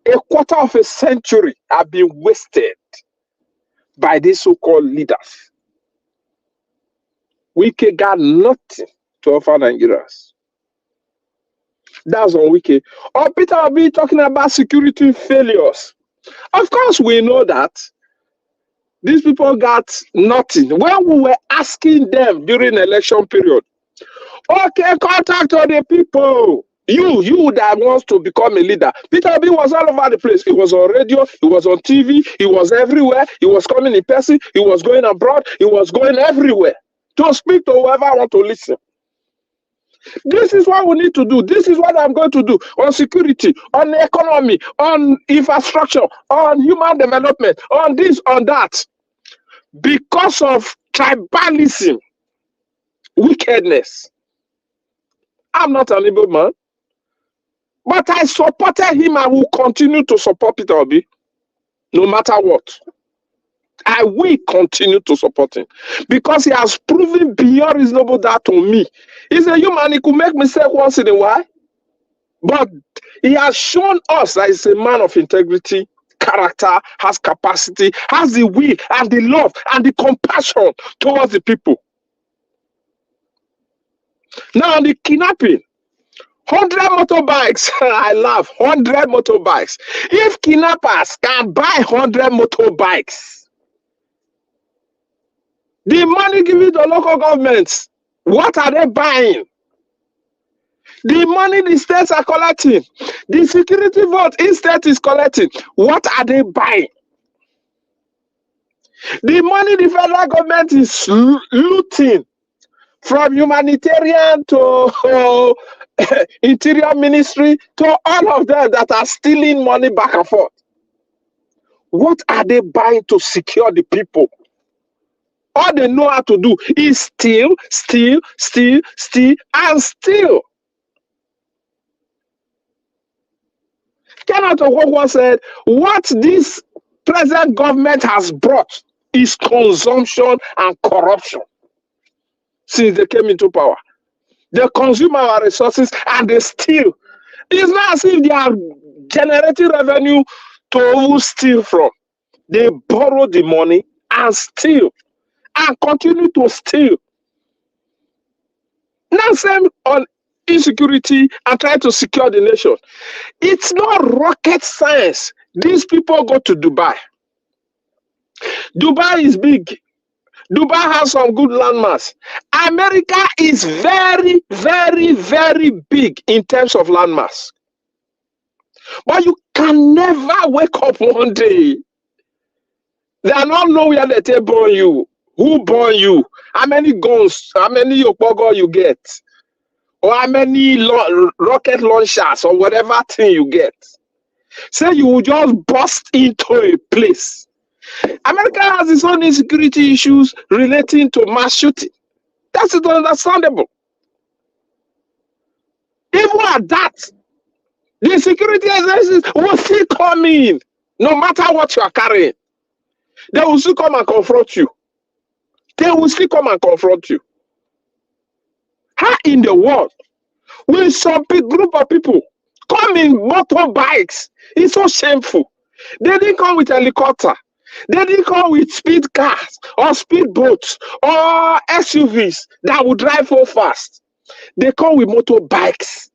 A quarter of a century have been wasted by these so-called leaders. Wike got nothing to offer Nigerians. That's on Wike. Or Peter will be talking about security failures. Of course, we know that these people got nothing. When we were asking them during the election period, okay, contact all the people. You that wants to become a leader. Peter Obi was all over the place. He was on radio, he was on TV, he was everywhere, he was coming in person, he was going abroad, he was going everywhere to speak to whoever want to listen. This is what we need to do. This is what I'm going to do on security, on the economy, on infrastructure, on human development, on this, on that. Because of tribalism, wickedness. I'm not an able man, but I supported him and will continue to support Peter Obi, no matter what. I will continue to support him because he has proven beyond reasonable doubt to me. He's a human, he could make mistake once in a while, but he has shown us that he's a man of integrity, character, has capacity, has the will and the love and the compassion towards the people. Now, the kidnapping, 100 motorbikes, I laugh, 100 motorbikes. If kidnappers can buy 100 motorbikes, the money given to local governments, what are they buying? The money the states are collecting, the security vote each state is collecting, what are they buying? The money the federal government is looting, from humanitarian to interior ministry to all of them that are stealing money back and forth. What are they buying to secure the people? All they know how to do is steal, and steal. Kenneth Okonkwo said, what this present government has brought is consumption and corruption. Since they came into power, they consume our resources and they steal. It's not as if they are generating revenue to steal from. They borrow the money and steal and continue to steal. Now, same on insecurity and try to secure the nation. It's not rocket science. These people go to Dubai. Dubai is big. Dubai has some good landmass. America is very, very, very big in terms of landmass. But you can never wake up one day. They are not know where they born you. Who born you? How many guns, how many Yopogo you get? Or how many rocket launchers or whatever thing you get. Say you will just burst into a place. America has its own insecurity issues relating to mass shooting. That's understandable. Even at that, the security agencies will still come in, no matter what you are carrying. They will still come and confront you. They will still come and confront you. How in the world will some big group of people come in motorbikes? It's so shameful. They didn't come with helicopter. They didn't come with speed cars or speed boats or SUVs that would drive so fast. They come with motorbikes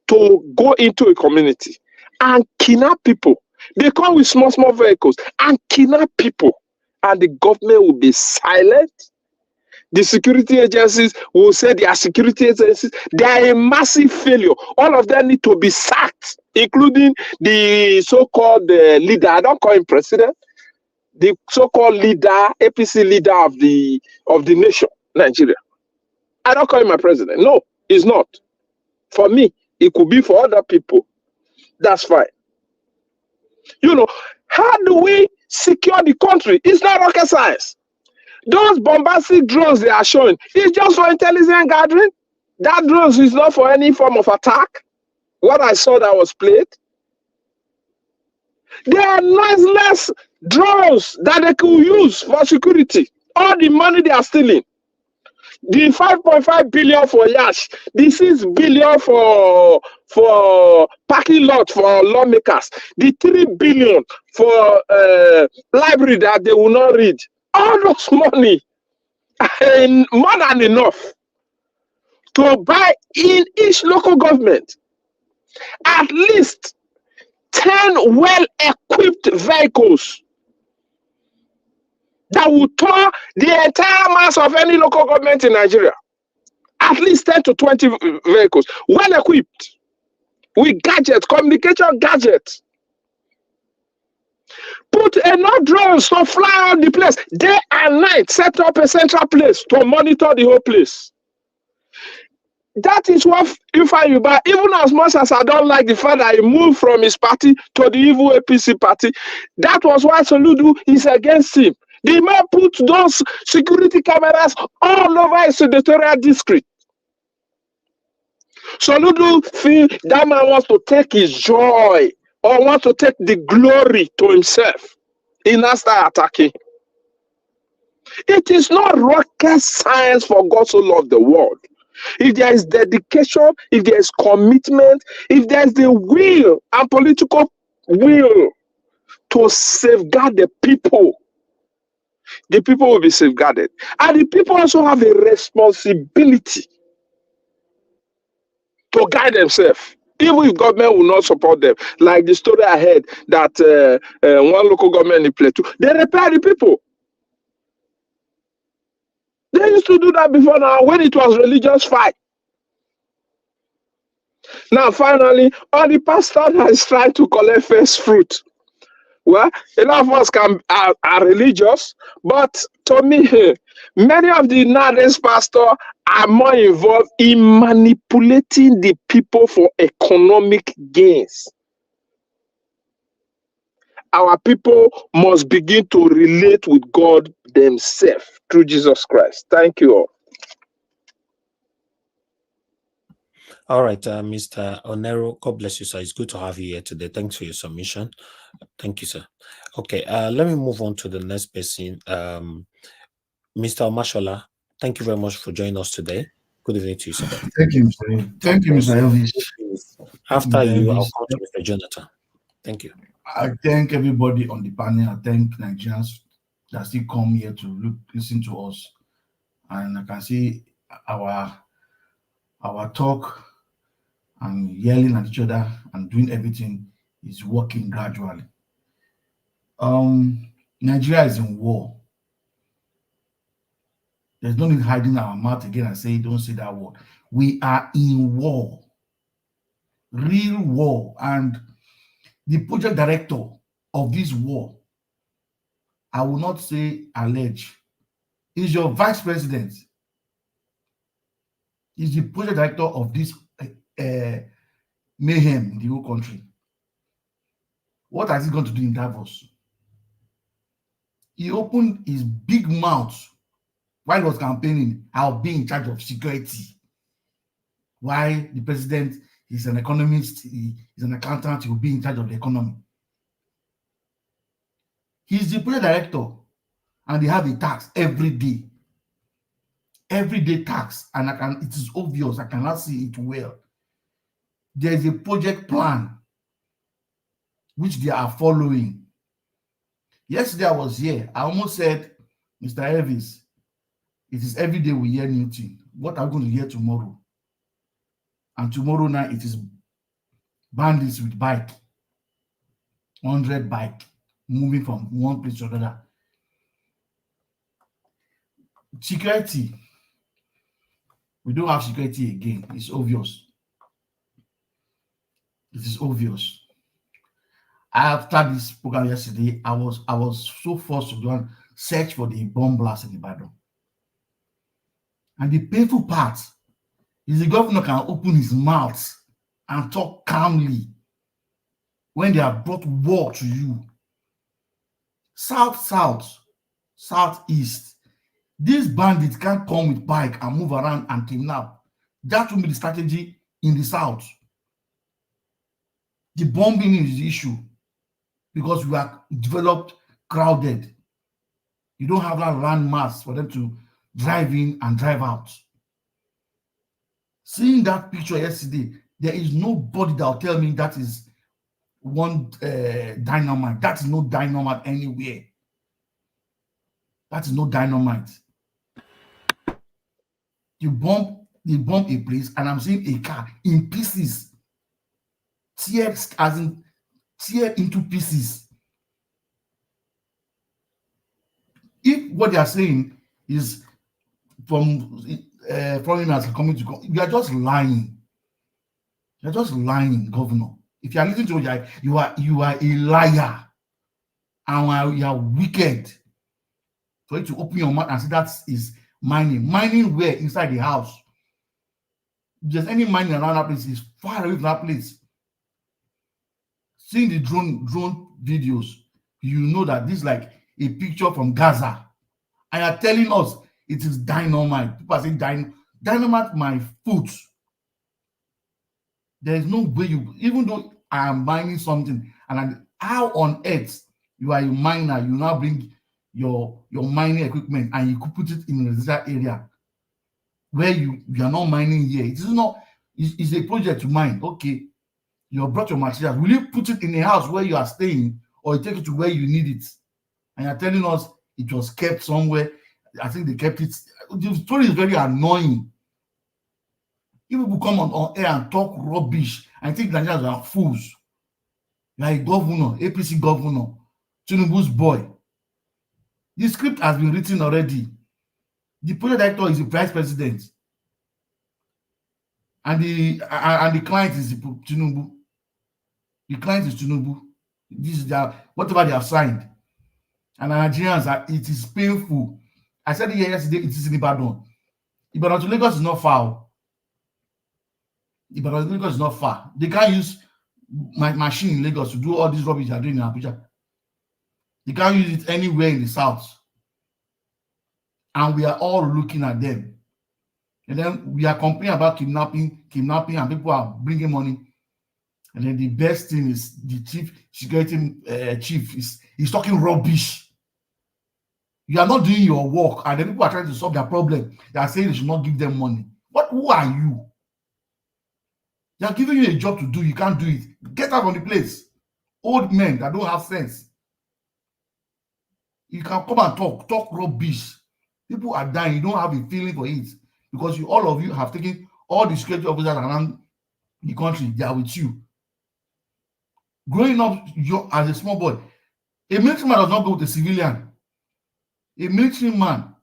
to go into a community and kidnap people. They come with small vehicles and kidnap people, and the government will be silent. The security agencies will say they are security agencies. They are a massive failure. All of them need to be sacked, including the so-called leader. I don't call him president. The so-called leader, APC leader of the nation, Nigeria. I don't call him my president. No, he's not. For me, it could be for other people. That's fine. You know, how do we secure the country? It's not rocket science. Those bombastic drones they are showing, it's just for intelligence gathering. That drones is not for any form of attack. What I saw that was played. They are noiseless drones that they could use for security. All the money they are stealing. The 5.5 billion for Yash, the 6 billion for parking lot for lawmakers, the 3 billion for library that they will not read. All those money, and more than enough to buy in each local government at least 10 well-equipped vehicles that will tour the entire mass of any local government in Nigeria. At least 10 to 20 vehicles, well-equipped with gadgets, communication gadgets. Put enough drones to fly on the place day and night, set up a central place to monitor the whole place. That is what Fai1ed, even as much as I don't like the fact that he moved from his party to the evil APC party, that was why Soludo is against him. The man put those security cameras all over his senatorial district. Soludo feel that man wants to take his joy or wants to take the glory to himself. He now start attacking. It is not rocket science for God so loved the world. If there is dedication, if there is commitment, if there is the will and political will to safeguard the people will be safeguarded. And the people also have a responsibility to guide themselves, even if government will not support them. Like the story I heard that one local government in Plateau, they repair the people. They used to do that before now when it was religious fight. Now, finally, all the pastor that is trying to collect first fruit. Well, a lot of us are religious, but to me, many of the nowadays pastors are more involved in manipulating the people for economic gains. Our people must begin to relate with God themselves through Jesus Christ. Thank you all. All right, Mr. Onero, God bless you, sir. It's good to have you here today. Thanks for your submission. Thank you, sir. Okay, let me move on to the next person. Mr. Mashola, thank you very much for joining us today. Good evening to you, sir. Thank you, Mr. Thank you, Mr. Elvis. After you, I'll come to Mr. Jonathan. Thank you. I thank everybody on the panel. I thank Nigerians that still come here to listen to us. And I can see our talk and yelling at each other and doing everything is working gradually. Nigeria is in war. There's no need hiding our mouth again and say, don't say that word. We are in war. Real war. And the project director of this war, I will not say allege, is your vice president. Is the project director of this mayhem in the whole country. What has he going to do in Davos? He opened his big mouth while he was campaigning. I'll be in charge of security. Why the president is an economist, he's an accountant, he will be in charge of the economy. He's the project director, and they have a tax every day. Everyday tax, and it is obvious, I cannot see it well. There is a project plan which they are following. Yesterday I was here, I almost said, Mr. Elvis, it is every day we hear new thing. What are we going to hear tomorrow? And tomorrow night it is bandits with bike, 100 bike, moving from one place to another. Security. We don't have security again. It's obvious. It is obvious. After this program yesterday, I was so forced to go and search for the bomb blast in Ibadan. And the painful part is the governor can open his mouth and talk calmly when they have brought war to you. South, southeast. These bandits can't come with bike and move around and kidnap. That will be the strategy in the south. The bombing is the issue because we are developed, crowded. You don't have that land mass for them to drive in and drive out. Seeing that picture yesterday, there is nobody that will tell me that is one dynamite. That is no dynamite anywhere. That is no dynamite. You bomb a place, and I'm seeing a car in pieces, teared into pieces. If what they are saying is foreigners coming to come, you are just lying. You're just lying, Governor. If you are listening to what you are a liar, and you are wicked. For you to open your mouth and say that is mining. Mining where? Inside the house. If there's any mining around that place, is far away from that place. Seeing the drone videos, you know that this is like a picture from Gaza. And you're telling us it is dynamite. People are saying dynamite my foot. There is no way even though I am mining something, and how on earth you are a miner, you now bring your mining equipment and you could put it in a reservoir area where you are not mining here. It is not, it's a project to mine. Okay, you have brought your materials. Will you put it in a house where you are staying, or you take it to where you need it? And you're telling us it was kept somewhere. I think they kept it. The story is very annoying. If people come on air and talk rubbish and think Nigerians are fools. You are a governor, APC governor, Tinubu's boy. The script has been written already. The project director is the vice president, and the client is Tinubu. The client is Tinubu. This is whatever they have signed. And Nigerians, it is painful. I said it here yesterday. It is in Ibadan. Ibadan to Lagos is not far. Ibadan to Lagos is not far. They can't use my machine in Lagos to do all this rubbish they are doing in Abuja. They can't use it anywhere in the south. And we are all looking at them. And then we are complaining about kidnapping, and people are bringing money. And then the best thing is the security chief is talking rubbish. You are not doing your work, and then people are trying to solve their problem. They are saying they should not give them money. Who are you? They are giving you a job to do. You can't do it. Get out of the place. Old men that don't have sense. You can come and talk rubbish. People are dying. You don't have a feeling for it because all of you have taken all the security officers around the country. They are with you. Growing up as a small boy, a military man does not go with a civilian. A military man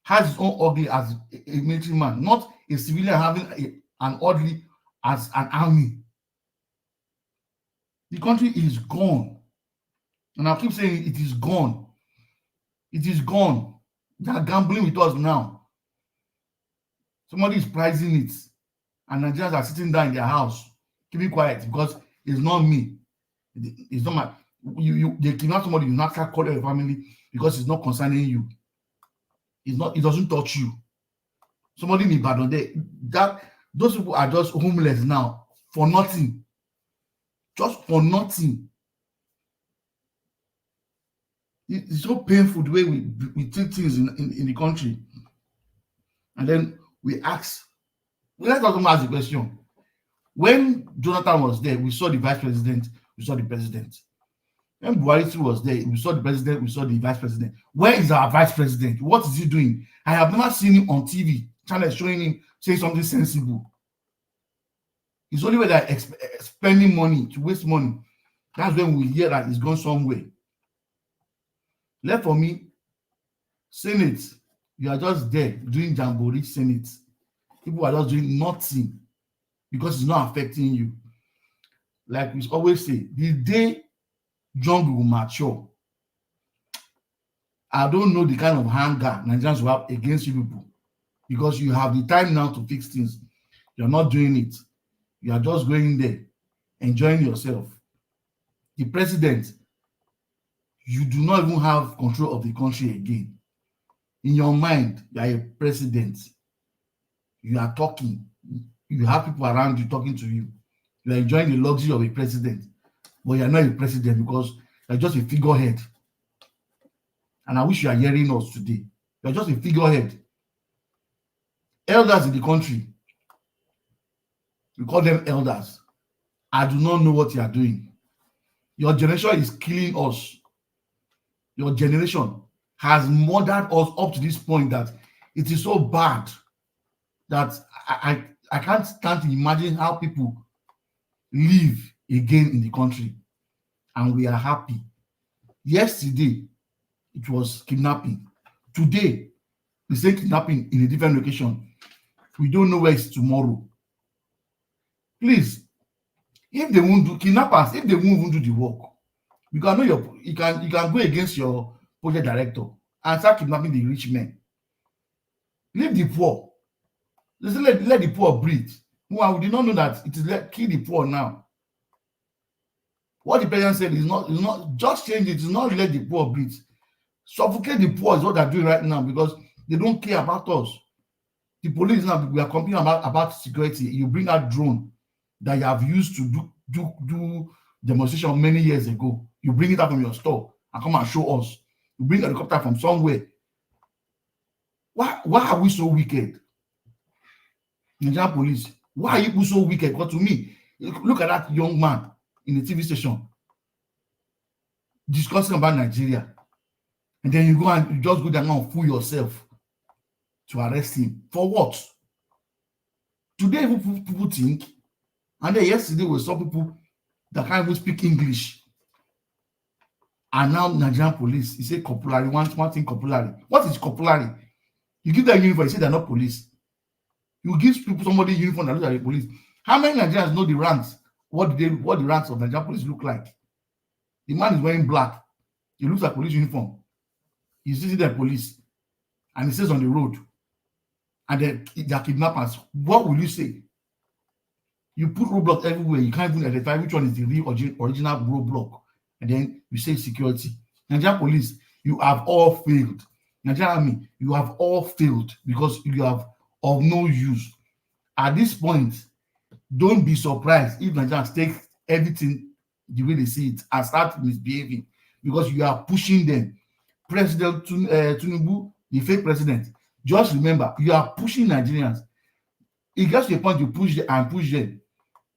has his own ugly as a military man, not a civilian having an ugly as an army. The country is gone. And I keep saying it is gone. It is gone. They are gambling with us now. Somebody is pricing it. And Nigerians are sitting down in their house, keeping quiet because it's not me. It's not my... They kidnap somebody, you not start calling your family because it's not concerning you. It doesn't touch you. Somebody in Ibadan, those people are just homeless now for nothing. Just for nothing. It's so painful the way we take things in the country. And then we ask, let us ask the question. When Jonathan was there, we saw the vice president, we saw the president. When Buhari was there, we saw the president, we saw the vice president. Where is our vice president? What is he doing? I have never seen him on TV, channel showing him saying something sensible. It's only when they're spending money to waste money. That's when we hear that he's gone somewhere. Left for me, Senate, you are just there doing jamboree Senate. People are just doing nothing because it's not affecting you. Like we always say, the day jungle will mature, I don't know the kind of anger Nigerians will have against you people because you have the time now to fix things. You're not doing it. You are just going there, enjoying yourself. The president, you do not even have control of the country again. In your mind, you are a president. You are talking. You have people around you talking to you. You are enjoying the luxury of a president. But you are not a president because you are just a figurehead. And I wish you are hearing us today. You are just a figurehead. elders in the country, we call them elders. I do not know what you are doing. Your generation is killing us. Your generation has murdered us up to this point that it is so bad that I can't stand to imagine how people live again in the country. And we are happy. Yesterday, it was kidnapping. Today, we say kidnapping in a different location. We don't know where it's tomorrow. Please, if they won't do kidnappers, if they won't even do the work, you can go against your project director and start kidnapping the rich men. Leave the poor. Let the poor breathe. Well, we did not know that it is kill the poor now. What the president said is not just change it. It's not let the poor breathe. Suffocate the poor is what they're doing right now because they don't care about us. The police now, we are complaining about security. You bring out drone that you have used to do demonstration many years ago. You bring it out from your store and come and show us. You bring a helicopter from somewhere. Why are we so wicked? Nigerian police, why are you so wicked? Because to me, look at that young man in the TV station discussing about Nigeria. And then you just go there now and fool yourself to arrest him. For what? Today, people think, and then yesterday we saw people that can't even speak English. And now Nigerian police, you say copulary, one thing copulary. What is copulary? You give them uniform, you say they're not police. You give people somebody uniform that looks like a police. How many Nigerians know the ranks? What the ranks of Nigerian police look like? The man is wearing black. He looks like police uniform. He's using the police. And he says on the road. And then they are kidnappers. What will you say? You put roadblocks everywhere. You can't even identify which one is the real original roadblock. And then you say security. Nigerian police, you have all failed. Nigerian army, you have all failed because you have of no use. At this point, don't be surprised if Nigerians take everything the way they see it and start misbehaving because you are pushing them. President Tinubu, the fake president, just remember, you are pushing Nigerians. It gets to a point you push them and push them.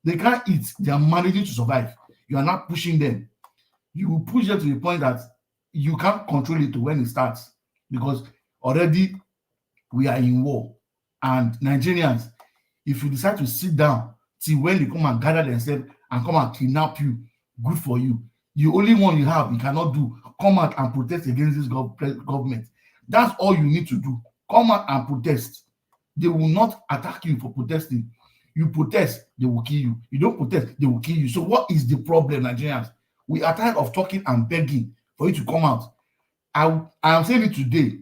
They can't eat. They are managing to survive. You are not pushing them. You will push them to the point that you can't control it when it starts because already we are in war. And Nigerians, if you decide to sit down till when they come and gather themselves and come and kidnap you, good for you. The only one you have, you cannot do, come out and protest against this government. That's all you need to do. Come out and protest. They will not attack you for protesting. You protest, they will kill you. You don't protest, they will kill you. So what is the problem, Nigerians? We are tired of talking and begging for you to come out. I am saying it today.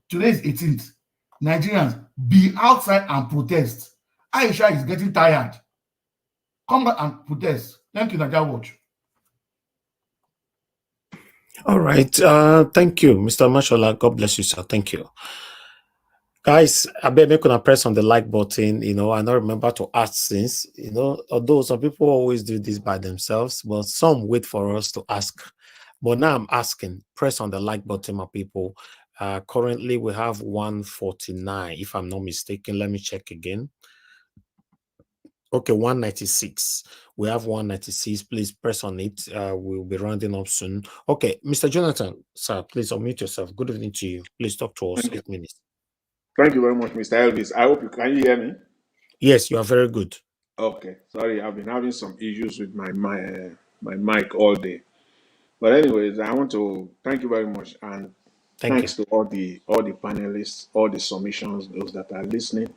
Today is 18th. Nigerians, be outside and protest. Aisha is getting tired. Come back and protest. Thank you, Nigeria Watch. All right. Thank you, Mr. Mashola. God bless you, sir. Thank you. Guys, I bet me gonna press on the like button, and I remember to ask since, although some people always do this by themselves, but some wait for us to ask. But now I'm asking, press on the like button, my people. Currently, we have 149, if I'm not mistaken. Let me check again. Okay, 196. We have 196. Please press on it. We'll be rounding up soon. Okay, Mr. Jonathan, sir, please unmute yourself. Good evening to you. Please talk to us. 8 minutes. Thank you very much, Mr. Elvis. I hope can you hear me? Yes, you are very good. Okay. Sorry, I've been having some issues with my mic all day. But anyways, I want to thank you very much and thanks to all the panelists, all the submissions, those that are listening.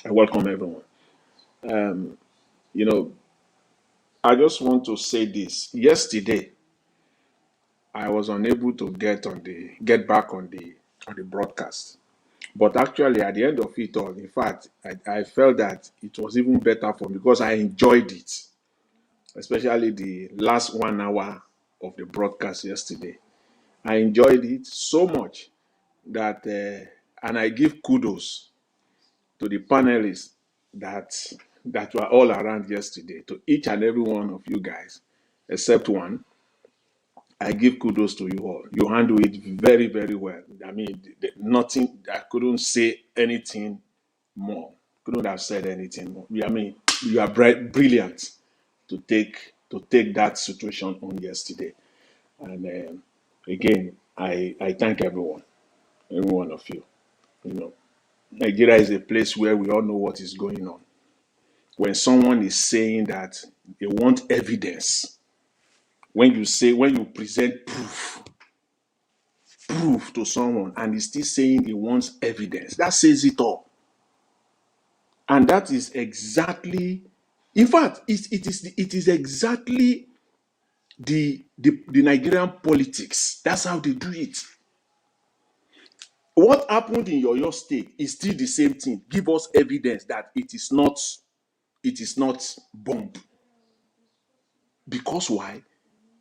I welcome everyone. I just want to say this. Yesterday, I was unable to get back on the broadcast. But actually, at the end of it all, in fact, I felt that it was even better for me because I enjoyed it, especially the last 1 hour of the broadcast yesterday. I enjoyed it so much that, and I give kudos to the panelists that were all around yesterday, to each and every one of you guys, except one. I give kudos to you all. You handle it very, very well. I mean, nothing, I couldn't say anything more. Couldn't have said anything more. I mean, you are brilliant to take that situation on yesterday. And again, I thank every one of you. You know, Nigeria is a place where we all know what is going on. When someone is saying that they want evidence, when you present proof to someone, and he's still saying he wants evidence, that says it all. And that is exactly, in fact, it is exactly the Nigerian politics. That's how they do it. What happened in your state is still the same thing. Give us evidence that it is not bomb. Because why?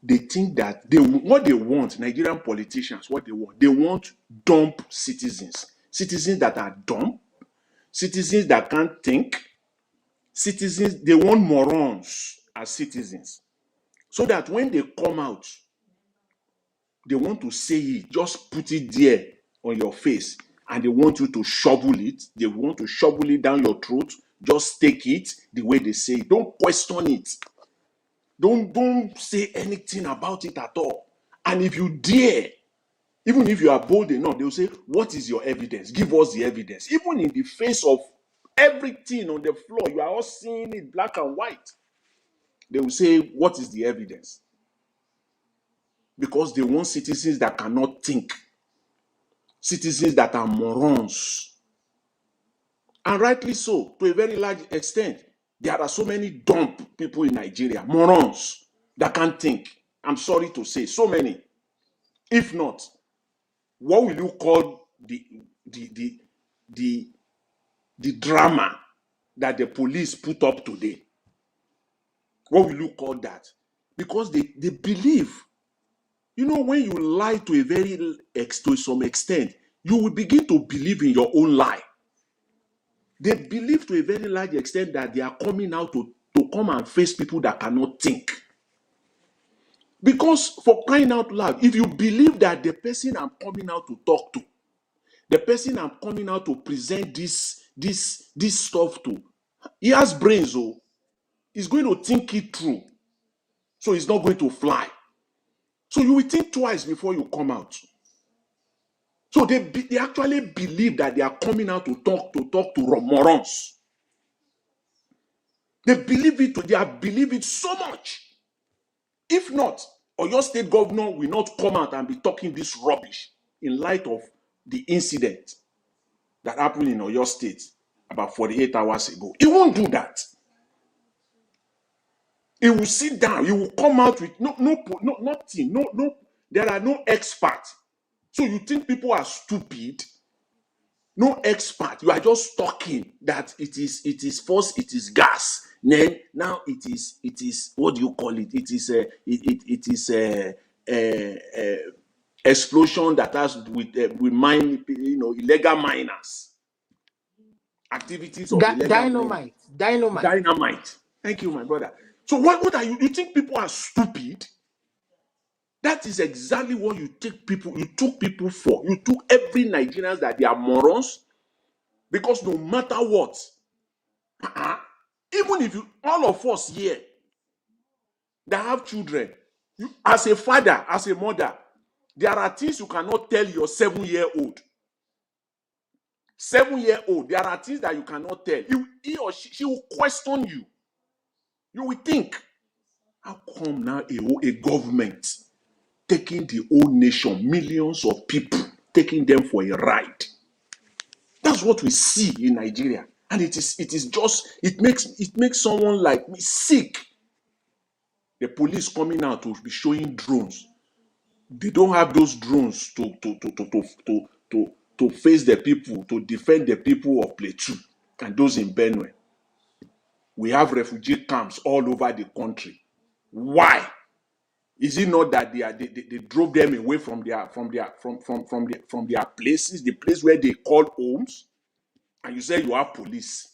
They think that what they want, Nigerian politicians, what they want dumb citizens. Citizens that are dumb, citizens that can't think, citizens, they want morons as citizens. So that when they come out, they want to say it, just put it there on your face, and they want you to shovel it. They want to shovel it down your throat. Just take it the way they say it. Don't question it. Don't say anything about it at all. And if you dare, even if you are bold enough, they'll say, what is your evidence? Give us the evidence. Even in the face of everything on the floor, you are all seeing it black and white. They will say, what is the evidence? Because they want citizens that cannot think. Citizens that are morons. And rightly so, to a very large extent. There are so many dumb people in Nigeria, morons, that can't think. I'm sorry to say, so many. If not, what will you call the drama that the police put up today? What will you call that? Because they believe, when you lie to some extent, you will begin to believe in your own lie. They believe to a very large extent that they are coming out to come and face people that cannot think. Because for crying out loud, if you believe that the person I'm coming out to talk to, the person I'm coming out to present this stuff to, he has brains, so he's going to think it through. So he's not going to fly. So you will think twice before you come out. So they actually believe that they are coming out to talk to morons. They believe it. They have believed it so much. If not, or your state governor will not come out and be talking this rubbish in light of the incident that happened in Oyo State about 48 hours ago. He won't do that. He will sit down. He will come out with nothing. No. There are no experts. So you think people are stupid? No expert. You are just talking that it is first it is gas. Then now it is what do you call it? It is a explosion that has with mine, illegal miners. Activities of illegal miners. Dynamite. Thank you, my brother. So what are you? You think people are stupid? That is exactly what you took people for. You took every Nigerians that they are morons. Because no matter what, even if all of us here that have children, as a father, as a mother, there are things you cannot tell your 7-year-old. 7-year-old, there are things that you cannot tell. He or she will question you. You will think, how come now a government taking the whole nation, millions of people, taking them for a ride? That's what we see in Nigeria. And it makes someone like me sick. The police coming out to be showing drones. They don't have those drones to face the people, to defend the people of Plateau and those in Benue. We have refugee camps all over the country. Why? Is it not that they drove them away from their places, the place where they call homes? And you say you have police.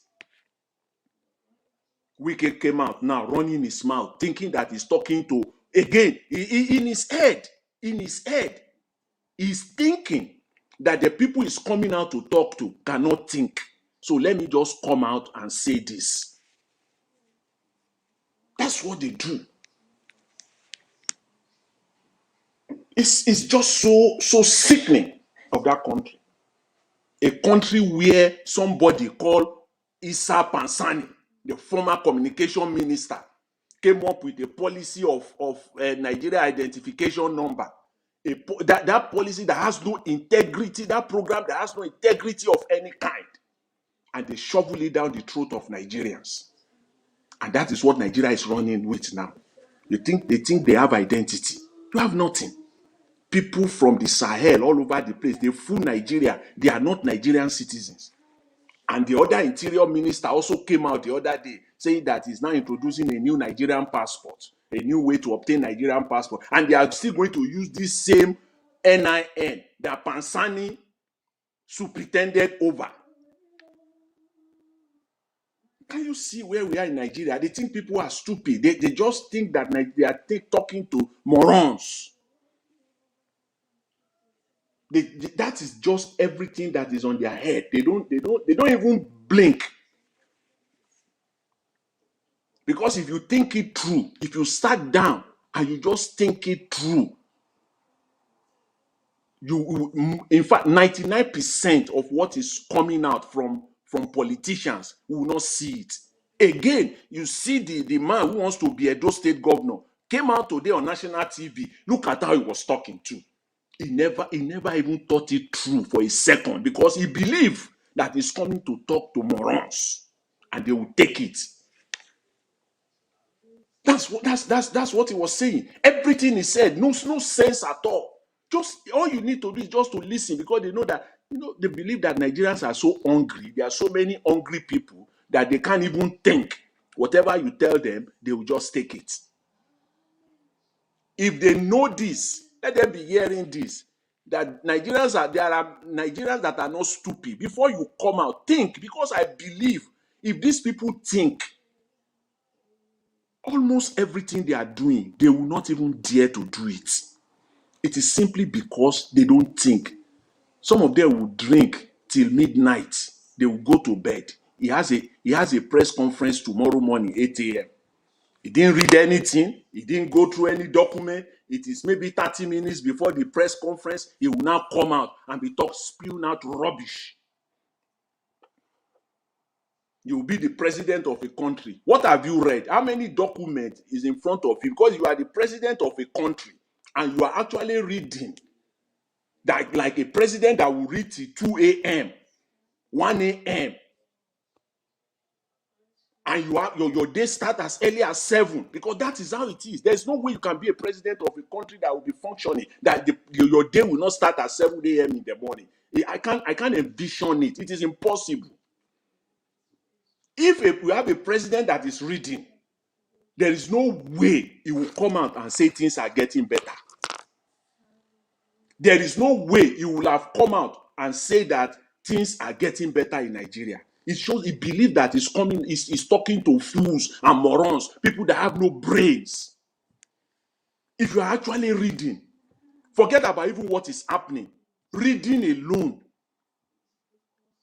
Wike came out now, running his mouth, thinking that he's talking to, again, in his head, he's thinking that the people he's coming out to talk to cannot think. So let me just come out and say this. That's what they do. It's just so sickening of that country. A country where somebody called Issa Pansani, the former communication minister, came up with a policy of Nigeria identification number. That policy that has no integrity, that program that has no integrity of any kind. And they shovel it down the throat of Nigerians. And that is what Nigeria is running with now. They think they have identity. You have nothing. People from the Sahel all over the place, they fool Nigeria. They are not Nigerian citizens. And the other interior minister also came out the other day saying that he's now introducing a new Nigerian passport, a new way to obtain Nigerian passport. And they are still going to use this same NIN that Pansani superintended over. Can you see where we are in Nigeria? They think people are stupid. They just think that they are talking to morons. That is just everything that is on their head. They don't even blink. Because if you think it through, if you sat down and you just think it through, in fact, 99% of what is coming out from politicians will not see it. Again, you see the man who wants to be a Edo State governor came out today on national TV. Look at how he was talking too. He never even thought it through for a second because he believed that he's coming to talk to morons and they will take it. That's what he was saying. Everything he said, no sense at all. Just all you need to do is just to listen because they know that they believe that Nigerians are so hungry. There are so many hungry people that they can't even think. Whatever you tell them, they will just take it. If they know this, let them be hearing this. That there are Nigerians that are not stupid. Before you come out, think, because I believe if these people think, almost everything they are doing, they will not even dare to do it. It is simply because they don't think. Some of them will drink till midnight. They will go to bed. He has a press conference tomorrow morning, 8 a.m. He didn't read anything. He didn't go through any document. It is maybe 30 minutes before the press conference. He will now come out and be spewing out rubbish. You will be the president of a country. What have you read? How many documents is in front of you? Because you are the president of a country and you are actually reading that like a president that will read till 2 a.m., 1 a.m. And your day start as early as 7 because that is how it is. There's no way you can be a president of a country that will be functioning, that your day will not start at 7 a.m. in the morning. I can't envision it. It is impossible. If we have a president that is reading, there is no way he will come out and say things are getting better. There is no way he will have come out and say that things are getting better in Nigeria. It shows he believes that he's talking to fools and morons, people that have no brains. If you are actually reading, forget about even what is happening. Reading alone,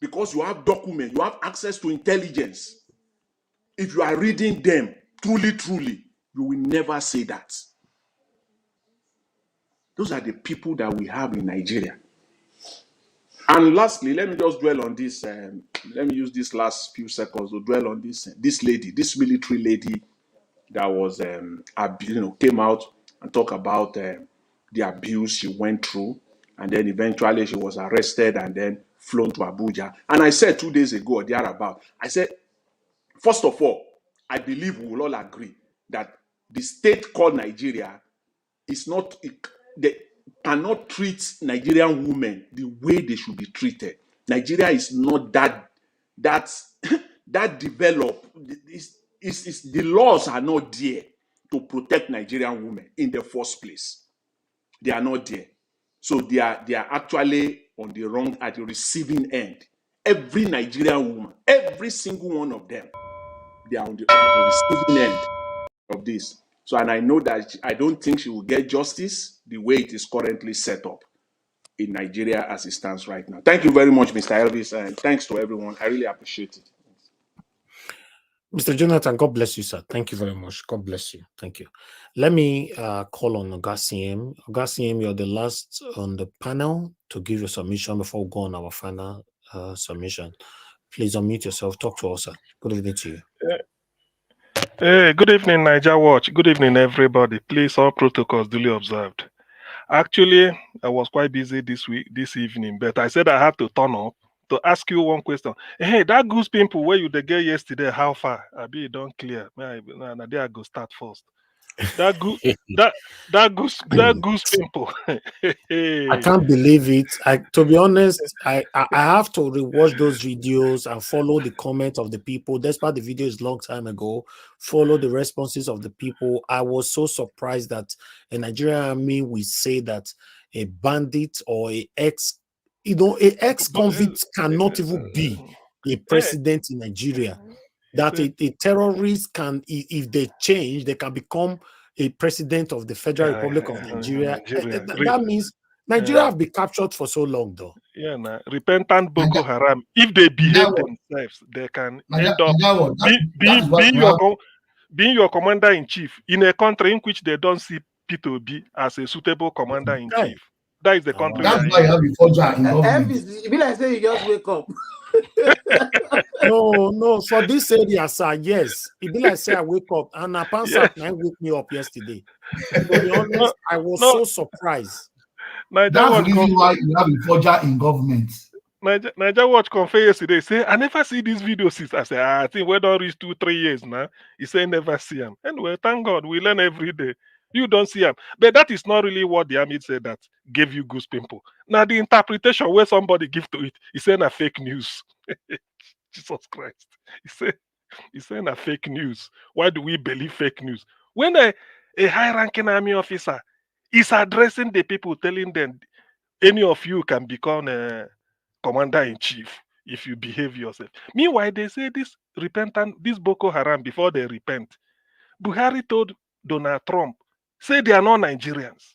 because you have documents, you have access to intelligence. If you are reading them, truly, you will never say that. Those are the people that we have in Nigeria. And lastly, let me just dwell on this. Let me use this last few seconds to dwell on this lady, this military lady that was, came out and talk about the abuse she went through, and then eventually she was arrested and then flown to Abuja. And I said 2 days ago or thereabout, I said, first of all, I believe we will all agree that the state called Nigeria is not. They cannot treat Nigerian women the way they should be treated. Nigeria is not that developed. The laws are not there to protect Nigerian women in the first place. They are not there. So they are actually on the wrong, at the receiving end. Every Nigerian woman, every single one of them, they are on the receiving end of this. So, and I know that I don't think she will get justice the way it is currently set up. in Nigeria as it stands right now. Thank you very much, Mr. Elvis, and thanks to everyone. I really appreciate it. Mr. Jonathan, God bless you, sir. Thank you very much. God bless you. Thank you. Let me call on Ogasiem. Ogasiem, you're the last on the panel to give your submission before we go on our final submission. Please unmute yourself. Talk to us, sir. Good evening to you. Hey, good evening, Niger Watch. Good evening, everybody. Please, all protocols duly observed. Actually, I was quite busy this evening, but I said I had to turn up to ask you one question. Hey, that goose pimple where you the get yesterday, how far? I be it don't clear. Now there I go start first. That goose, that goose pimple. I can't believe it. To be honest, I have to rewatch those videos and follow the comments of the people. Despite the video is long time ago, follow the responses of the people. I was so surprised that a Nigerian army will say that a bandit or a ex-convict cannot even be a president in Nigeria. That a terrorist can, if they change, they can become a president of the Federal Republic of Nigeria. That means Nigeria have been captured for so long, though. Yeah, nah. Repentant Boko Haram. If they behave themselves, they can end up being your commander in chief in a country in which they don't see P2B as a suitable commander in chief. That is the country. That's why you have a forger in government. Elvis, be like say you just wake up. No, for this area, sir, yes. It be like say I wake up and a Pansat wake me up yesterday. To be honest, I was so surprised. That's the reason why you have a forger in government. Niger Watch confirmed yesterday. Say, I never see this video since. I say, I think we don't reach 2-3 years now. He said, never see him. Anyway, thank God, we learn every day. You don't see him. But that is not really what the army said that gave you goose pimple. Now, the interpretation where somebody give to it, he said, a fake news. Jesus Christ. He said, a fake news. Why do we believe fake news? When a high-ranking army officer is addressing the people, telling them, any of you can become a commander-in-chief if you behave yourself. Meanwhile, they say this Boko Haram, before they repent, Buhari told Donald Trump, say they are not Nigerians.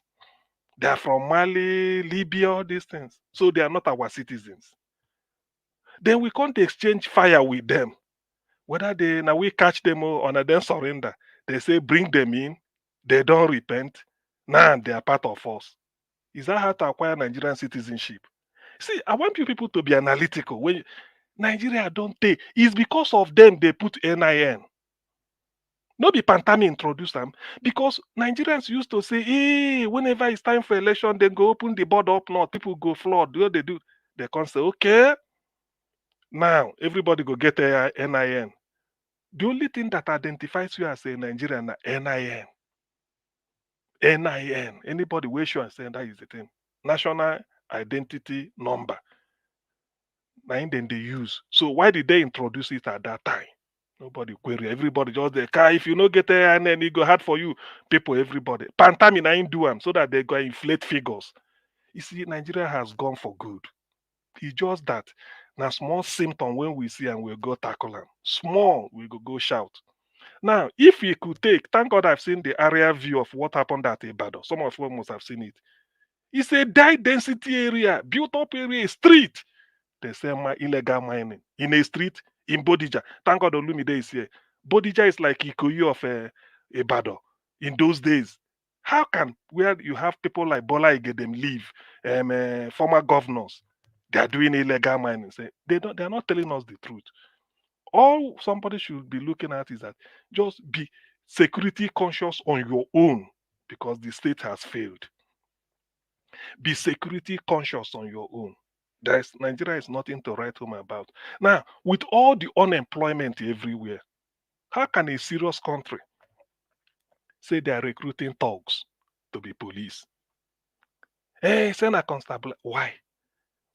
They are from Mali, Libya, all these things. So they are not our citizens. Then we can't exchange fire with them. Whether we catch them or then surrender. They say bring them in. They don't repent. Now they are part of us. Is that how to acquire Nigerian citizenship? See, I want you people to be analytical. When Nigeria don't take, it's because of them they put NIN. No be Pantami introduced them. Because Nigerians used to say, hey, whenever it's time for election, they go open the border up north. People go flood. What they do? They can say, okay, now everybody go get a NIN. The only thing that identifies you as a Nigerian is NIN. NIN. Anybody wish you and say that is the thing. National identity number. Then they use. So why did they introduce it at that time? Nobody query. Everybody just the car. If you no get there and then it go hard for you, people, everybody. Pantami ain't do them so that they go inflate figures. You see, Nigeria has gone for good. It's just that now small symptom when we see and we go tackle them. Small, we go shout. Now, if we could take, thank God I've seen the area view of what happened at Ibadan. Some of you must have seen it. It's a high density area, built up area, street. They say illegal mining in a street in Bodija. Thank God Olumide is here. Bodija is like Ikoyi of Ibadan in those days. How can where you have people like Bola Ige them live, former governors, they are doing illegal mining? Say they are not telling us the truth. All somebody should be looking at is that just be security conscious on your own because the state has failed. Be security conscious on your own. Nigeria is nothing to write home about. Now, with all the unemployment everywhere, how can a serious country say they are recruiting thugs to be police? Hey, send a constable. Why?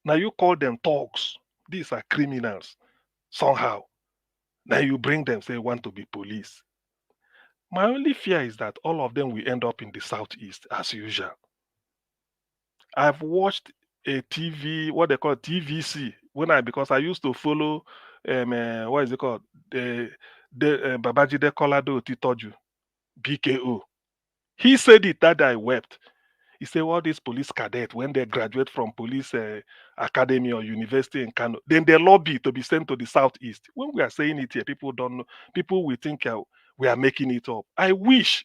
Now you call them thugs. These are criminals. Somehow. Now you bring them, say, want to be police. My only fear is that all of them will end up in the southeast as usual. I've watched a TV, what they call TVC, because I used to follow what is it called? The Babajide Kolado Titoju, BKO. He said it that I wept. He said, all these police cadets, when they graduate from police academy or university in Kano, then they lobby to be sent to the southeast. When we are saying it here, people don't know. People will think we are making it up. I wish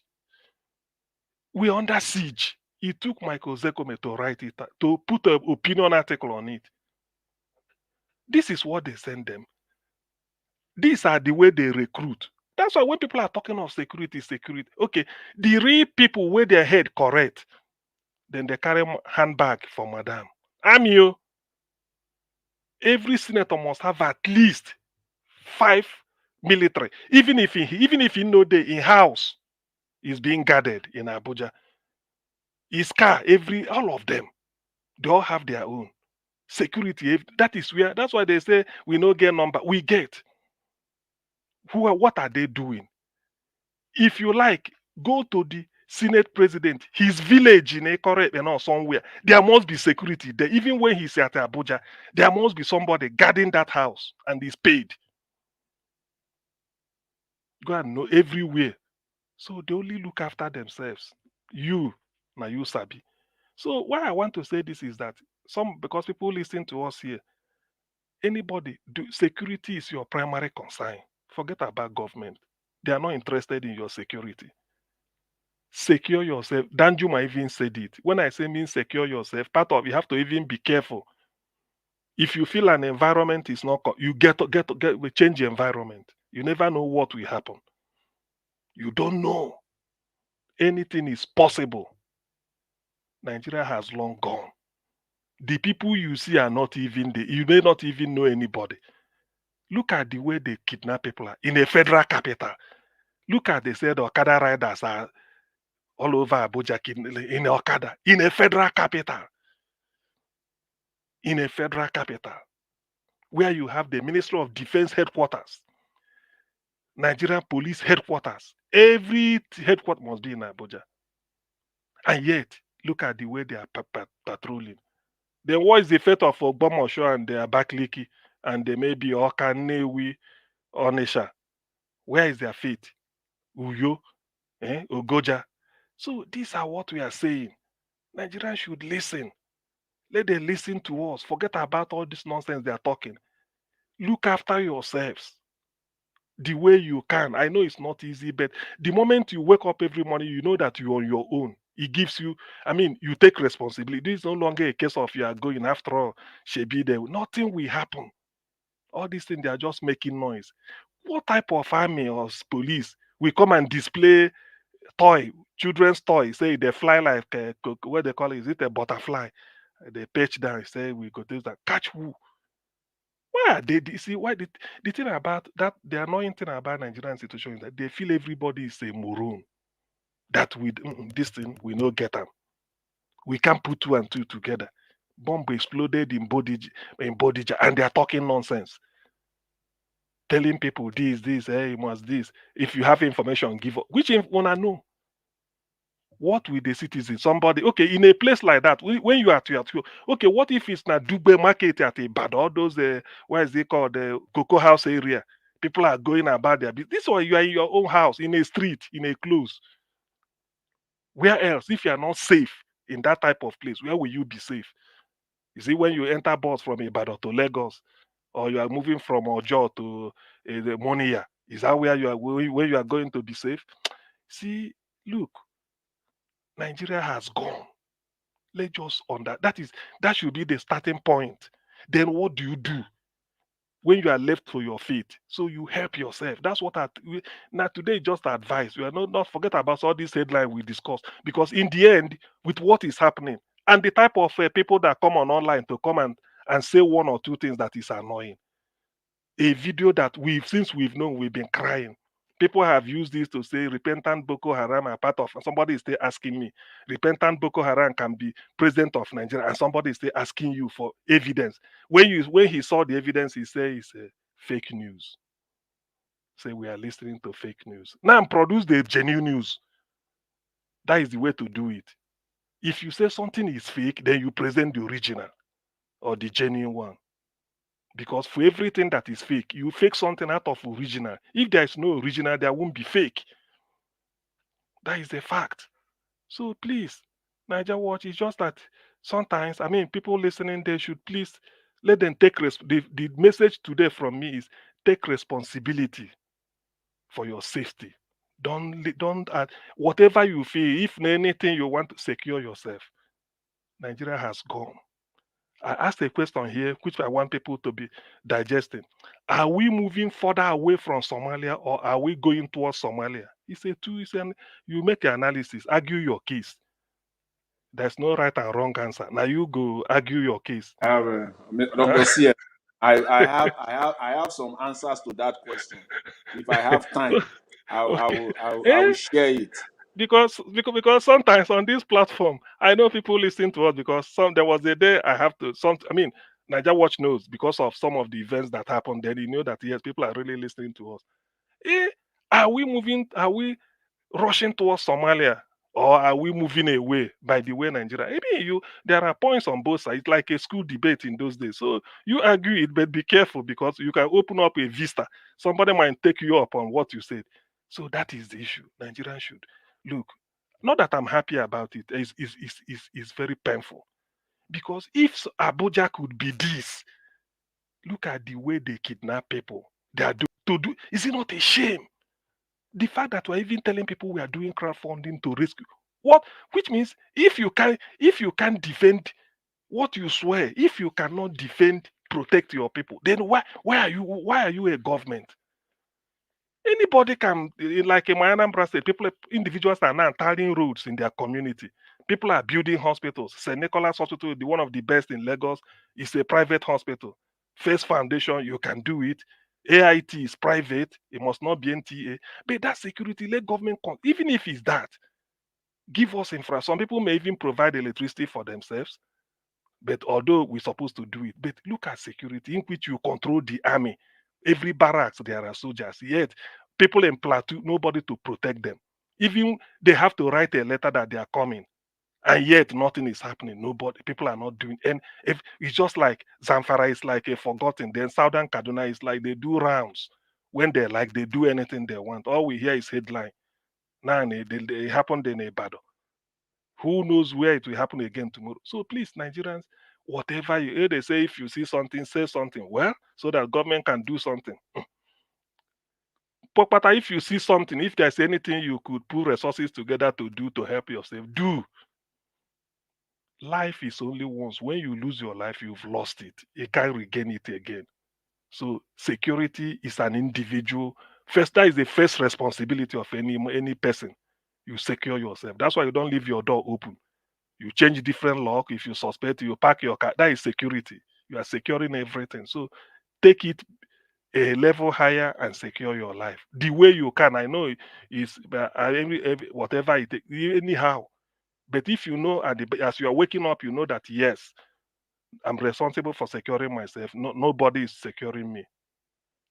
we are under siege. It took Michael Zekome to write it, to put an opinion article on it. This is what they send them. These are the way they recruit. That's why when people are talking of security, okay, the real people wear their head correct, then they carry handbag for madam. I'm you. Every senator must have at least 5 military. Even if he know they in house is being guarded in Abuja. His car, all of them, they all have their own security. That's why they say we no get number. We get. What are they doing? If you like, go to the Senate president, his village in Ekore or somewhere. There must be security there. Even when he's at Abuja, there must be somebody guarding that house and he's paid. Go and know everywhere. So they only look after themselves. Now you sabi. So why I want to say this is that because people listen to us here, security is your primary concern. Forget about government. They are not interested in your security. Secure yourself. Danjuma even said it. When I say mean secure yourself, part of you have to even be careful. If you feel an environment is not, you we change the environment. You never know what will happen. You don't know. Anything is possible. Nigeria has long gone. The people you see are not even there. You may not even know anybody. Look at the way they kidnap people in a federal capital. Look at they said Okada riders are all over Abuja in Okada, in a federal capital. In a federal capital, where you have the Ministry of Defense headquarters, Nigerian Police headquarters. Every headquarters must be in Abuja. And yet, look at the way they are patrolling. Then what is the fate of Ogbomosho and Abakaliki and maybe Oka, Newi, Onisha? Where is their fate? Uyo, Ogoja. So these are what we are saying. Nigerians should listen. Let them listen to us. Forget about all this nonsense they are talking. Look after yourselves the way you can. I know it's not easy, but the moment you wake up every morning, you know that you're on your own. It gives you, you take responsibility. This is no longer a case of you are going after all, Shebi there. Nothing will happen. All these things, they are just making noise. What type of army or police will come and display children's toy, say they fly like, what they call it, is it a butterfly? They perch down, say we go do that. Catch who? Why are they see why the thing about that, the annoying thing about Nigerian institutions is that they feel everybody is a moron. That with this thing we no get them. We can't put 2 and 2 together. Bomb exploded in Bodija, and they are talking nonsense. Telling people this, you must this. If you have information, give up. Which one I know? What with the citizen? Somebody, okay, in a place like that, when you are at your, okay, what if it's not Dugbe market at Ibadan, all those, what is it called, the Cocoa House area? People are going about their business. This one, you are in your own house, in a street, in a close. Where else, if you are not safe in that type of place, where will you be safe? You see, when you enter bus from Ibadan to Lagos, or you are moving from Ojo to the Monia, is that where you are going to be safe? See, look, Nigeria has gone. Let's just on that should be the starting point. Then what do you do when you are left to your feet? So you help yourself. That's what now today just advice. We are not forget about all these headlines we discussed, because in the end, with what is happening and the type of people that come online to come and say 1 or 2 things that is annoying. A video that since we've known, we've been crying. People have used this to say repentant Boko Haram are part of. Somebody is still asking me, repentant Boko Haram can be president of Nigeria, and somebody is still asking you for evidence. When he saw the evidence, he said it's fake news. Say we are listening to fake news. Now produce the genuine news. That is the way to do it. If you say something is fake, then you present the original or the genuine one. Because for everything that is fake, you fake something out of original. If there is no original, there won't be fake. That is a fact. So please, Niger Watch is just that sometimes, I mean, people listening, they should please let them take the message today from me is take responsibility for your safety. Don't whatever you feel. If anything you want to secure yourself, Nigeria has gone. I asked a question here, which I want people to be digesting. Are we moving further away from Somalia or are we going towards Somalia? You make an analysis, argue your case. There's no right and wrong answer. Now you go argue your case. I have Dr. C. I have some answers to that question. If I have time, Okay. I will share it. Because sometimes on this platform, I know people listen to us because there was a day I have to Niger Watch knows because of some of the events that happened. Then you know that yes, people are really listening to us. Eh, are we rushing towards Somalia or are we moving away by the way Nigeria? There are points on both sides. It's like a school debate in those days. So you argue it, but be careful because you can open up a vista. Somebody might take you up on what you said. So that is the issue. Nigerians should look. Not that I'm happy about it. It's very painful. Because if Abuja could be this, look at the way they kidnap people. They are is it not a shame? The fact that we're even telling people we are doing crowdfunding to rescue which means if you can defend what you swear, if you cannot defend, protect your people, then why are you a government? Anybody can, like in my Anambra State, individuals are now tiling roads in their community. People are building hospitals. St. Nicholas Hospital, one of the best in Lagos, is a private hospital. First Foundation, you can do it. AIT is private. It must not be NTA. But that security, let government, even if it's that, give us infra. Some people may even provide electricity for themselves. But although we're supposed to do it, but look at security in which you control the army. Every barracks, there are soldiers. Yet, people in Plateau, nobody to protect them. Even they have to write a letter that they are coming. And yet, nothing is happening. Nobody, people are not doing. And if it's just like Zamfara is like a forgotten. Then Southern Kaduna is like they do rounds when they do anything they want. All we hear is headline. Now, they happened in Ibadan. Who knows where it will happen again tomorrow? So please, Nigerians, whatever they say, if you see something, say something. Well, so that government can do something. But if you see something, if there's anything you could put resources together to do to help yourself, do. Life is only once. When you lose your life, you've lost it. You can't regain it again. So security is an individual. First, that is the first responsibility of any person. You secure yourself. That's why you don't leave your door open. You change different lock. If you suspect, you park your car. That is security. You are securing everything. So take it a level higher and secure your life the way you can. I know it's whatever it takes, anyhow. But if you know as you are waking up, you know that yes, I'm responsible for securing myself. Nobody is securing me.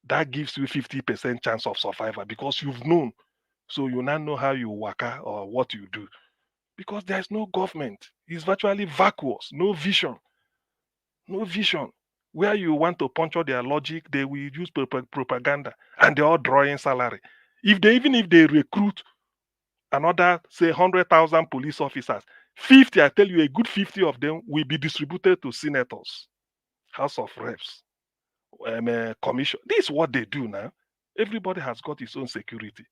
That gives you 50% chance of survival because you've known. So you now know how you work or what you do. Because there's no government. It's virtually vacuous, no vision. No vision. Where you want to puncture their logic, they will use propaganda and they're all drawing salary. Even if they recruit another, say, 100,000 police officers, 50, I tell you, a good 50 of them will be distributed to senators, House of Reps, commission. This is what they do now. Everybody has got his own security.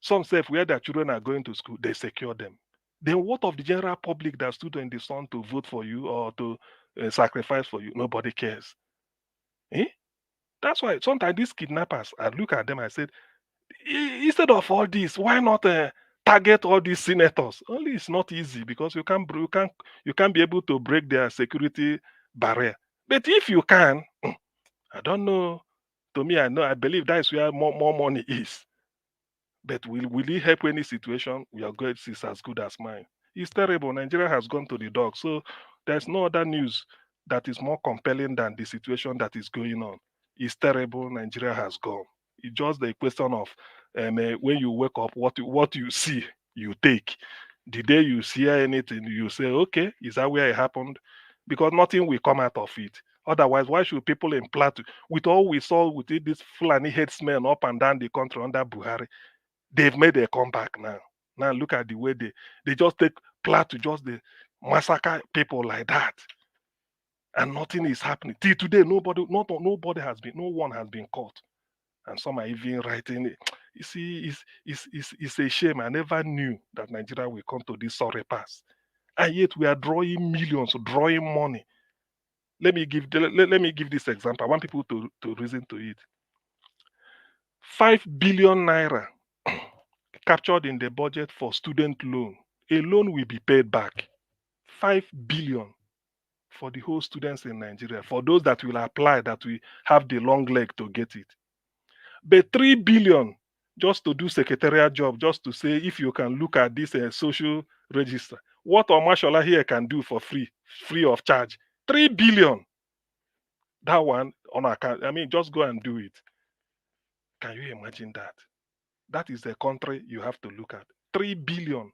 Some say where their children are going to school, they secure them. Then what of the general public that stood in the sun to vote for you or to sacrifice for you? Nobody cares. That's why sometimes these kidnappers, I look at them, I said, instead of all this, why not target all these senators? Only it's not easy because you can't be able to break their security barrier. But if you can, I don't know. To me, I believe that is where more money is. But will it help any situation? Your God is as good as mine. It's terrible. Nigeria has gone to the dog. So there's no other news that is more compelling than the situation that is going on. It's terrible. Nigeria has gone. It's just the question of when you wake up, what you see, you take. The day you see anything, you say, okay, is that where it happened? Because nothing will come out of it. Otherwise, why should people in Plateau, with all we saw with this Fulani headsmen up and down the country under Buhari, they've made a comeback now. Now look at the way they just take Plateau just the massacre people like that, and nothing is happening till today. No one has been caught, and some are even writing it. You see, it's a shame. I never knew that Nigeria will come to this sorry pass, and yet we are drawing millions, drawing money. Let me give this example. I want people to reason to it. 5 billion naira captured in the budget for student loan. A loan will be paid back. 5 billion for the whole students in Nigeria, for those that will apply, that will have the long leg to get it. But 3 billion just to do secretariat job, just to say if you can look at this social register. What Omashola here can do for free of charge. 3 billion. That one on account. I mean, just go and do it. Can you imagine that? That is a country you have to look at. 3 billion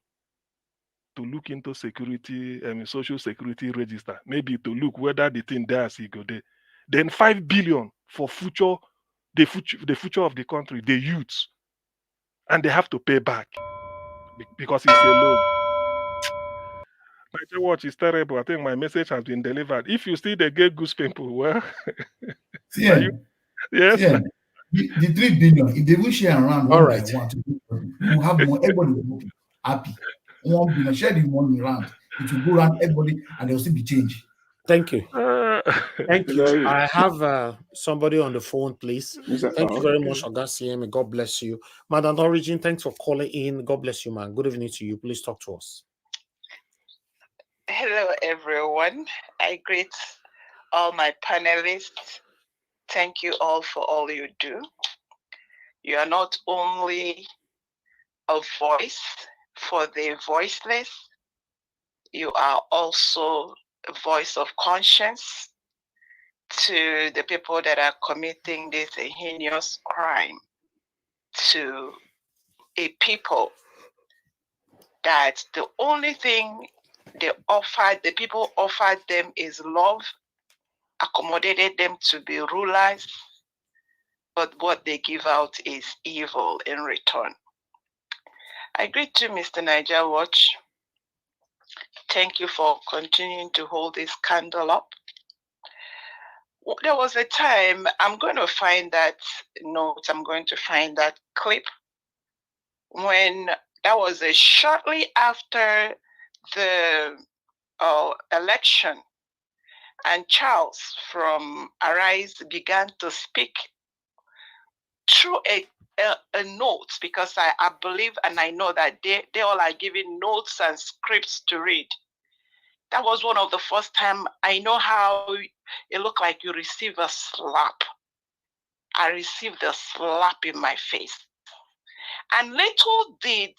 to look into security, social security register. Maybe to look whether the thing there is go there. Then 5 billion for the future of the country, the youths. And they have to pay back because it's a loan. Nigeria Watch is terrible. I think my message has been delivered. If you still they get goose people, well, yes. The 3 billion, if they will share around All one right. by one, we'll have more. Everybody will be happy. 1 billion, share the money around. It will go around everybody, and there will still be change. Thank you. Thank you. Larry. I have somebody on the phone, please. Thank you very much, Augustine. God bless you. Madam Origin, thanks for calling in. God bless you, man. Good evening to you. Please talk to us. Hello, everyone. I greet all my panelists. Thank you all for all you do. You are not only a voice for the voiceless, you are also a voice of conscience to the people that are committing this heinous crime, to a people that the only thing the people offered them is love, accommodated them to be rulers, but what they give out is evil in return. I greet you, Mr. Niger Watch. Thank you for continuing to hold this candle up. There was a time, I'm going to find that note, I'm going to find that clip, when that was shortly after the election, and Charles from Arise began to speak through a note, because I believe and I know that they all are giving notes and scripts to read. That was one of the first time I know how it looked like you receive a slap. I received a slap in my face. And little did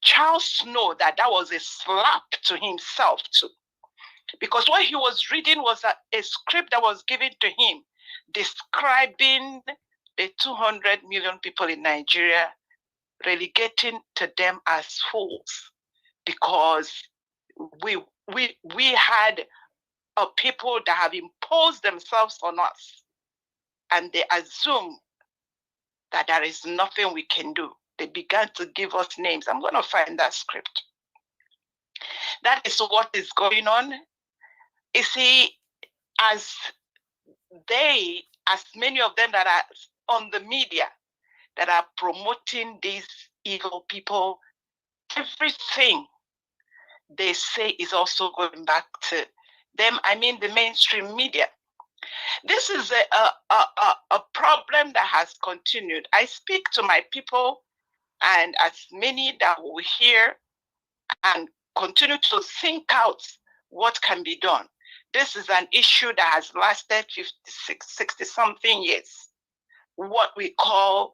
Charles know that that was a slap to himself too. Because what he was reading was a script that was given to him describing the 200 million people in Nigeria, relegating to them as fools, because we had a people that have imposed themselves on us, and they assume that there is nothing we can do. They began to give us names. I'm going to find that script. That is what is going on. You see, as many of them that are on the media that are promoting these evil people, everything they say is also going back to them. I mean, the mainstream media. This is a problem that has continued. I speak to my people, and as many that will hear and continue to think out what can be done. This is an issue that has lasted 60 something years. What we call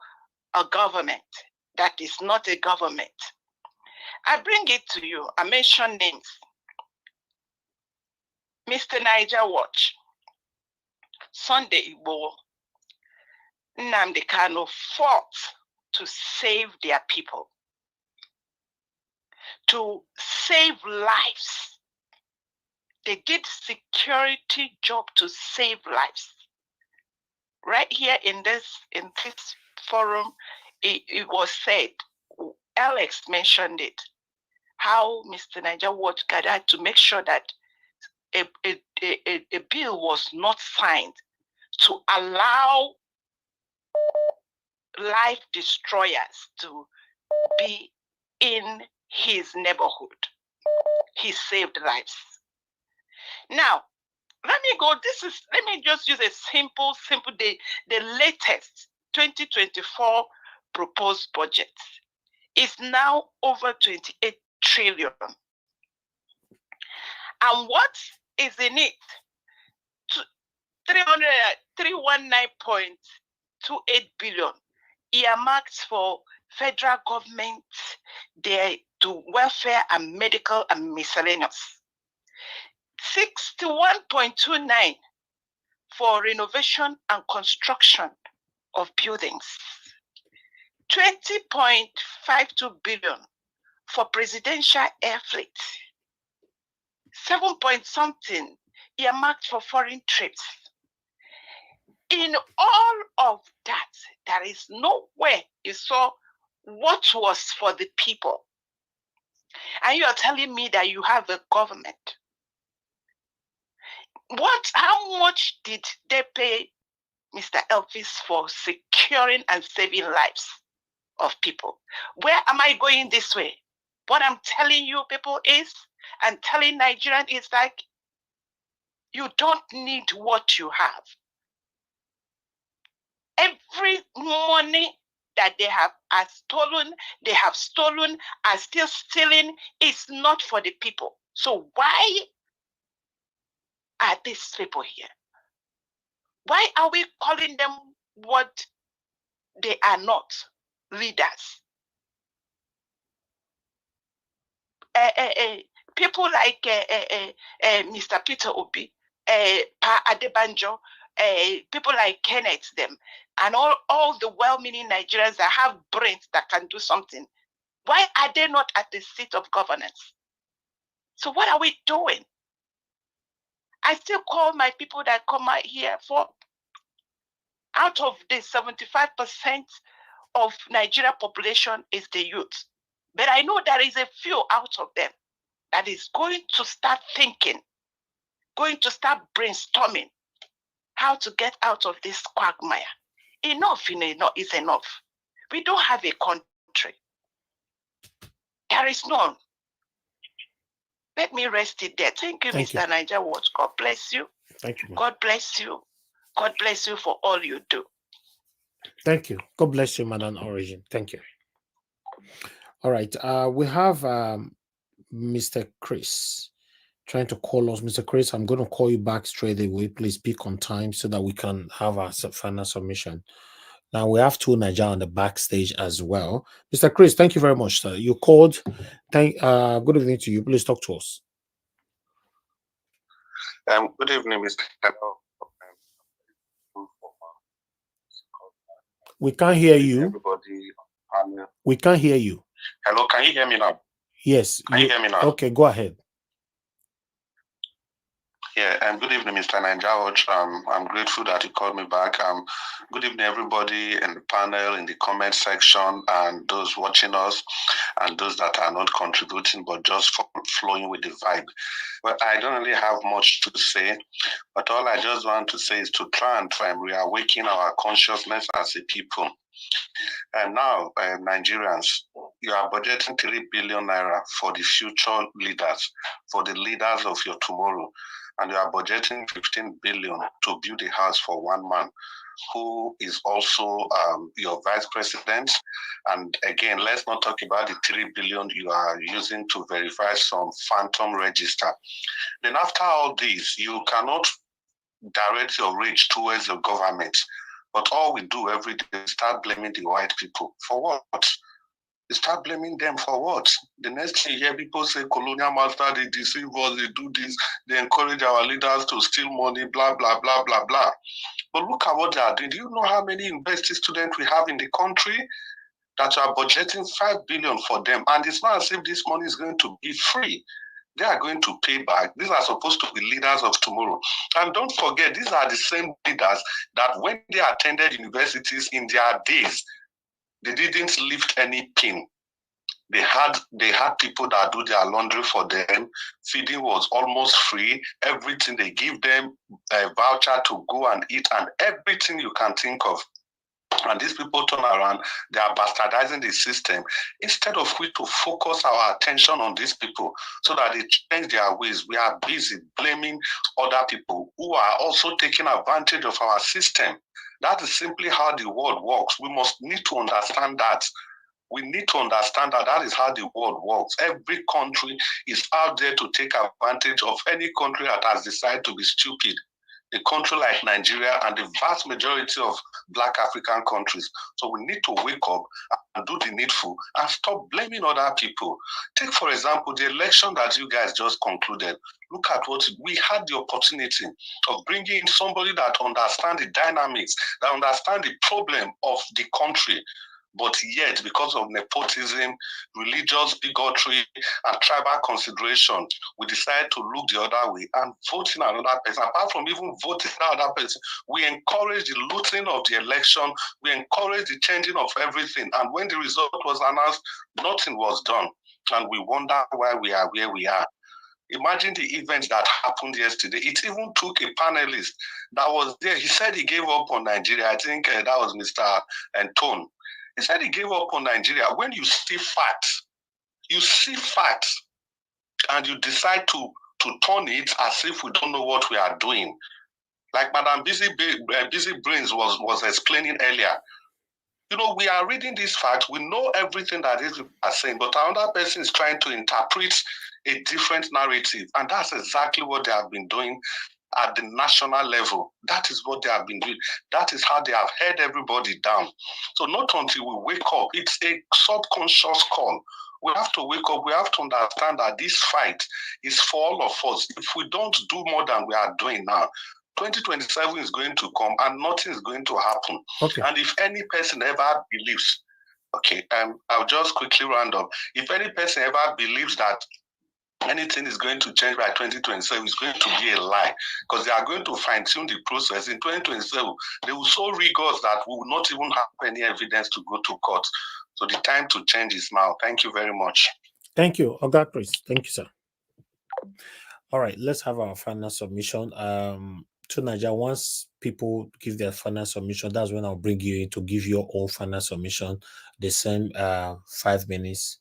a government that is not a government. I bring it to you. I mention names. Mr. Niger Watch, Sunday Igbo, Nnamdi Kanu fought to save their people, to save lives. They did security job to save lives. Right here in this forum, it was said, Alex mentioned it, how Mr. Niger Watch gathered to make sure that a bill was not signed to allow life destroyers to be in his neighborhood. He saved lives. Now, let me just use a simple, the latest 2024 proposed budget is now over 28 trillion. And what is in it? 319.28 billion earmarked for federal government there to welfare and medical and miscellaneous. 61.29 for renovation and construction of buildings. 20.52 billion for presidential air fleet. 7-point-something earmarked for foreign trips. In all of that, there is nowhere you saw what was for the people. And you are telling me that you have a government. How much did they pay Mr. Elvis for securing and saving lives of people? Where am I going this way? What I'm telling you people is, and telling Nigerians is like, you don't need what you have. Every money that they have stolen, are still stealing, is not for the people. So why are these people here? Why are we calling them what they are not? Leaders. People like Mr. Peter Obi, Pa Adebanjo, people like Kenneth, them, and all the well-meaning Nigerians that have brains that can do something. Why are they not at the seat of governance? So what are we doing? I still call my people that come out here for, out of the 75% of Nigeria population is the youth. But I know there is a few out of them that is going to start thinking, going to start brainstorming how to get out of this quagmire. Enough is enough. We don't have a country. There is none. Let me rest it there. Thank you, Mr. Niger Watch. God bless you. Thank you. God bless you. God bless you for all you do. Thank you. God bless you, Madam Origin. Thank you. All right. We have Mr. Chris trying to call us. Mr. Chris, I'm going to call you back straight away. Please speak on time so that we can have our final submission. Now, we have two Niger on the backstage as well. Mr. Chris, thank you very much, sir. You called. Good evening to you. Please talk to us. Good evening, Mr. Hello. We can't hear you. Everybody. We can't hear you. Hello, can you hear me now? Yes. Can you hear me now? Okay, go ahead. Yeah, good evening, Mr. Nanjawaj. I'm grateful that you called me back. Good evening, everybody in the panel, in the comment section, and those watching us, and those that are not contributing, but just flowing with the vibe. Well, I don't really have much to say, but all I just want to say is to try and reawaken our consciousness as a people. And now, Nigerians, you are budgeting 3 billion naira for the future leaders, for the leaders of your tomorrow. And you are budgeting 15 billion to build a house for one man who is also your vice president. And again, let's not talk about the 3 billion you are using to verify some phantom register. Then after all this, you cannot direct your reach towards the government. But all we do every day is start blaming the white people. For what? You start blaming them for what? The next thing you hear people say, colonial master, they deceive us, they do this, they encourage our leaders to steal money, blah, blah, blah, blah, blah. But look at what they are doing. Do you know how many university students we have in the country that are budgeting 5 billion for them? And it's not as if this money is going to be free. They are going to pay back. These are supposed to be leaders of tomorrow. And don't forget, these are the same leaders that when they attended universities in their days, they didn't lift any pin. They had people that do their laundry for them. Feeding was almost free. Everything, they give them a voucher to go and eat and everything you can think of. And these people turn around, they are bastardizing the system. Instead of we to focus our attention on these people so that they change their ways, we are busy blaming other people who are also taking advantage of our system. That is simply how the world works. We must need to understand that. We need to understand that that is how the world works. Every country is out there to take advantage of any country that has decided to be stupid. A country like Nigeria and the vast majority of Black African countries. So we need to wake up and do the needful and stop blaming other people. Take, for example, the election that you guys just concluded. Look at what we had the opportunity of bringing in somebody that understands the dynamics, that understands the problem of the country. But yet, because of nepotism, religious bigotry, and tribal consideration, we decided to look the other way and vote in another person. Apart from even voting another person, we encouraged the looting of the election, we encouraged the changing of everything. And when the result was announced, nothing was done. And we wonder why we are where we are. Imagine the event that happened yesterday. It even took a panelist that was there. He said he gave up on Nigeria. I think that was Mr. Tone. He said he gave up on Nigeria. When you see facts, and you decide to turn it as if we don't know what we are doing. Like Madam Busy Brains was explaining earlier. You know, we are reading these facts. We know everything that is are saying, but another person is trying to interpret a different narrative. And that's exactly what they have been doing at the national level. That is what they have been doing. That is how they have held everybody down. So not until we wake up, it's a subconscious call. We have to wake up. We have to understand that this fight is for all of us. If we don't do more than we are doing now, 2027 is going to come and nothing is going to happen. Okay. And if any person ever believes, I'll just quickly round up. If any person ever believes that anything is going to change by 2027, it's going to be a lie, because they are going to fine-tune the process. In 2027, they will so rig us that we will not even have any evidence to go to court. So the time to change is now. Thank you very much. Thank you, Oga Chris. Thank you, sir. All right, let's have our final submission. To Nigeria, once people give their final submission, that's when I'll bring you in to give your own final submission. The same 5 minutes.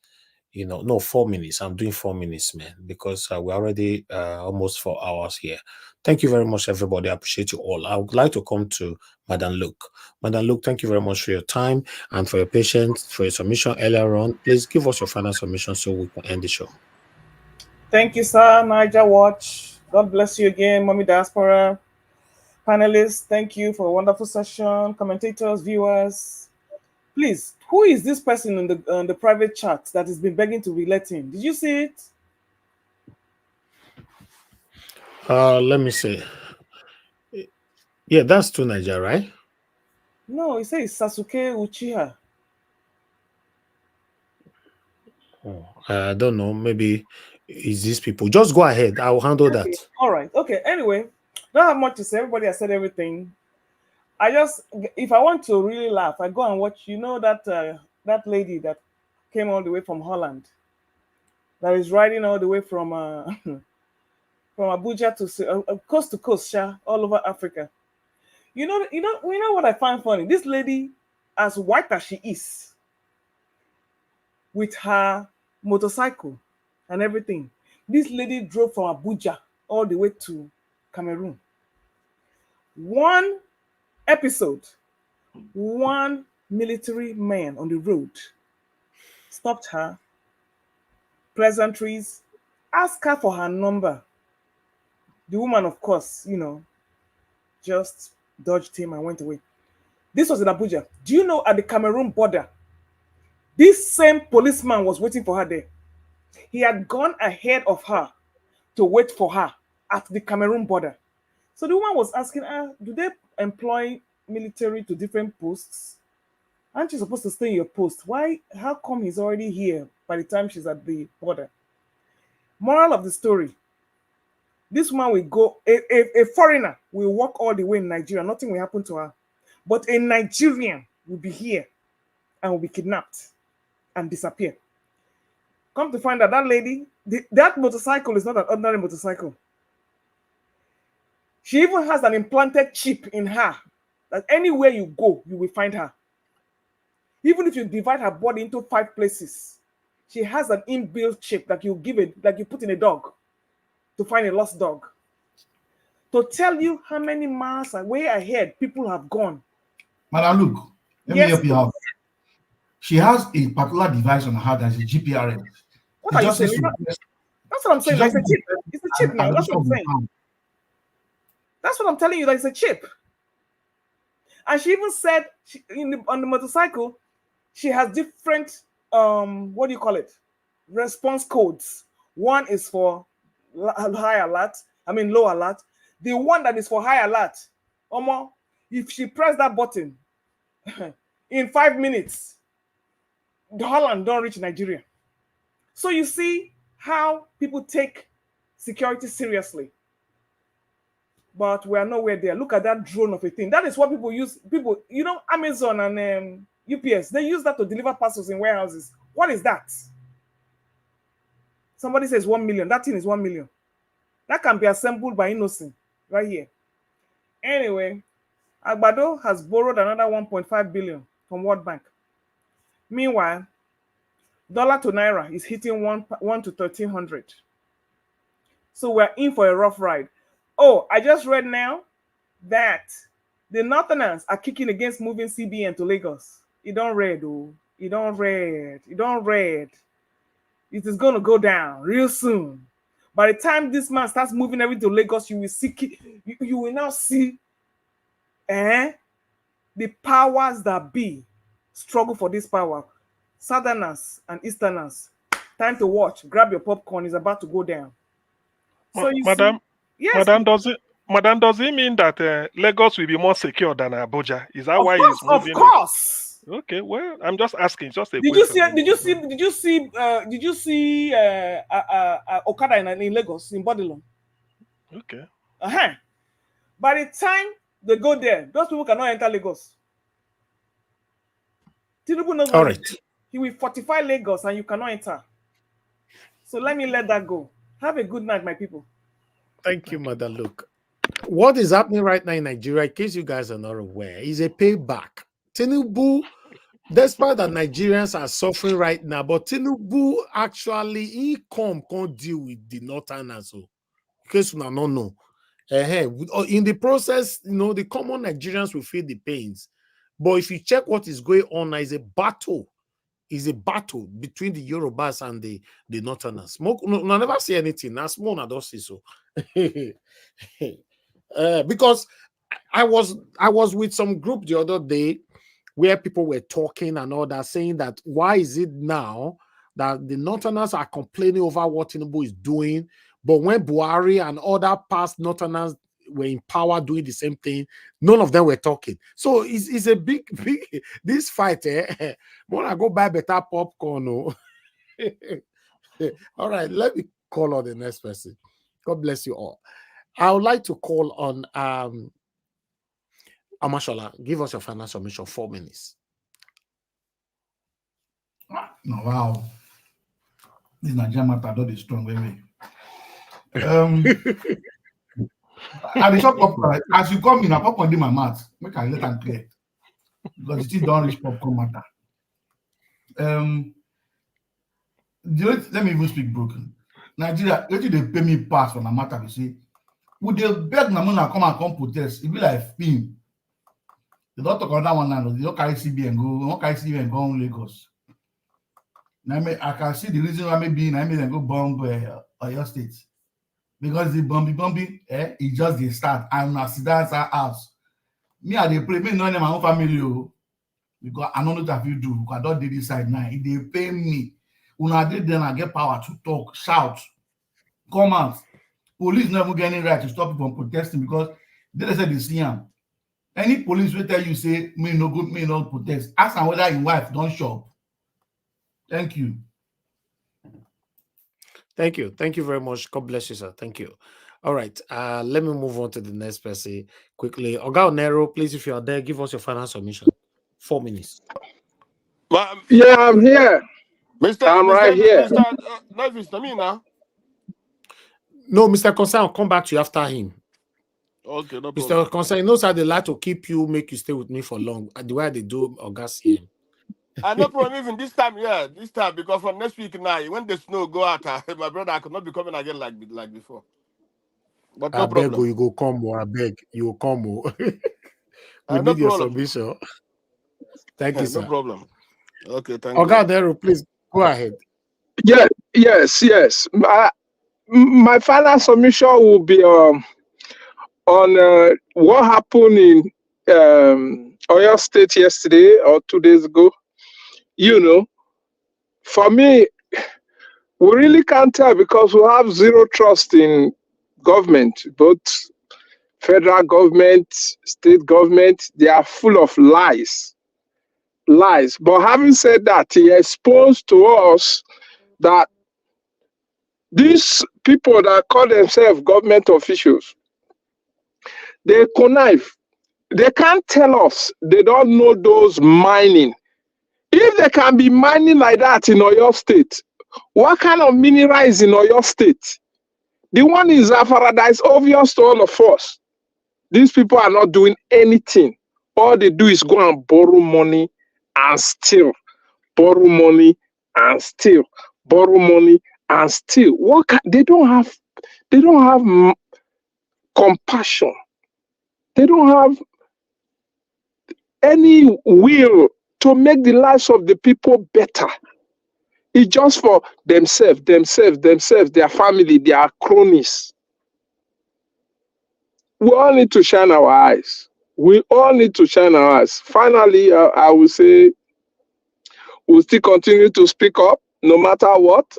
You know, no, 4 minutes. I'm doing 4 minutes, man, because we're already almost 4 hours here. Thank you very much, everybody. I appreciate you all. I would like to come to Madam Luke. Madam Luke, thank you very much for your time and for your patience, for your submission earlier on. Please give us your final submission so we can end the show. Thank you, sir. Niger Watch. God bless you again, Mommy Diaspora. Panelists, thank you for a wonderful session. Commentators, viewers. Please, who is this person in the private chat that has been begging to be let in? Did you see it? Let me see. Yeah, that's to Nigeria, right? No, it says Sasuke Uchiha. Oh, I don't know. Maybe it's these people. Just go ahead. I'll handle Okay. that. All right. Okay. Anyway, don't have much to say. Everybody has said everything. If I want to really laugh, I go and watch. You know that lady that came all the way from Holland, that is riding all the way from from Abuja to coast, all over Africa. You know what I find funny? This lady, as white as she is, with her motorcycle and everything, this lady drove from Abuja all the way to Cameroon. One episode, one military man on the road stopped her, pleasantries, asked her for her number. The woman, of course, just dodged him and went away. This was in Abuja. Do you know, at the Cameroon border, this same policeman was waiting for her there. He had gone ahead of her to wait for her at the Cameroon border. So the woman was asking her, do they employ military to different posts? Aren't you supposed to stay in your post? Why? How come he's already here by the time she's at the border? Moral of the story, this woman will go, a foreigner will walk all the way in Nigeria. Nothing will happen to her. But a Nigerian will be here and will be kidnapped and disappear. Come to find out, that lady, that motorcycle is not an ordinary motorcycle. She even has an implanted chip in her that anywhere you go, you will find her. Even if you divide her body into 5 places, she has an inbuilt chip that you give it, like you put in a dog to find a lost dog. To tell you how many miles away ahead people have gone. Madam, look, let me help you out. She has a particular device on her that's a GPRS. What are you saying? That's what I'm saying. Like, it's a chip. It's a chip now. That's what I'm saying. That's what I'm telling you. That it's a chip. And she even said on the motorcycle, she has different what do you call it? Response codes. One is for high alert. I mean low alert. The one that is for high alert, if she press that button, in 5 minutes, the Holland don't reach Nigeria. So you see how people take security seriously. But we are nowhere there. Look at that drone of a thing. That is what people use. People, Amazon and UPS, they use that to deliver parcels in warehouses. What is that? Somebody says 1 million. That thing is 1 million. That can be assembled by Innocent right here. Anyway, Agbado has borrowed another 1.5 billion from World Bank. Meanwhile, dollar to naira is hitting 1 to 1,300. So we're in for a rough ride. Oh, I just read now that the Northerners are kicking against moving CBN to Lagos. It don't read, oh. It don't read. It don't read. It is going to go down real soon. By the time this man starts moving everything to Lagos, you will see. You will now see, the powers that be struggle for this power. Southerners and Easterners, time to watch. Grab your popcorn. It's about to go down. So you Madam, see, yes, Madam, does it mean that Lagos will be more secure than Abuja? Is that why he's moving? Of course. Okay, well, I'm just asking, just a Did question. you see Okada in Lagos, in Bodilon? Okay. By the time they go there, those people cannot enter Lagos. Tinubu knows what he will fortify Lagos and you cannot enter. So let that go. Have a good night, my people. Thank you, Mother Luke. What is happening right now in Nigeria, in case you guys are not aware, is a payback. Tinubu, despite that Nigerians are suffering right now, but Tinubu actually he can't deal with the Northerners. So, in case you don't know, in the process, the common Nigerians will feel the pains. But if you check what is going on, there is a battle. Is a battle between the Yorubas and the Northerners. No, never see anything. That's more than those so. Because I was with some group the other day where people were talking and all that, saying that why is it now that the Northerners are complaining over what Tinubu is doing, but when Buhari and other past Northerners were in power doing the same thing, none of them were talking. So it's a big this fight. When I go buy better popcorn. Oh. All right, let me call on the next person. God bless you all. I would like to call on Amashola. Give us your final submission, 4 minutes. No, wow. This Nigerian matter is strong, baby. I dey chop popcorn. As you come in, I popcorn in my mouth. Make I let them clear. Because it still don't reach popcorn matter. Let me even speak broken. Nigeria, they pay me pass for the matter. You see, would they beg Namuna come protest? It be like film. They don't talk about that one now. They don't carry CBN go. They don't carry CBN go on Lagos. Now I can see the reason why maybe I made them go bomb Oyo State. Because the bumpy, it just they start. I'm not sit down house. Me, I they pray. Me, no, my own family. Because I don't know what you do. Because I don't do this side now. If they pay me, when I did, then I get power to talk, shout, come out. Police never get any right to stop people from protesting because they said they see him. Any police will tell you, say, me no good, me no protest. Ask them whether your wife don't show up. Thank you. Thank you. Thank you very much. God bless you, sir. Thank you. All right. Let me move on to the next person quickly. Oga Onero, please, if you are there, give us your final submission. 4 minutes. Yeah, I'm here. I'm right here. Mr. Davis, now. No, Mr. Concern, I'll come back to you after him. Okay, no Mr. problem. Concern, he knows how they like to keep you, make you stay with me for long. The way they do August here. No problem. Even this time, because from next week now, when the snow go out, my brother, I could not be coming again like before. But no I beg problem. you go come, I beg you will come. We No need your problem. submission. Thank you, sir. No problem. Okay, thank you. Oga, please go ahead. Yeah, yes. My final submission will be on what happened in Oyo State yesterday or 2 days ago. You know, for me, we really can't tell because we have zero trust in government, both federal government, state government. They are full of lies. But having said that, he exposed to us that these people that call themselves government officials, they connive. They can't tell us they don't know those mining. If they can be mining like that in Oyo State, what kind of mineral is in Oyo State? The one in Zafarada is obvious to all of us. These people are not doing anything. All they do is go and borrow money and steal. Borrow money and steal. Borrow money and steal. They don't have compassion. They don't have any will to make the lives of the people better. It's just for themselves, their family, their cronies. We all need to shine our eyes. Finally, I will say we'll still continue to speak up no matter what.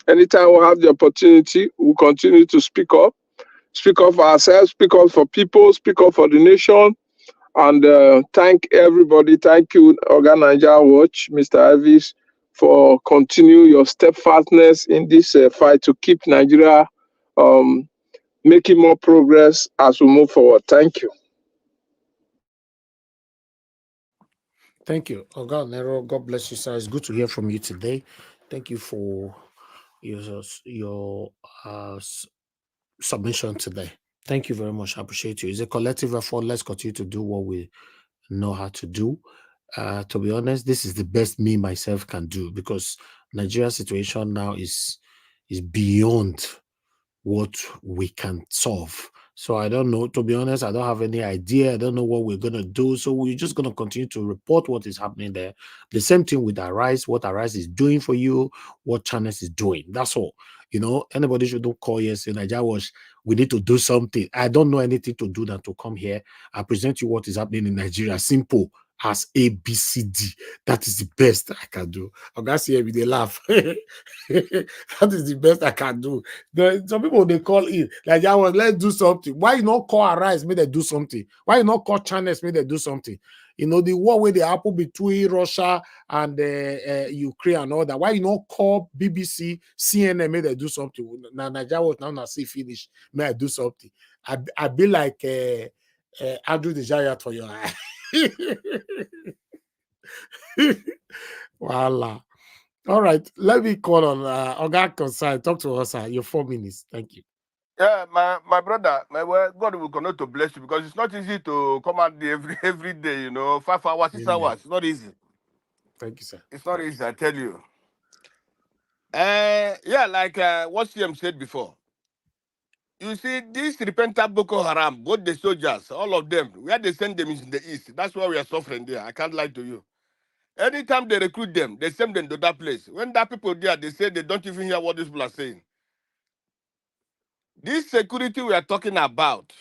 Anytime we have the opportunity, we'll continue to speak up. Speak up for ourselves, speak up for people, speak up for the nation. And thank everybody. Thank you, Oga Nigeria Watch, Mr. Ivis, for continue your steadfastness in this fight to keep Nigeria making more progress as we move forward. Thank you. Thank you. Oga Nero, God bless you, sir. It's good to hear from you today. Thank you for your submission today. Thank you very much. I appreciate you. It's a collective effort. Let's continue to do what we know how to do. To be honest, this is the best me myself can do because Nigeria's situation now is beyond what we can solve. So I don't know. To be honest, I don't have any idea. I don't know what we're going to do. So we're just going to continue to report what is happening there. The same thing with Arise, what Arise is doing for you, what Channels is doing. That's all. You know, anybody shouldn't call here saying, Nigeria Watch, we need to do something. I don't know anything to do than to come here. I present you what is happening in Nigeria. Simple as ABCD. That is the best I can do. I'm going to see every day laugh. That is the best I can do. Some people, they call in, like, yeah, well, let's do something. Why you not call Arise, may they do something? Why you not call Channels, may they do something? You know, the war where they happen between Russia and Ukraine and all that. Why you not call BBC, CNN, may they do something? Now, Nigeria was now see finish, may I do something? I be like Andrew the Giant for your eye. Voila. All right, let me call on Oga Concern. Talk to us, sir. Your 4 minutes. Thank you. Yeah, my brother, God will continue to bless you because it's not easy to come out every day, 5 hours, 6 hours. It's not easy. Thank you, sir. It's not easy, I tell you. Yeah, like what CM said before. You see, this repentant Boko Haram, both the soldiers, all of them, where they send them is in the east. That's why we are suffering there. I can't lie to you. Anytime they recruit them, they send them to that place. When that people there, they say they don't even hear what these people are saying. This security we are talking about,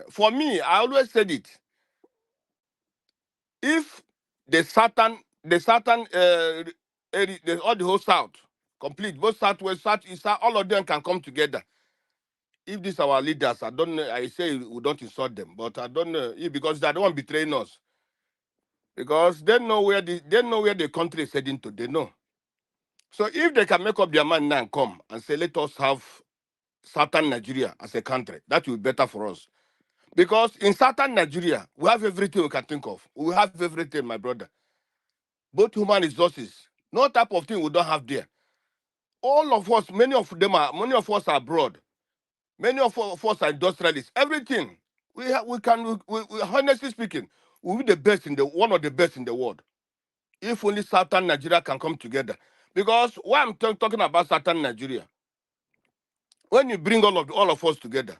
for me, I always said it. If the all the whole South, complete, both Southwest, Southeast, all of them can come together. If these our leaders, I don't know, I say we don't insult them, but I don't know, because they don't want to betray us. Because they know where the country is heading to, they know. So if they can make up their mind now and come and say, let us have Southern Nigeria as a country, that will be better for us. Because in Southern Nigeria, we have everything we can think of. We have everything, my brother. Both human resources, No type of thing we don't have there. All of us, many of us are abroad. Many of us are industrialists. Everything we honestly speaking, we'll be the best one of the best in the world. If only Southern Nigeria can come together. Because why I'm talking about Southern Nigeria, when you bring all of us together,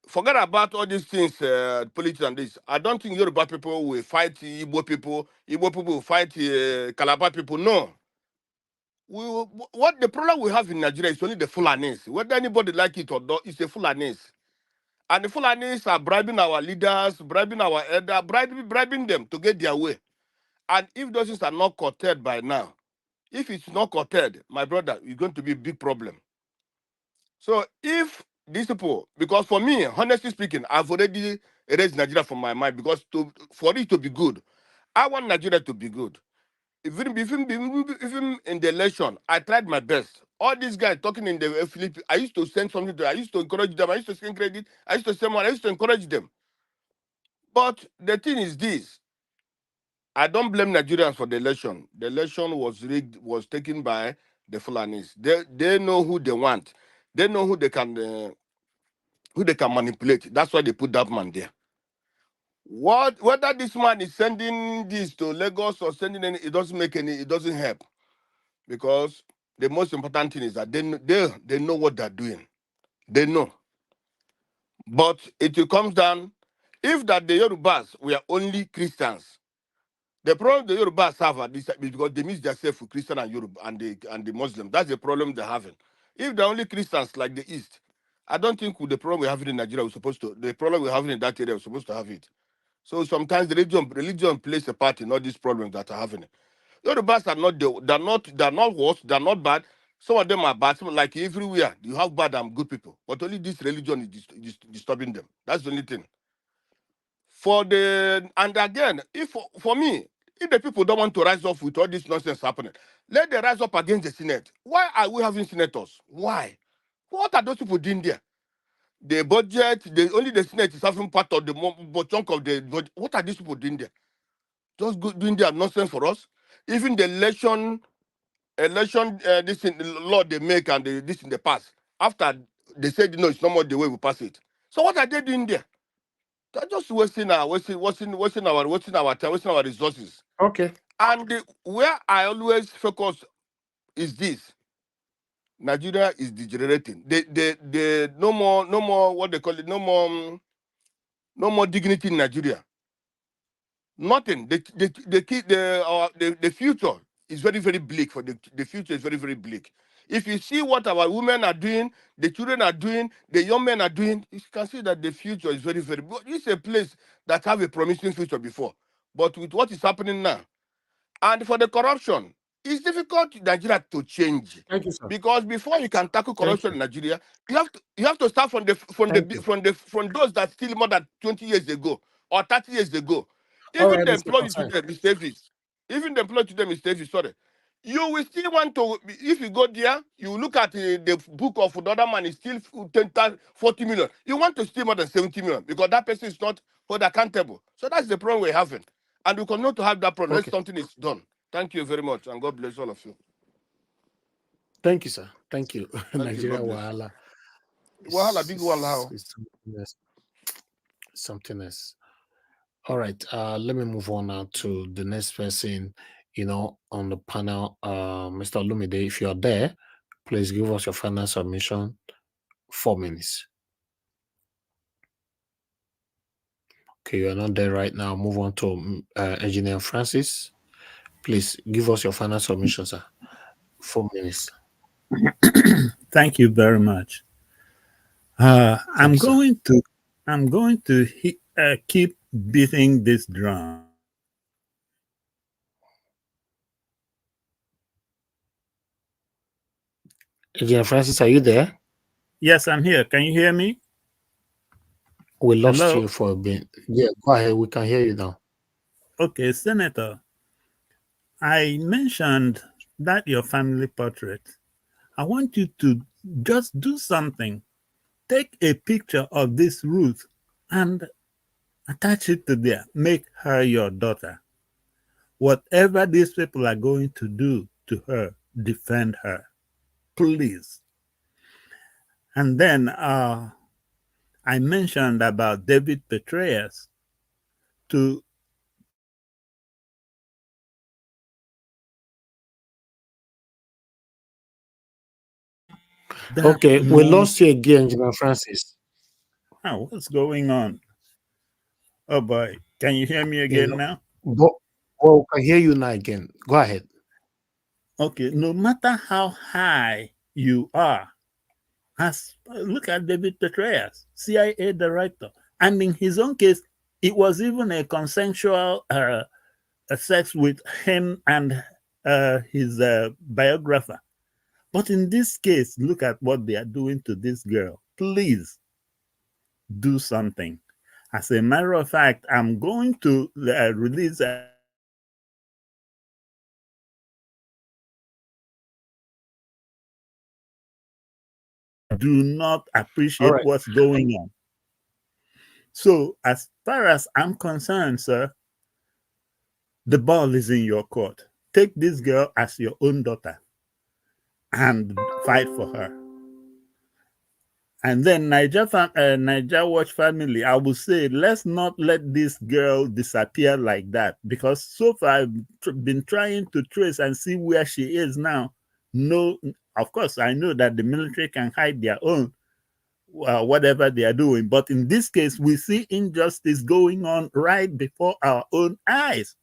forget about all these things, politics and this. I don't think Yoruba people will fight Igbo people. Igbo people will fight Calabar people. No. What the problem we have in Nigeria is only the Fulanis. Whether anybody like it or not, it's a Fulanis. And the Fulanis are bribing our leaders, bribing our elder, bribing them to get their way. And if those things are not curtailed by now, if it's not curtailed, my brother, it's going to be a big problem. So if these people, because for me, honestly speaking, I've already erased Nigeria from my mind because for it to be good, I want Nigeria to be good. Even in the election, I tried my best. All these guys talking in the Philippines, I used to send something to them. I used to encourage them. I used to send credit. I used to send money. I used to encourage them. But the thing is this. I don't blame Nigerians for the election. The election was rigged, was taken by the Fulanis. They know who they want. They know who they can manipulate. That's why they put that man there. Whether this man is sending this to Lagos or sending any, it doesn't help. Because the most important thing is that they know what they're doing. They know. But it comes down, if that the Yorubas were only Christians, the problem the Yorubas have at this is because they mix themselves with Christian and Yoruba and the Muslim. That's the problem they're having. If they're only Christians like the East, I don't think with the problem we're having in Nigeria, the problem we're having in that area, we're supposed to have it. So sometimes the religion plays a part in all these problems that are happening. Yorubas are they're not worse, they're not bad. Some of them are bad. Some, like everywhere, you have bad and good people. But only this religion is disturbing them. That's the only thing. And again, if for me, if the people don't want to rise up with all this nonsense happening, let them rise up against the Senate. Why are we having senators? Why? What are those people doing there? The budget, only the Senate is having part of the chunk of the budget. What are these people doing there? Just doing their nonsense for us. Even the election, this in the law they make and this in the past. After they said, no, it's no more the way we pass it. So what are they doing there? They're just wasting our time, wasting our resources. Okay. And where I always focus is this: Nigeria is degenerating. The no more what they call it, no more dignity in Nigeria. Nothing. The future is very, very bleak. The future is very, very bleak. If you see what our women are doing, the children are doing, the young men are doing, you can see that the future is very, very. It's a place that have a promising future before, but with what is happening now, and for the corruption, it's difficult in Nigeria to change. Thank you, sir. Because before you can tackle Thank corruption in Nigeria, you have to start from those that steal more than 20 years ago or 30 years ago. All Even right, the Mr. employee to Fatai. them is service. Even the employee to them is service. Sorry. You will still want to, if you go there, you look at the book of another man is still 40 million. You want to steal more than 70 million because that person is not held accountable. So that's the problem we're having. And we continue to have that problem. Okay. Unless something is done. Thank you very much, and God bless all of you. Thank you, sir. Thank you. Thank you. Nigeria God bless. Wahala. Wahala, big wahala. It's something else. All right. Let me move on now to the next person, on the panel. Mr. Lumide, if you're there, please give us your final submission. 4 minutes. Okay, you're not there right now. Move on to Engineer Francis. Please give us your final submission, sir. 4 minutes. Thank you very much. I'm going to keep beating this drum. Engineer Francis, are you there? Yes, I'm here. Can you hear me? We lost you for a bit. Yeah, go ahead. We can hear you now. Okay, Senator. I mentioned that your family portrait. I want you to just do something. Take a picture of this Ruth and attach it to there. Make her your daughter. Whatever these people are going to do to her, defend her, please. And then I mentioned about David Petraeus to Okay, we lost you again, General Francis. Oh, what's going on? Oh boy, can you hear me again now? Well, I hear you now again. Go ahead. Okay, no matter how high you are, look at David Petraeus, CIA director, and in his own case, it was even a consensual sex with him and his biographer. But in this case, look at what they are doing to this girl. Please do something. As a matter of fact, I'm going to release do not appreciate what's going on. So as far as I'm concerned, sir, the ball is in your court. Take this girl as your own daughter and fight for her. And then Niger Watch family, I would say, let's not let this girl disappear like that, because so far I've been trying to trace and see where she is now. No, of course, I know that the military can hide their own, whatever they are doing. But in this case, we see injustice going on right before our own eyes.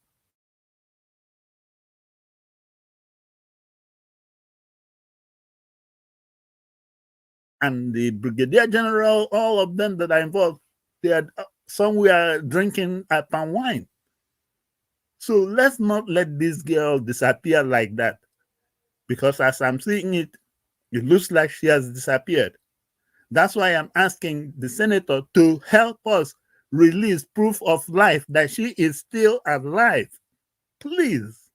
And the brigadier general, all of them that are involved, they are somewhere drinking palm wine. So let's not let this girl disappear like that, because as I'm seeing it, it looks like she has disappeared. That's why I'm asking the senator to help us release proof of life that she is still alive. Please.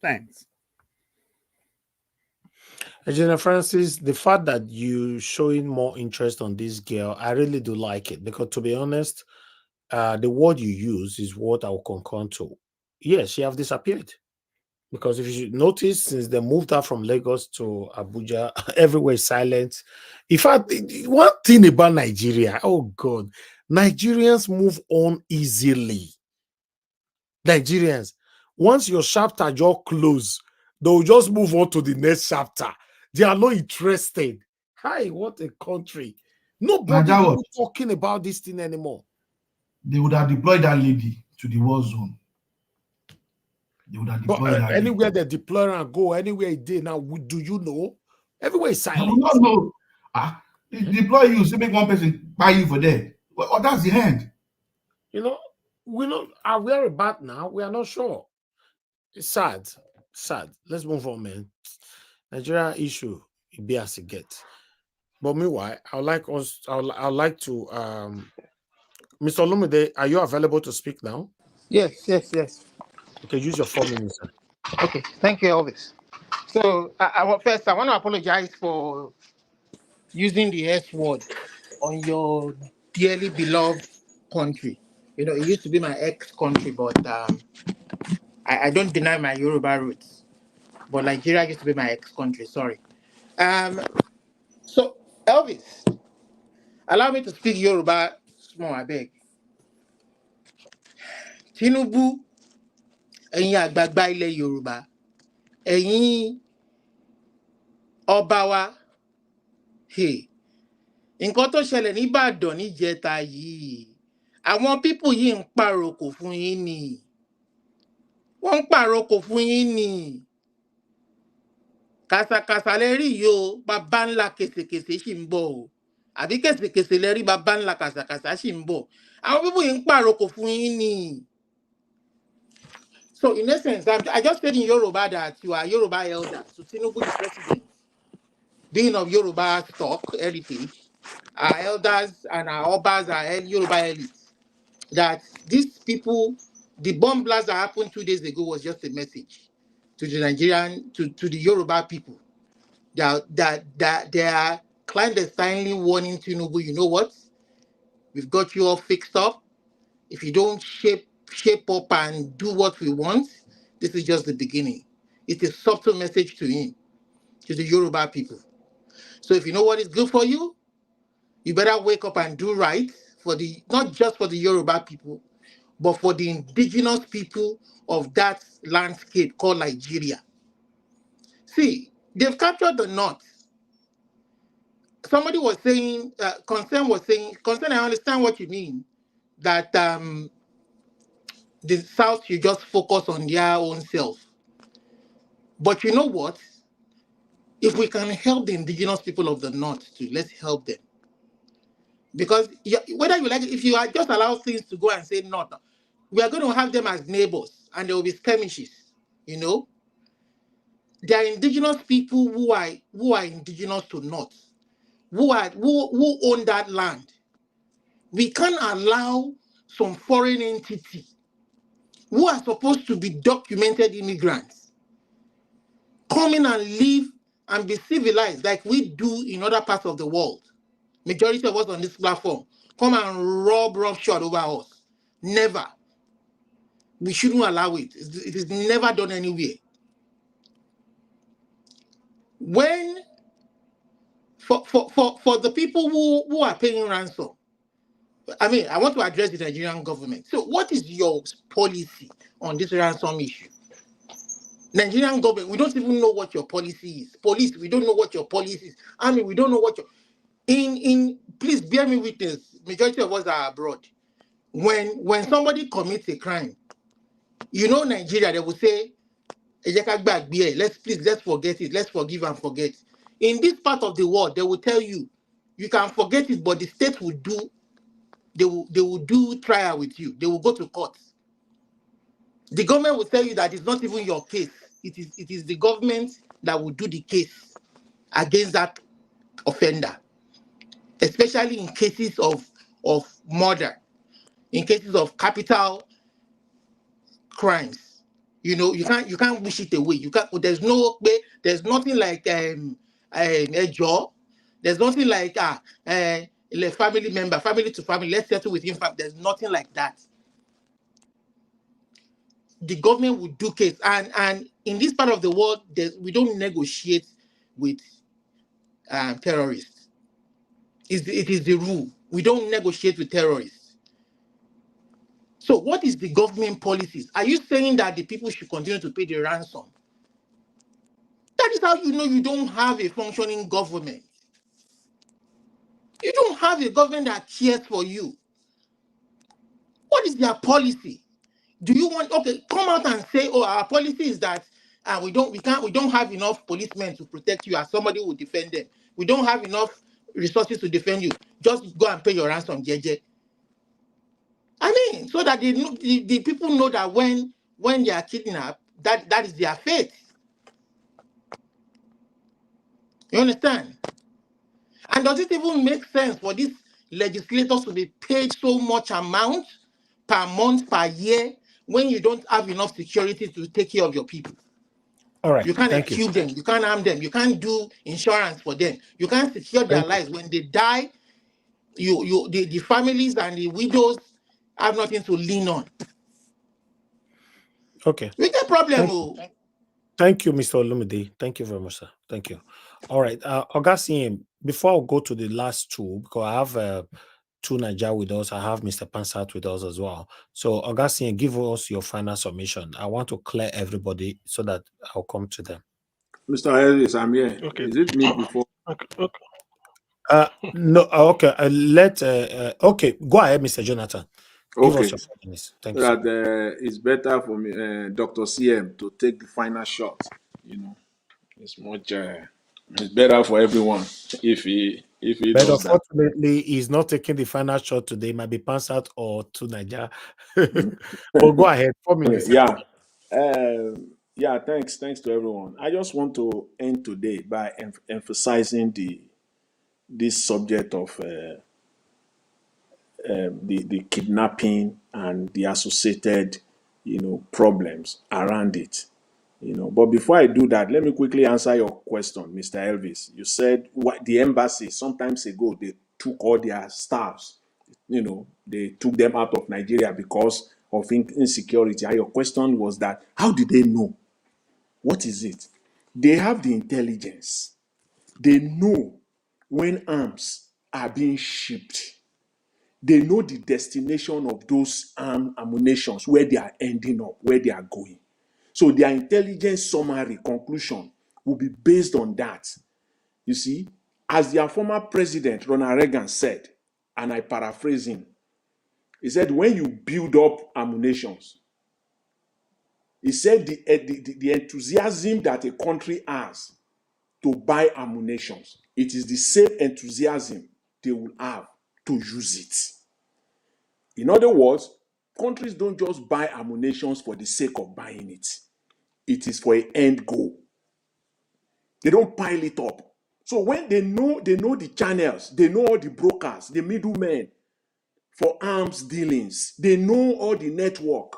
Thanks. General Francis, the fact that you showing more interest on this girl, I really do like it, because to be honest, the word you use is what I will concur to. Yes, she have disappeared. Because if you notice, since they moved her from Lagos to Abuja, everywhere is silent. In fact, one thing about Nigeria, oh God, Nigerians move on easily. Nigerians, once your chapter just close, they'll just move on to the next chapter. They are not interested. Hi, what a country. Nobody even talking about this thing anymore. They would have deployed that lady to the war zone. They would have deployed her. Anywhere they deploy and go, anywhere it did now, do you know? Everywhere is silent. I will not know. Deploy you, say make one person buy you for that. Well, that's the end. You know, we know are we about now. We are not sure. It's sad. Sad. Let's move on, man. Nigeria issue, it be as it gets. But meanwhile, I'd like to Mr. Lumide, are you available to speak now? Yes. Okay, use your 4 minutes, sir. Okay, thank you, Elvis. So, I want to apologize for using the S word on your dearly beloved country. You know, it used to be my ex-country, but I don't deny my Yoruba roots. But Nigeria used to be my ex-country, sorry. So, Elvis, allow me to speak Yoruba small, I beg. Tinubu, ẹ̀yin àgbààgbà ilẹ̀ Yorùbá, ẹ̀yin ọba wa, nǹkan tó ṣẹlẹ̀ nìbàdàn níjẹta yìí, àwọn pípù yìí ń pàrokò fún yín ni. Wọ́n ń pàrokò fún yín ni. Kàsàkàsà lẹ rí yìí o, bàbá ńlá kèsèkèsè sì ń bọ̀ o. Àbí kèsèkèsè lẹ rí bàbá ńlá kàsàkàsà sì ń bọ̀. Àwọn pípù yìí ń pàrokò fún yín ni. So in essence, I just said in Yoruba that you are Yoruba elder. So Tinubu is president. Being of Yoruba stock, heritage, our elders and our obas are Yoruba elites. That these people, the bomb blast that happened 2 days ago was just a message to the Nigerian, to the Yoruba people. That they are clandestinely warning Tinubu, you know what? We've got you all fixed up. If you don't shape up and do what we want, this is just the beginning. It's a subtle message to him, to the Yoruba people. So if you know what is good for you, you better wake up and do right for the, not just for the Yoruba people, but for the indigenous people of that landscape called Nigeria. See, they've captured the North. Somebody was saying, Concern was saying, Concern, I understand what you mean, that the South should just focus on their own self. But you know what? If we can help the indigenous people of the North too, let's help them. Because whether you like it, if you just allow things to go and say North, we are going to have them as neighbors and there will be skirmishes, you know? There are indigenous people who are indigenous to North, who own that land. We can't allow some foreign entity who are supposed to be documented immigrants come in and live and be civilized like we do in other parts of the world. Majority of us on this platform come and rub shot over us. Never. We shouldn't allow it. It is never done anywhere. When for the people who are paying ransom, I mean, I want to address the Nigerian government. So what is your policy on this ransom issue? Nigerian government, we don't even know what your policy is. Police, we don't know what your policy is. Army, we don't know what your... Please bear me witness, majority of us are abroad. When somebody commits a crime, you know Nigeria, they will say, let's forget it, let's forgive and forget. In this part of the world, they will tell you, you can forget it, but the state will do, they will do trial with you. They will go to court. The government will tell you that it's not even your case. It is the government that will do the case against that offender, especially in cases of murder, in cases of capital crimes. You know, you can't wish it away. You can't. There's nothing like a job. There's nothing like a family member, family to family. Let's settle with him. There's nothing like that. The government would do case, and in this part of the world, we don't negotiate with terrorists. It is the rule. We don't negotiate with terrorists. So what is the government policies? Are you saying that the people should continue to pay the ransom? That is how you know you don't have a functioning government. You don't have a government that cares for you. What is their policy? Do you want, okay, come out and say, oh, our policy is that we don't have enough policemen to protect you as somebody who will defend them. We don't have enough resources to defend you. Just go and pay your ransom, JJ. I mean, so that the people know that when they are kidnapped, that is their fate. You understand? And does it even make sense for these legislators to be paid so much amount per month, per year, when you don't have enough security to take care of your people? All right. You can't Thank equip them. You can't harm them. You can't do insurance for them. You can't secure their lives. When they die, the families and the widows have nothing to lean on. Okay. We get problem. Thank you, Mr. Olumide. Thank you very much, sir. Thank you. All right. Augustine, before I go to the last two, because I have two Niger with us, I have Mr. Pansat with us as well. So, Augustine, give us your final submission. I want to clear everybody so that I'll come to them. Mr. Ellis, I'm here. Okay. Is it me before? Okay. No, okay. Okay, go ahead, Mr. Jonathan. Give us your 4 minutes. Thank you. That it's better for me, Dr. CM, to take the final shot. You know, it's much. It's better for everyone if he But does that. unfortunately, he's not taking the final shot today. It might be Pansat or to Niger. But go ahead. 4 minutes. Yeah. Thanks to everyone. I just want to end today by emphasizing this subject of the kidnapping and the associated, problems around it. But before I do that, let me quickly answer your question, Mr. Elvis. You said what the embassy sometimes ago they took all their staffs, they took them out of Nigeria because of insecurity. And your question was that how did they know? What is it? They have the intelligence. They know when arms are being shipped. They know the destination of those ammunitions, where they are ending up, where they are going. So their intelligence summary conclusion will be based on that. You see, as their former president, Ronald Reagan, said, and I paraphrase him, he said, when you build up ammunitions, he said the enthusiasm that a country has to buy ammunitions, it is the same enthusiasm they will have to use it. In other words, countries don't just buy ammunitions for the sake of buying it. It is for an end goal. They don't pile it up. So when they know the channels, they know all the brokers, the middlemen for arms dealings, they know all the network.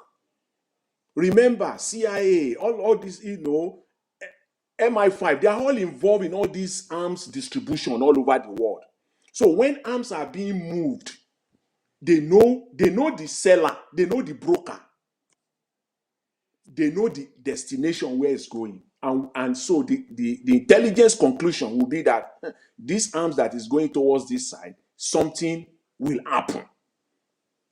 Remember, CIA, all this, MI5, they are all involved in all these arms distribution all over the world. So when arms are being moved, they know the seller, they know the broker, they know the destination where it's going. And so the intelligence conclusion will be that this arms that is going towards this side, something will happen.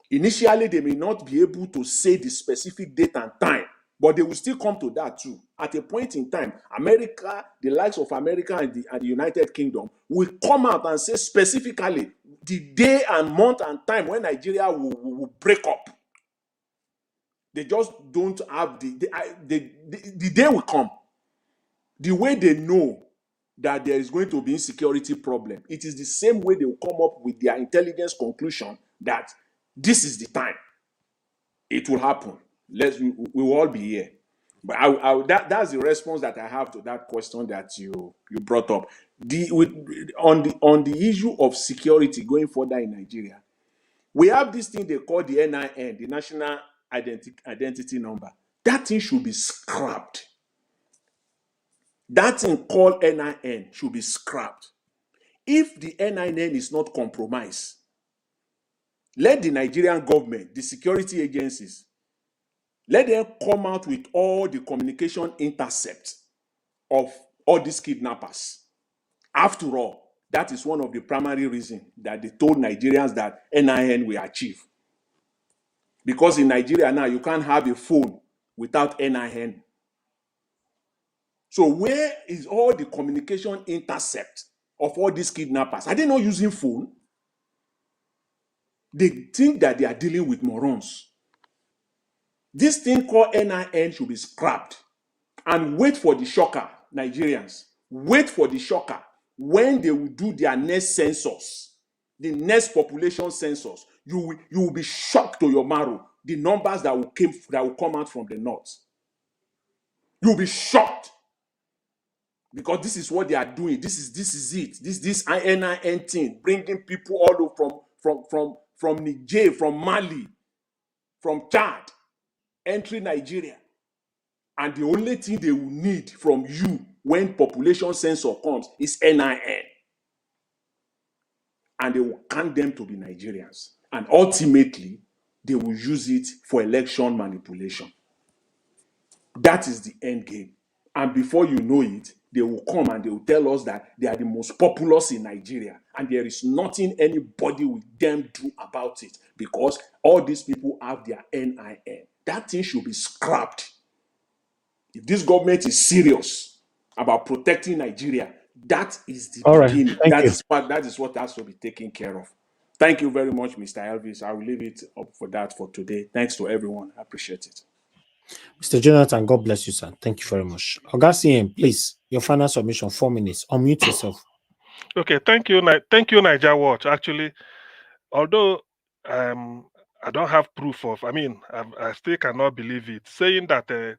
Initially, they may not be able to say the specific date and time, but they will still come to that too. At a point in time, America, the likes of America and the United Kingdom, will come out and say specifically the day and month and time when Nigeria will break up. They just don't have the day will come. The way they know that there is going to be insecurity problem, it is the same way they will come up with their intelligence conclusion that this is the time it will happen. We will all be here. But that's the response that I have to that question that you brought up. On the issue of security going further in Nigeria, we have this thing they call the NIN, the National Identity Number. That thing should be scrapped. That thing called NIN should be scrapped. If the NIN is not compromised, let the Nigerian government, the security agencies, let them come out with all the communication intercepts of all these kidnappers. After all, that is one of the primary reasons that they told Nigerians that NIN will achieve. Because in Nigeria now, you can't have a phone without NIN. So where is all the communication intercept of all these kidnappers? Are they not using phone? They think that they are dealing with morons. This thing called NIN should be scrapped. And wait for the shocker, Nigerians. Wait for the shocker when they will do their next census, the next population census. You will be shocked to your marrow the numbers that will come out from the north. You'll be shocked because this is what they are doing. This is it. This NIN thing, bringing people all over from Niger, from Mali, from Chad, entering Nigeria. And the only thing they will need from you when population census comes is NIN. And they will count them to be Nigerians. And ultimately, they will use it for election manipulation. That is the end game. And before you know it, they will come and they will tell us that they are the most populous in Nigeria. And there is nothing anybody will them do about it because all these people have their NIN. That thing should be scrapped. If this government is serious about protecting Nigeria, that is the beginning. That is what has to be taken care of. Thank you very much, Mr. Elvis. I will leave it up for that for today. Thanks to everyone. I appreciate it. Mr. Jonathan, God bless you, sir. Thank you very much. Augustine, please, your final submission, 4 minutes. Unmute yourself. Okay, thank you, Niger Watch. Actually, although I don't have proof of, I still cannot believe it. Saying that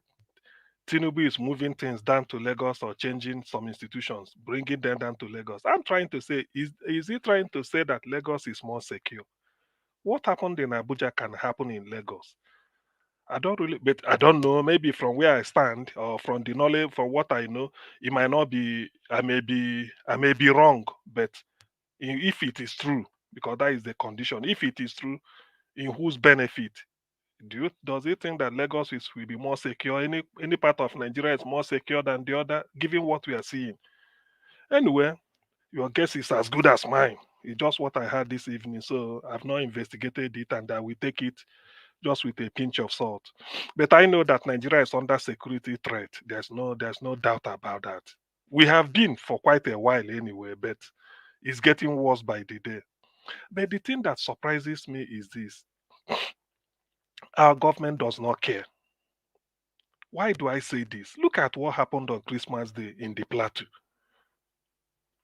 Tinubu is moving things down to Lagos or changing some institutions, bringing them down to Lagos. I'm trying to say, is he trying to say that Lagos is more secure? What happened in Abuja can happen in Lagos. I don't know. Maybe from where I stand or from the knowledge, from what I know, it might not be. I may be wrong. But if it is true, because that is the condition, if it is true, in whose benefit Does he think that Lagos will be more secure? Any part of Nigeria is more secure than the other, given what we are seeing? Anyway, your guess is as good as mine. It's just what I heard this evening, so I've not investigated it, and I will take it just with a pinch of salt. But I know that Nigeria is under security threat. There's no doubt about that. We have been for quite a while anyway, but it's getting worse by the day. But the thing that surprises me is this: our government does not care. Why do I say this? Look at what happened on Christmas Day in the plateau.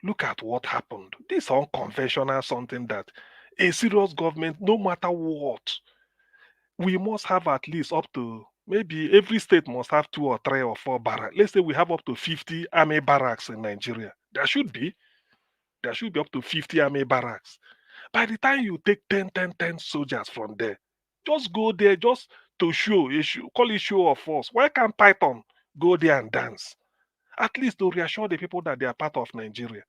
Look at what happened. This unconventional something that a serious government, no matter what, we must have at least up to, maybe every state must have 2 or 3 or 4 barracks. Let's say we have up to 50 army barracks in Nigeria. There should be up to 50 army barracks. By the time you take 10 soldiers from there, just go there just to call it show of force. Why can't Python go there and dance? At least to reassure the people that they are part of Nigeria.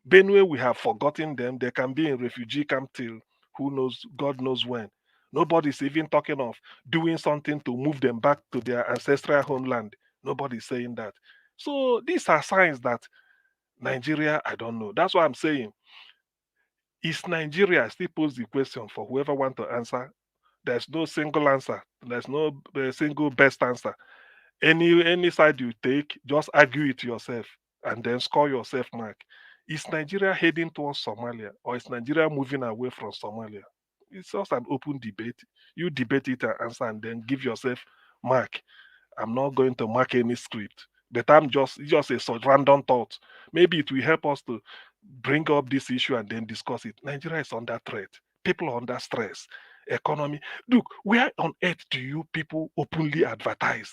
Benue, we have forgotten them. They can be in refugee camp till God knows when. Nobody's even talking of doing something to move them back to their ancestral homeland. Nobody's saying that. So these are signs that Nigeria, I don't know. That's why I'm saying, is Nigeria, I still pose the question for whoever want to answer. There's no single answer. There's no single best answer. Any side you take, just argue it yourself and then score yourself mark. Is Nigeria heading towards Somalia, or is Nigeria moving away from Somalia? It's just an open debate. You debate it and answer, and then give yourself mark. I'm not going to mark any script, but it's just a sort random thought. Maybe it will help us to bring up this issue and then discuss it. Nigeria is under threat. People are under stress. Economy. Look, where on earth do you people openly advertise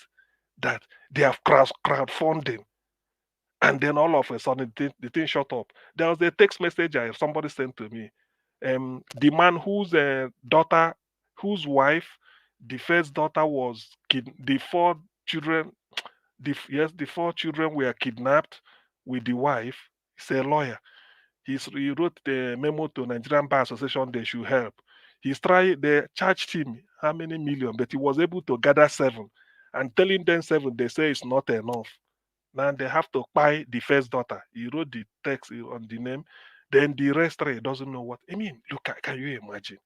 that they have crowdfunding, and then all of a sudden the thing shut up? There was a text message somebody sent to me. The man whose wife, the first daughter was the 4 children, the 4 children were kidnapped with the wife. He's a lawyer. He wrote the memo to Nigerian Bar Association they should help. They charged him how many million, but he was able to gather 7. And telling them 7, they say it's not enough. Now they have to buy the first daughter. He wrote the text on the name. Then the rest 3 doesn't know what. I mean, look, can you imagine?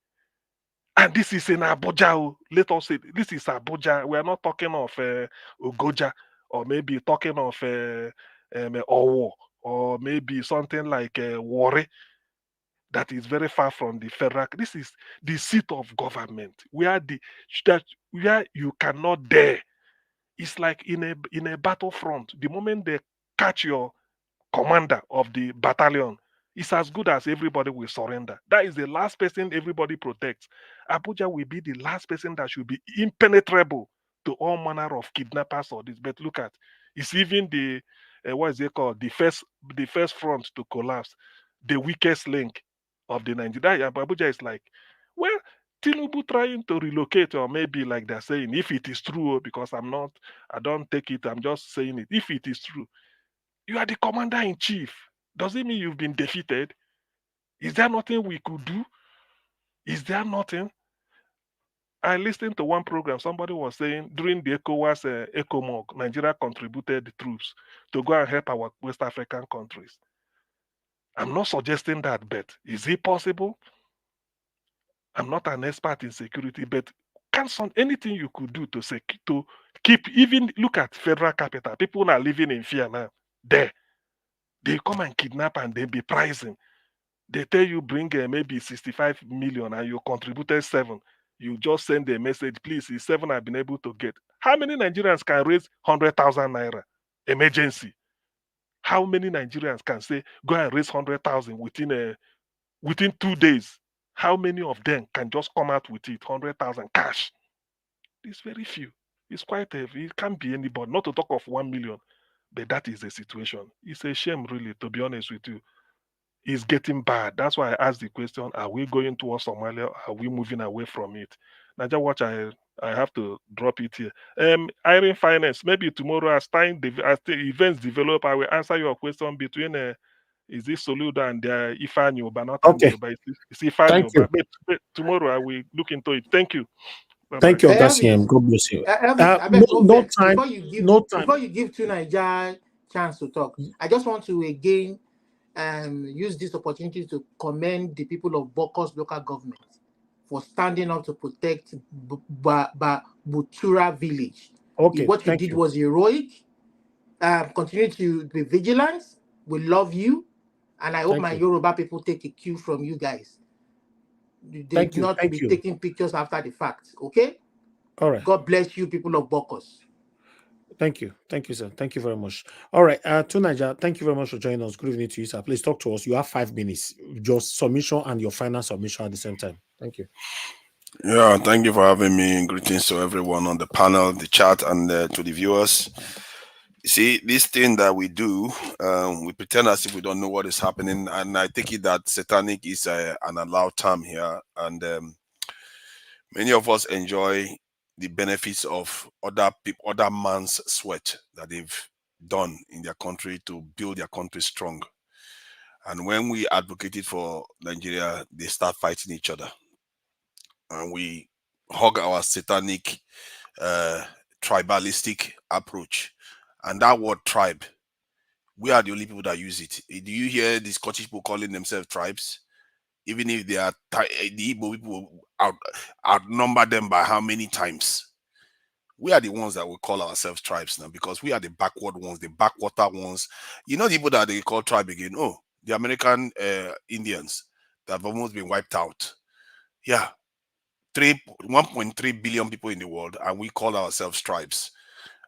And this is in Abuja. Let us say this is Abuja. We are not talking of Ugoja, or maybe talking of Owo, or maybe something like Warri, that is very far from the federal. This is the seat of government, where you cannot dare. It's like in a battlefront. The moment they catch your commander of the battalion, it's as good as everybody will surrender. That is the last person everybody protects. Abuja will be the last person that should be impenetrable to all manner of kidnappers or this. But look at, it's even the what is it called? The first front to collapse, the weakest link of the Nigeria. Abuja is like, well, Tinubu trying to relocate, or maybe like they're saying, if it is true, because I don't take it, I'm just saying it. If it is true, you are the commander in chief. Does it mean you've been defeated? Is there nothing we could do? Is there nothing? I listened to one program. Somebody was saying during the ECOWAS ECOMOG, Nigeria contributed troops to go and help our West African countries. I'm not suggesting that, but is it possible? I'm not an expert in security, but anything you could do to keep, even look at federal capital. People are living in fear now. There. They come and kidnap and they be pricing. They tell you bring maybe 65 million and you contributed 7. You just send a message, please, it's 7 I've been able to get. How many Nigerians can raise 100,000 naira emergency? How many Nigerians can say go and raise 100,000 within 2 days? How many of them can just come out with it, 100,000 cash? It's very few. It's quite heavy. It can't be anybody, not to talk of 1 million. But that is the situation. It's a shame, really, to be honest with you. It's getting bad. That's why I asked the question, are we going towards Somalia? Are we moving away from it? Naja Watch, I have to drop it here. Irene Finance, maybe tomorrow as the events develop, I will answer your question between is this Soludo and Ifeanyi Uba, not Okay. Uba, it's Ifeanyi Thank you. Uba. But tomorrow I will look into it. Thank you. Bye-bye. Thank you, Elvis, Augustine. God bless you. Elvis, I No, beg no no vex. time. No time. Before you give to Niger chance to talk, I just want to again use this opportunity to commend the people of Bokos local government for standing up to protect Butura village. Okay, What you thank did you. was heroic. Continue to be vigilant. We love you, and I hope Thank my you. Yoruba people take a cue from you guys. They Thank you. not to Thank be you. taking pictures after the fact. Okay. All right. God bless you, people of Bokos. Thank you. Thank you, sir. Thank you very much. All right. To Niger, thank you very much for joining us. Good evening to you, sir. Please talk to us. You have 5 minutes. Just submission and your final submission at the same time. Thank you. Yeah, thank you for having me. Greetings to everyone on the panel, the chat, and to the viewers. You see, this thing that we do, we pretend as if we don't know what is happening, and I take it that satanic is an allowed term here, and many of us enjoy the benefits of other man's sweat that they've done in their country to build their country strong. And when we advocated for Nigeria, they start fighting each other, and we hug our satanic, tribalistic approach. And that word tribe, we are the only people that use it. Do you hear the Scottish people calling themselves tribes? Even if they are the Igbo people outnumber them by how many times? We are the ones that we call ourselves tribes now, because we are the backward ones, the backwater ones. You know, the people that they call tribe again. Oh, the American Indians that have almost been wiped out. Yeah, 1.3 billion people in the world, and we call ourselves tribes.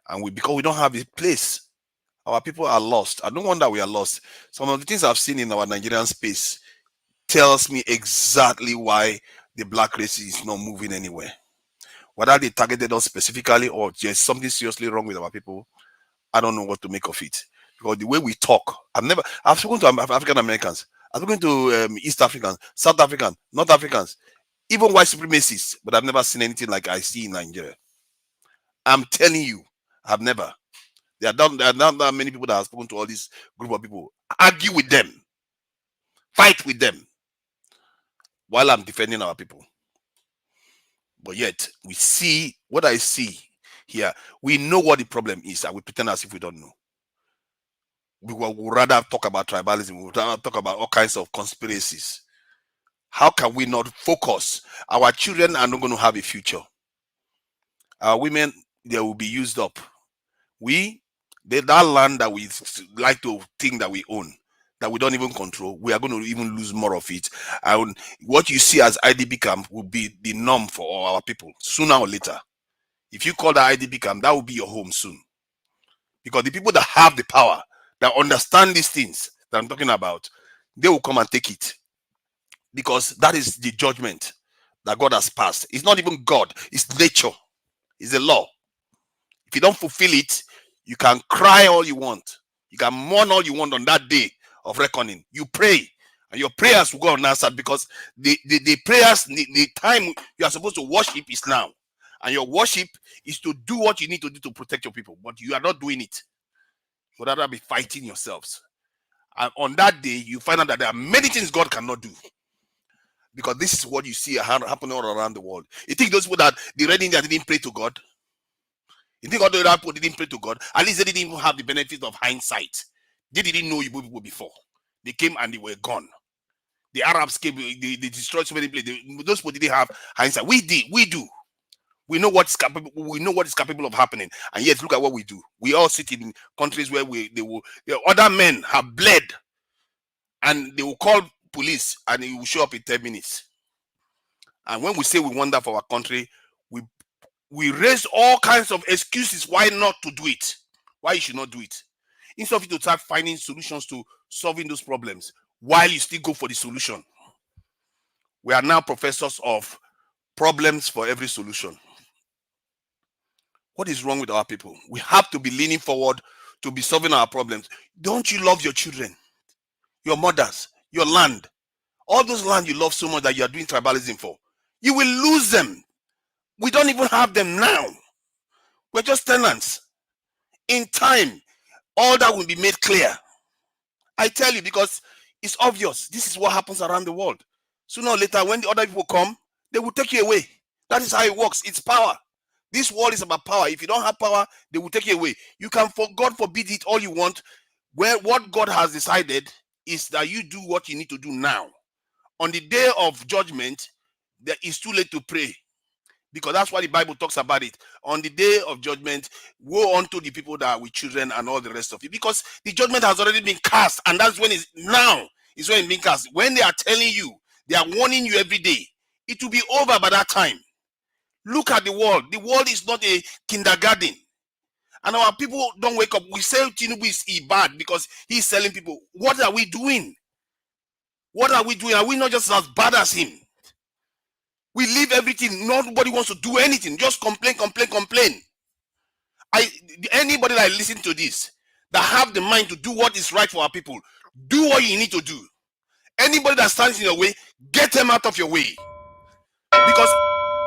And because we don't have a place, our people are lost. I don't wonder we are lost. Some of the things I've seen in our Nigerian space tells me exactly why the black race is not moving anywhere. Whether they targeted us specifically or there's something seriously wrong with our people, I don't know what to make of it. Because the way we talk, I've spoken to African Americans, I've spoken to East Africans, South Africans, North Africans, even white supremacists, but I've never seen anything like I see in Nigeria. I'm telling you, I've never. There are not that many people that have spoken to all this group of people. Argue with them, fight with them, while I'm defending our people. But yet, we see what I see here. We know what the problem is, and we pretend as if we don't know. We would rather talk about tribalism. We would rather talk about all kinds of conspiracies. How can we not focus? Our children are not going to have a future. Our women, they will be used up. That land that we like to think that we own, that we don't even control, we are going to even lose more of it. And what you see as IDP camp will be the norm for our people sooner or later. If you call that IDP camp, that will be your home soon. Because the people that have the power, that understand these things that I'm talking about, they will come and take it. Because that is the judgment that God has passed. It's not even God, it's nature, it's a law. If you don't fulfill it, you can cry all you want. You can mourn all you want on that day of reckoning. You pray, and your prayers will go unanswered, because the prayers, the time you are supposed to worship is now. And your worship is to do what you need to do to protect your people. But you are not doing it. You would rather be fighting yourselves. And on that day, you find out that there are many things God cannot do. Because this is what you see happening all around the world. You think those people that the Red India didn't pray to God? You think all the other people didn't pray to God? At least they didn't even have the benefit of hindsight. They didn't know Igbo people before. They came and they were gone. The Arabs came, they destroyed so many places. Those people didn't have hindsight. We did. We do. We know what's capable. We know what is capable of happening. And yet, look at what we do. We all sit in countries where other men have bled, and they will call police, and it will show up in 10 minutes. And when we say we wonder for our country, we raise all kinds of excuses why not to do it, why you should not do it. Instead of you to start finding solutions to solving those problems, while you still go for the solution. We are now professors of problems for every solution. What is wrong with our people? We have to be leaning forward to be solving our problems. Don't you love your children, your mothers, your land? All those land you love so much that you are doing tribalism for, you will lose them. We don't even have them now. We're just tenants. In time, all that will be made clear. I tell you, because it's obvious. This is what happens around the world. Sooner or later, when the other people come, they will take you away. That is how it works. It's power. This world is about power. If you don't have power, they will take it away. You can, for God forbid it all you want. Where what God has decided is that you do what you need to do now. On the day of judgment, there is too late to pray. Because that's why the Bible talks about it. On the day of judgment, woe unto the people that are with children and all the rest of it. Because the judgment has already been cast, and that's when it's now. Is when it's being cast. When they are telling you, they are warning you every day. It will be over by that time. Look at the world. The world is not a kindergarten. And our people don't wake up. We say Tinubu is bad because he's selling people. What are we doing? What are we doing? Are we not just as bad as him? We leave everything. Nobody wants to do anything. Just complain, complain, complain. Anybody that listen to this, that have the mind to do what is right for our people, do what you need to do. Anybody that stands in your way, get them out of your way. Because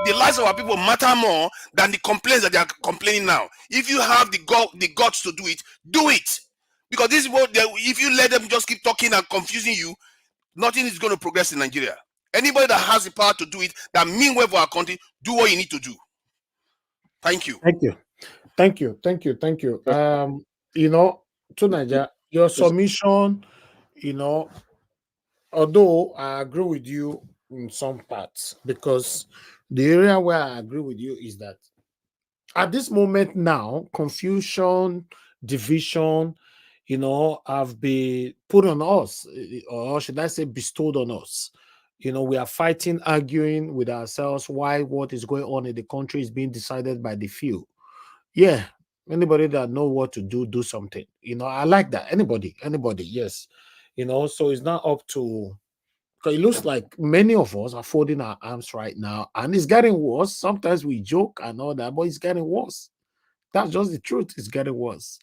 the lives of our people matter more than the complaints that they are complaining now. If you have the guts to do it, do it. Because this is what if you let them just keep talking and confusing you, nothing is going to progress in Nigeria. Anybody that has the power to do it, that mean well for our country, do what you need to do. Thank you. Thank you. Thank you. Thank you. Thank you. You know, to Nigeria, your submission, you know, although I agree with you in some parts, because the area where I agree with you is that at this moment now, confusion, division, you know, have been put on us, or should I say bestowed on us. You know, we are fighting, arguing with ourselves why what is going on in the country is being decided by the few. Yeah, anybody that know what to do something. You know, I like that. Anybody, yes. You know, so it's not up to, because it looks like many of us are folding our arms right now, and it's getting worse. Sometimes we joke and all that, but it's getting worse. That's just the truth. It's getting worse.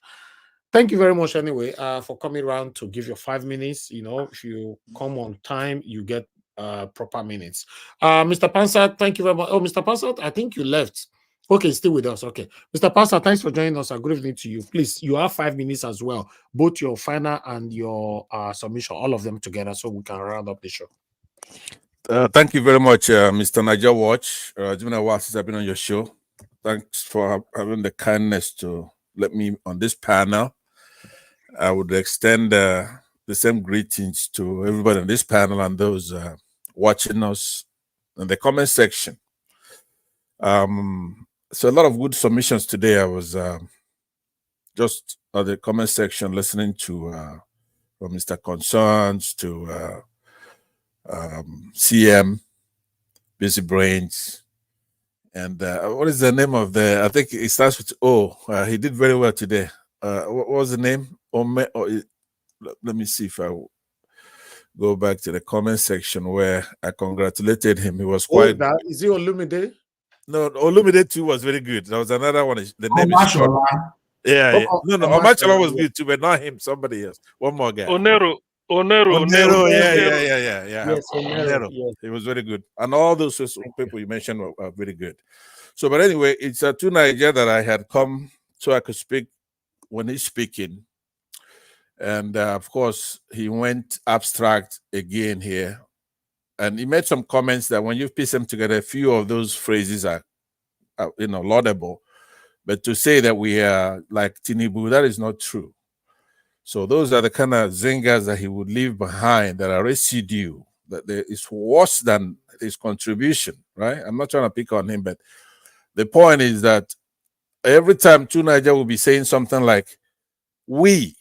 Thank you very much anyway for coming around to give your 5 minutes. You know, if you come on time, you get proper minutes. Mr. Pansat, thank you very much. Oh, Mr. Pansat, I think you left. Okay, still with us. Okay. Mr. Pansat, thanks for joining us. Good evening to you. Please, you have 5 minutes as well. Both your final and your submission, all of them together, so we can round up the show. Thank you very much, Mr. Niger Watch. It's been a while since I've been on your show. Thanks for having the kindness to let me on this panel. I would extend the same greetings to everybody on this panel and those watching us in the comment section. So a lot of good submissions today. I was just at the comment section listening to from Mr. Concerns to CM, Busy Brains, and what is the name of the? I think it starts with O. He did very well today. What was the name? Let me see if I go back to the comment section where I congratulated him. He was quite. Is he Olumide? No, Olumide too was very good. There was another one. The name is short. Yeah. No, Omachala was good too, but not him. Somebody else. One more guy. Onero. Yeah. Yes, Onero. Yes. He was very good. And all those people you mentioned were very good. So, but anyway, it's to Nigeria that I had come so I could speak when he's speaking. And of course, he went abstract again here. And he made some comments that when you piece them together, a few of those phrases are laudable. But to say that we are like Tinubu, that is not true. So those are the kind of zingers that he would leave behind that are residue, that is worse than his contribution, right? I'm not trying to pick on him, but the point is that every time Nigeria will be saying something like, we.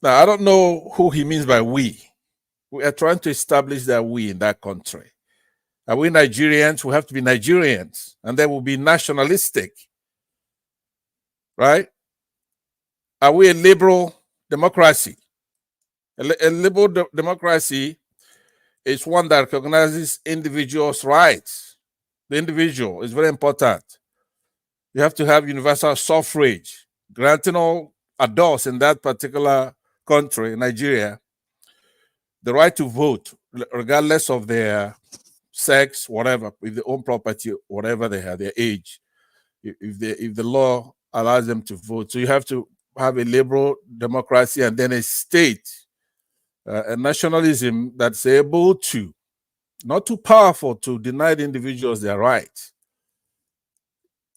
Now, I don't know who he means by we. We are trying to establish that we in that country. Are we Nigerians? We have to be Nigerians, and then we'll be nationalistic. Right? Are we a liberal democracy? A liberal democracy is one that recognizes individuals' rights. The individual is very important. You have to have universal suffrage, granting all adults in that particular country, Nigeria, the right to vote, regardless of their sex, whatever, if they own property, whatever they have, their age, if the law allows them to vote. So you have to have a liberal democracy and then a state, a nationalism that's able to not too powerful to deny the individuals their rights.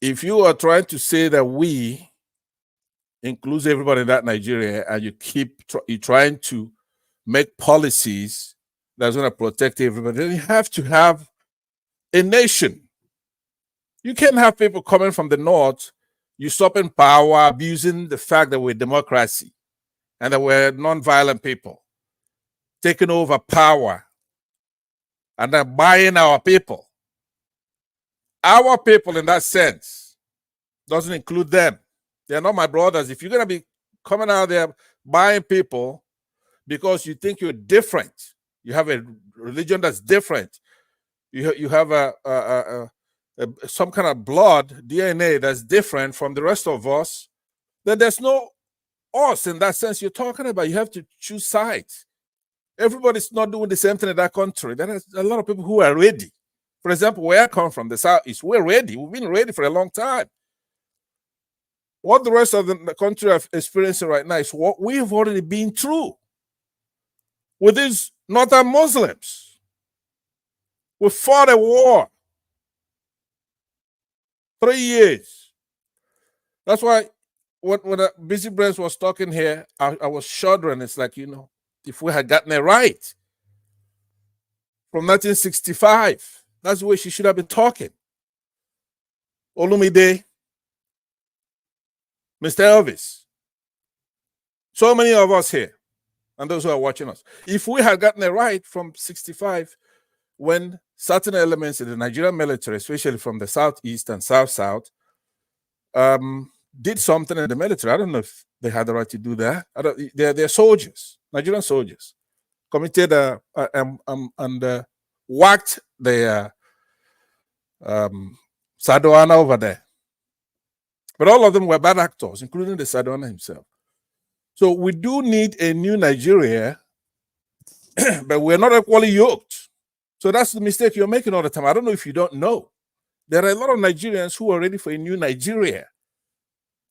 If you are trying to say that we includes everybody in that Nigeria, and you keep trying to make policies that's going to protect everybody, then you have to have a nation. You can't have people coming from the north, usurping power, abusing the fact that we're democracy and that we're non-violent people, taking over power and then buying our people. Our people, in that sense, doesn't include them. They're not my brothers. If you're going to be coming out there buying people because you think you're different, you have a religion that's different, you have some kind of blood, DNA that's different from the rest of us, then there's no us in that sense you're talking about. You have to choose sides. Everybody's not doing the same thing in that country. There are a lot of people who are ready. For example, where I come from, the Southeast, we're ready. We've been ready for a long time. What the rest of the country are experiencing right now is what we've already been through with these northern Muslims. We fought a war 3 years. That's why when Busy Brains was talking here, I was shuddering. It's like, if we had gotten it right from 1965, that's the way she should have been talking. Olumide, Mr. Elvis, so many of us here, and those who are watching us. If we had gotten it right from 65, when certain elements in the Nigerian military, especially from the Southeast and South-South, did something in the military. I don't know if they had the right to do that. They're soldiers, Nigerian soldiers, committed and whacked the Sadoana over there. But all of them were bad actors, including the Sadoana himself. So we do need a new Nigeria, but we're not equally yoked. So that's the mistake you're making all the time. I don't know if you don't know. There are a lot of Nigerians who are ready for a new Nigeria.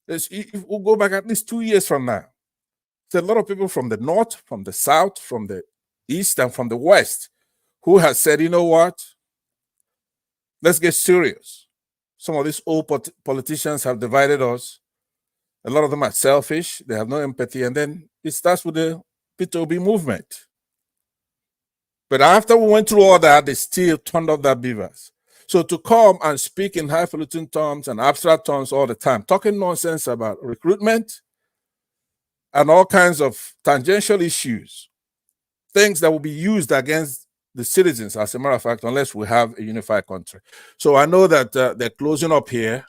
If we'll go back at least 2 years from now, there's a lot of people from the north, from the south, from the east, and from the west who has said, you know what? Let's get serious. Some of these old politicians have divided us. A lot of them are selfish. They have no empathy. And then it starts with the P2B movement. But after we went through all that, they still turned off their beavers. So to come and speak in highfalutin terms and abstract terms all the time, talking nonsense about recruitment and all kinds of tangential issues, things that will be used against the citizens, as a matter of fact, unless we have a unified country. So I know that they're closing up here.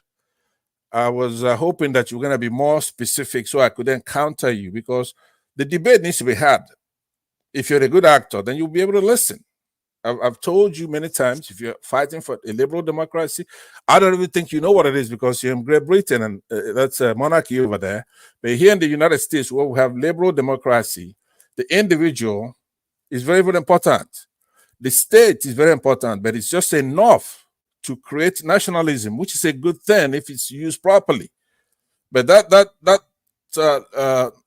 I was hoping that you're going to be more specific so I could then counter you, because the debate needs to be had. If you're a good actor, then you'll be able to listen. I've told you many times, if you're fighting for a liberal democracy, I don't even think you know what it is, because you're in Great Britain and that's a monarchy over there. But here in the United States, where we have liberal democracy, the individual is very, very important. The state is very important, but it's just enough to create nationalism, which is a good thing if it's used properly. But that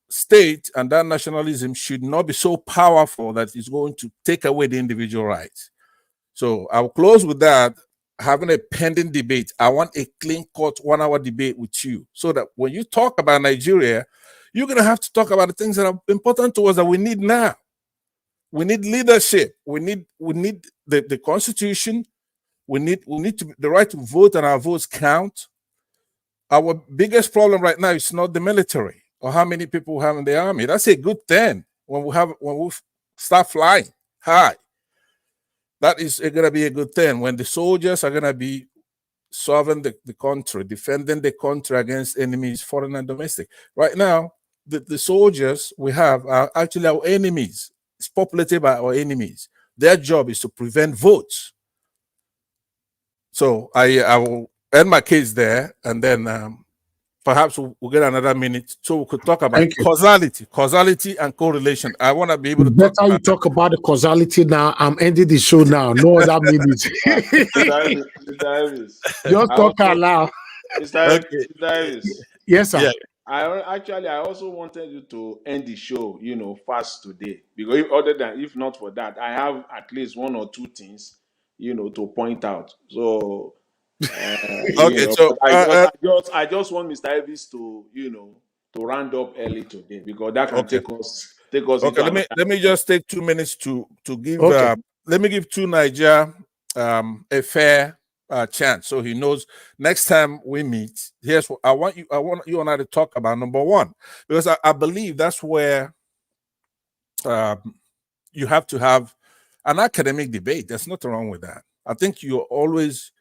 state and that nationalism should not be so powerful that it's going to take away the individual rights. So I'll close with that. Having a pending debate, I want a clean-cut 1 hour debate with you, so that when you talk about Nigeria, you're going to have to talk about the things that are important to us that we need now. We need leadership. We need the Constitution. We need the right to vote, and our votes count. Our biggest problem right now is not the military or how many people we have in the army. That's a good thing when we start flying high. That is going to be a good thing when the soldiers are going to be serving the country, defending the country against enemies, foreign and domestic. Right now, the soldiers we have are actually our enemies. It's populated by our enemies. Their job is to prevent votes. So I will end my case there, and then perhaps we'll get another minute so we could talk about causality and correlation. I want to be able to talk about. You talk about the causality now. I'm ending the show now. No other minute. Just talk out loud. Mr. Davis. Yes, sir. Yeah. I also wanted you to end the show, fast today, because if not for that, I have at least one or two things, to point out. So, Okay, so but I just want Mr. Elvis to, to round up early today, because that can okay. take us Okay, into another. let me just take 2 minutes to give Okay. let me give Niger a fair chance, so he knows next time we meet. Here's what I want you and I to talk about. Number one, because I believe that's where you have to have an academic debate. There's nothing wrong with that. I think you're always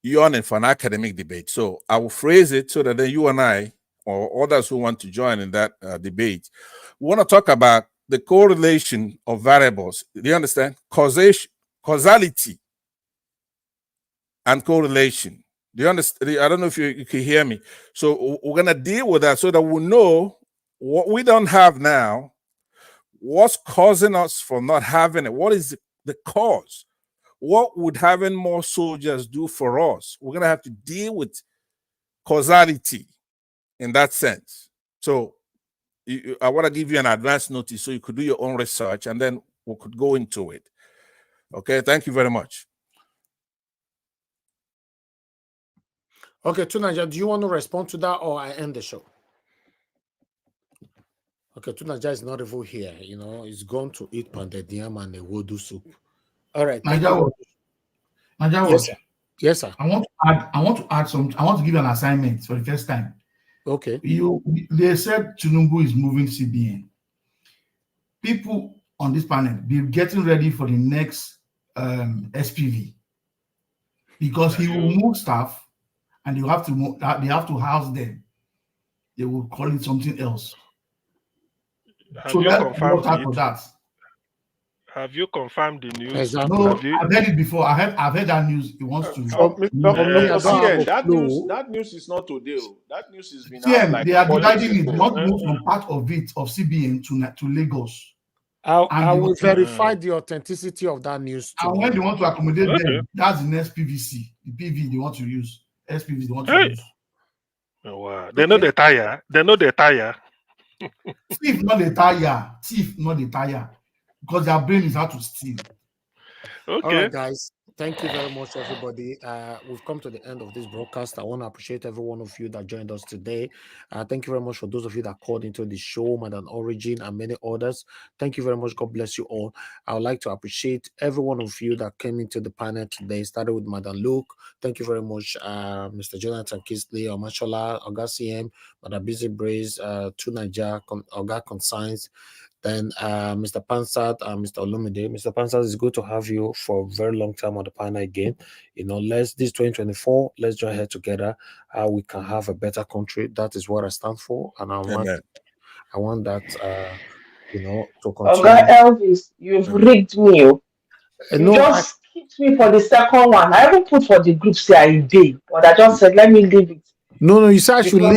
yearning for an academic debate. So I will phrase it so that then you and I, or others who want to join in that debate, we want to talk about the correlation of variables. Do you understand? Causality and correlation. Do you understand? I don't know if you can hear me. So we're going to deal with that so that we know what we don't have now, what's causing us from not having it, what is the cause? What would having more soldiers do for us? We're going to have to deal with causality in that sense. So I want to give you an advance notice so you could do your own research, and then we could go into it. Okay, thank you very much. Okay, Tunaja, do you want to respond to that, or I end the show? Okay, Tunaja is not even here. He's gone to eat pounded yam and a wodu soup. All right. Naija, Yes, sir. Yes, sir. I want to add something. I want to give you an assignment for the first time. Okay. They said Tinubu is moving CBN. People on this panel be getting ready for the next SPV, because he will move staff, and they have to house them. They will call it something else. Have you confirmed it? That. Have you confirmed the news? Exactly. No, I've heard it before. I've heard that news. He wants to. That news is not today. That news has been out. Like they are dividing it. They want to move some part of CBN to Lagos. I will verify the authenticity of that news. And when they want to accommodate them, that's the next PVC. The PV they want to use. SPV they want to use. Oh, wow. They know the tire. Thief, not the tire. Because their brain is how to steal. Okay. All right, guys. Thank you very much, everybody. We've come to the end of this broadcast. I want to appreciate every one of you that joined us today. Thank you very much for those of you that called into the show, Madam Origin, and many others. Thank you very much. God bless you all. I would like to appreciate every one of you that came into the panel today. Started with Madam Luke. Thank you very much, Mr. Jonathan Kisley, Omashola, Oga CM, Madam Busy Braze, Tunaja, Oga Consigns. Then Mr. Pansat and Mr. Olumide. Mr. Pansat, it's good to have you for a very long time on the panel again. This 2024, let's join head together. We can have a better country. That is what I stand for, and I want that to continue. Oga Elvis, you've rigged me. You just skipped me for the second one. I even put for the group CID, but I just said let me leave it. No, you said I should leave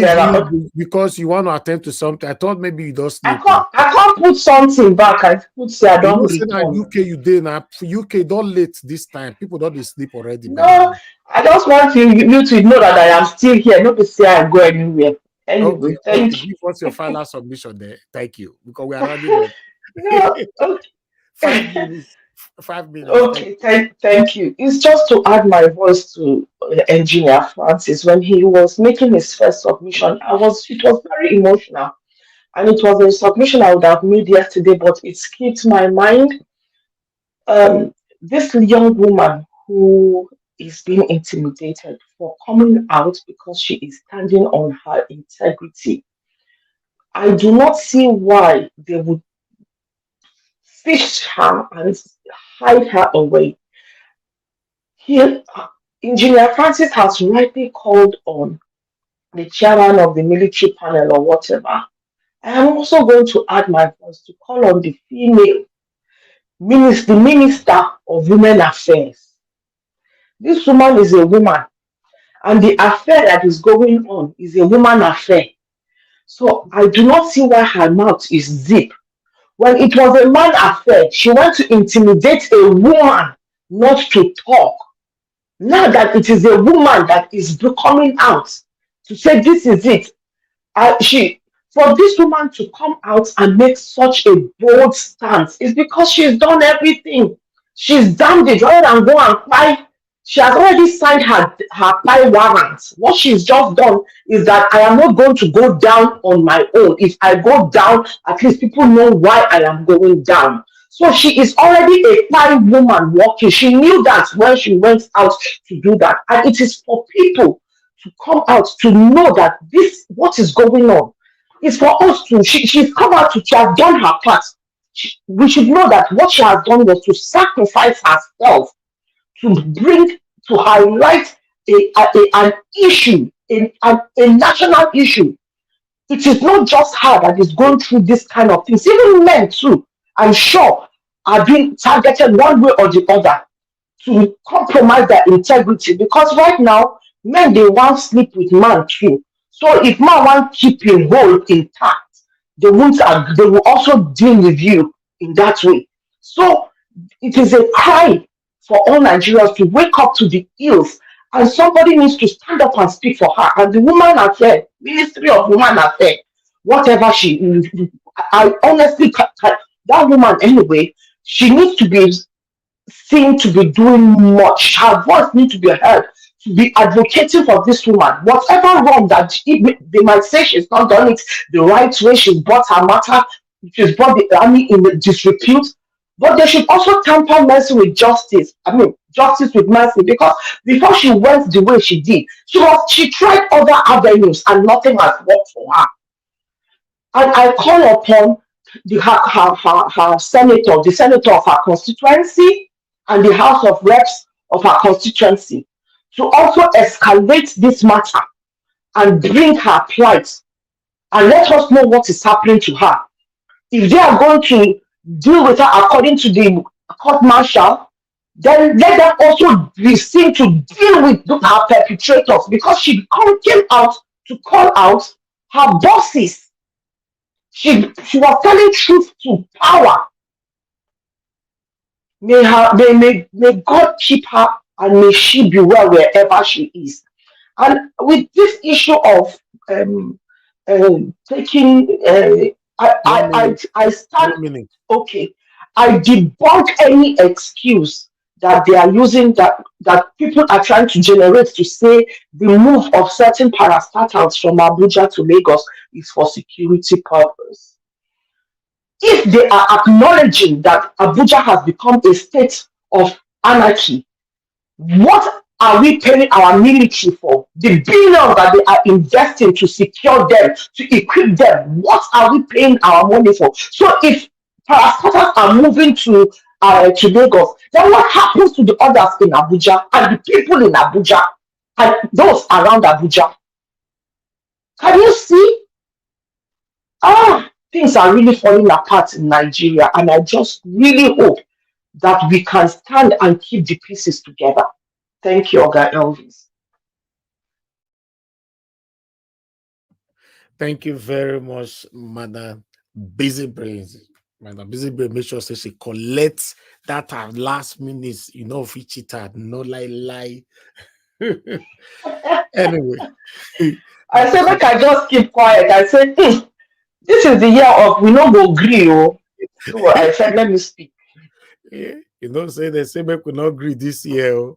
you because you want to attend to something. I thought maybe you don't sleep. I can't put something back. I put say I don't sleep. UK you did now. UK don't late this time. People don't sleep already. No, I just want you to know that I am still here. Not to say I go anywhere. Anyway, thank you. What's your final submission there? Thank you. Because we are running. No, okay. 5 minutes. Okay, thank you. It's just to add my voice to Engineer Francis. When he was making his first submission, it was very emotional, and it was a submission I would have made yesterday, but it skipped my mind. This young woman who is being intimidated for coming out because she is standing on her integrity. I do not see why they would fish her and hide her away. Here, Engineer Francis has rightly called on the chairman of the military panel or whatever. I am also going to add my voice to call on the female minister of women affairs. This woman is a woman, and the affair that is going on is a woman affair. So I do not see why her mouth is zip. When it was a man affair, she went to intimidate a woman not to talk. Now that it is a woman that is coming out to say this is it, For this woman to come out and make such a bold stance is because she's done everything. She's done it rather than go and buy. She has already signed her buy warrant. What she's just done is that I am not going to go down on my own. If I go down, at least people know why I am going down. So she is already a fine woman walking. She knew that when she went out to do that. And it is for people to come out to know that this, what is going on, is for us to, she's come out to, she has done her part. We should know that what she has done was to sacrifice herself to bring, to highlight an issue, a national issue. It is not just her that is going through this kind of things. Even men too, I'm sure, are being targeted one way or the other to compromise their integrity. Because right now, men, they want sleep with man too. So if man want keep him whole intact, they won't. They will also deal with you in that way. So it is a cry for all Nigerians to wake up to the ills, and somebody needs to stand up and speak for her. And the Woman Affairs, Ministry of Women Affairs, whatever she, I honestly, that woman anyway, she needs to be seem to be doing much. Her voice needs to be heard, to be advocating for this woman. Whatever wrong that they might say she's not done it the right way, she's brought her matter, she's brought the army in the disrepute, but they should also tamper mercy with justice. I mean, justice with mercy, because before she went the way she did, she tried other avenues and nothing has worked for her. And I call upon her senator, the senator of her constituency, and the House of Reps of her constituency to also escalate this matter and bring her plight and let us know what is happening to her. If they are going to deal with her according to the court martial, then let them also be seen to deal with her perpetrators, because she came out to call out her bosses. She was telling truth to power. May God keep her, and may she be well wherever she is. And with this issue of taking, I stand, okay, I debunk any excuse that they are using, that people are trying to generate to say the move of certain parastatals from Abuja to Lagos is for security purpose. If they are acknowledging that Abuja has become a state of anarchy, what are we paying our military for? The billions that they are investing to secure them, to equip them, what are we paying our money for? So if parastatals are moving to Lagos, then what happens to the others in Abuja and the people in Abuja and those around Abuja? Can you see? Things are really falling apart in Nigeria, and I just really hope that we can stand and keep the pieces together. Thank you, Oga Elvis. Thank you very much, Madam Busy Brains. Madam Busy Brain, make sure she collects that at last minute, if it cheated, no lie. Anyway. I said, like, I just keep quiet. I said, this is the year of we no go agree. So I said, let me speak. Yeah, say they say we not agree this year.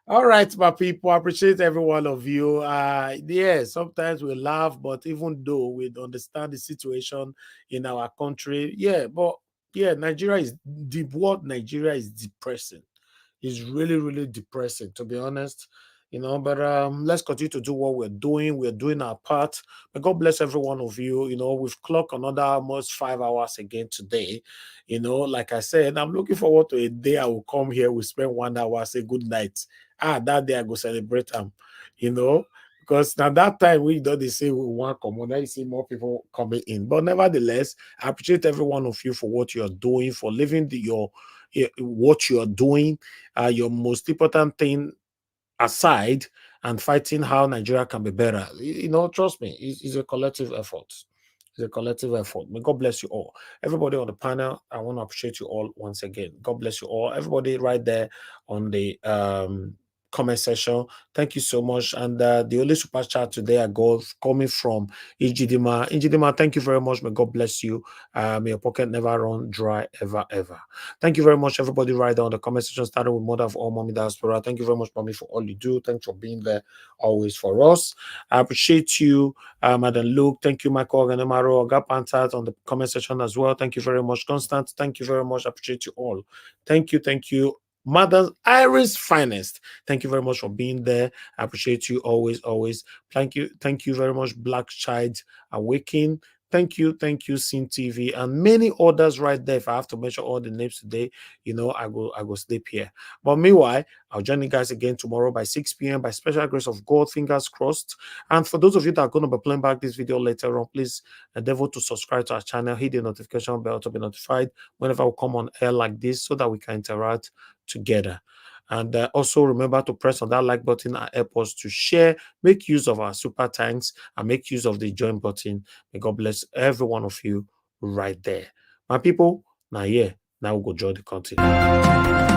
All right, my people, I appreciate every one of you. Yeah, sometimes we laugh, but even though we understand the situation in our country, Nigeria is depressing. It's really, really depressing, to be honest. But let's continue to do what we're doing. We're doing our part. But God bless every one of you. We've clocked another almost 5 hours again today. Like I said, I'm looking forward to a day I will come here. We spend 1 hour, say good night. That day I go celebrate them. Because now that time they say we want to come on, I see more people coming in. But nevertheless, I appreciate every one of you for what you're doing, for living what you're doing, your most important thing aside, and fighting how Nigeria can be better. Trust me, it's a collective effort. It's a collective effort. May God bless you all. Everybody on the panel, I want to appreciate you all once again. God bless you all. Everybody right there on the comment section. Thank you so much. And the only super chat today I got coming from Ijidima. Ijidima, thank you very much. May God bless you. May your pocket never run dry ever. Thank you very much, everybody. Right there on the comment section, starting with Mother of All Mommy Diaspora. Thank you very much, Mommy, for all you do. Thanks for being there always for us. I appreciate you, Madam Luke. Thank you, Michael Ganemaro, Gapantat on the comment section as well. Thank you very much, Constant. Thank you very much. I appreciate you all. Thank you. Mother Iris Finest. Thank you very much for being there. I appreciate you always. Thank you very much, Black Child Awakening. Thank you, Sin TV, and many others right there. If I have to mention all the names today, I go sleep here. But meanwhile, I'll join you guys again tomorrow by 6 p.m. by special grace of God, fingers crossed. And for those of you that are going to be playing back this video later on, please endeavor to subscribe to our channel, hit the notification bell to be notified whenever we come on air like this, so that we can interact together. And also remember to press on that like button and help us to share, make use of our super thanks, and make use of the join button. May God bless every one of you right there. My people, now we'll go join the content.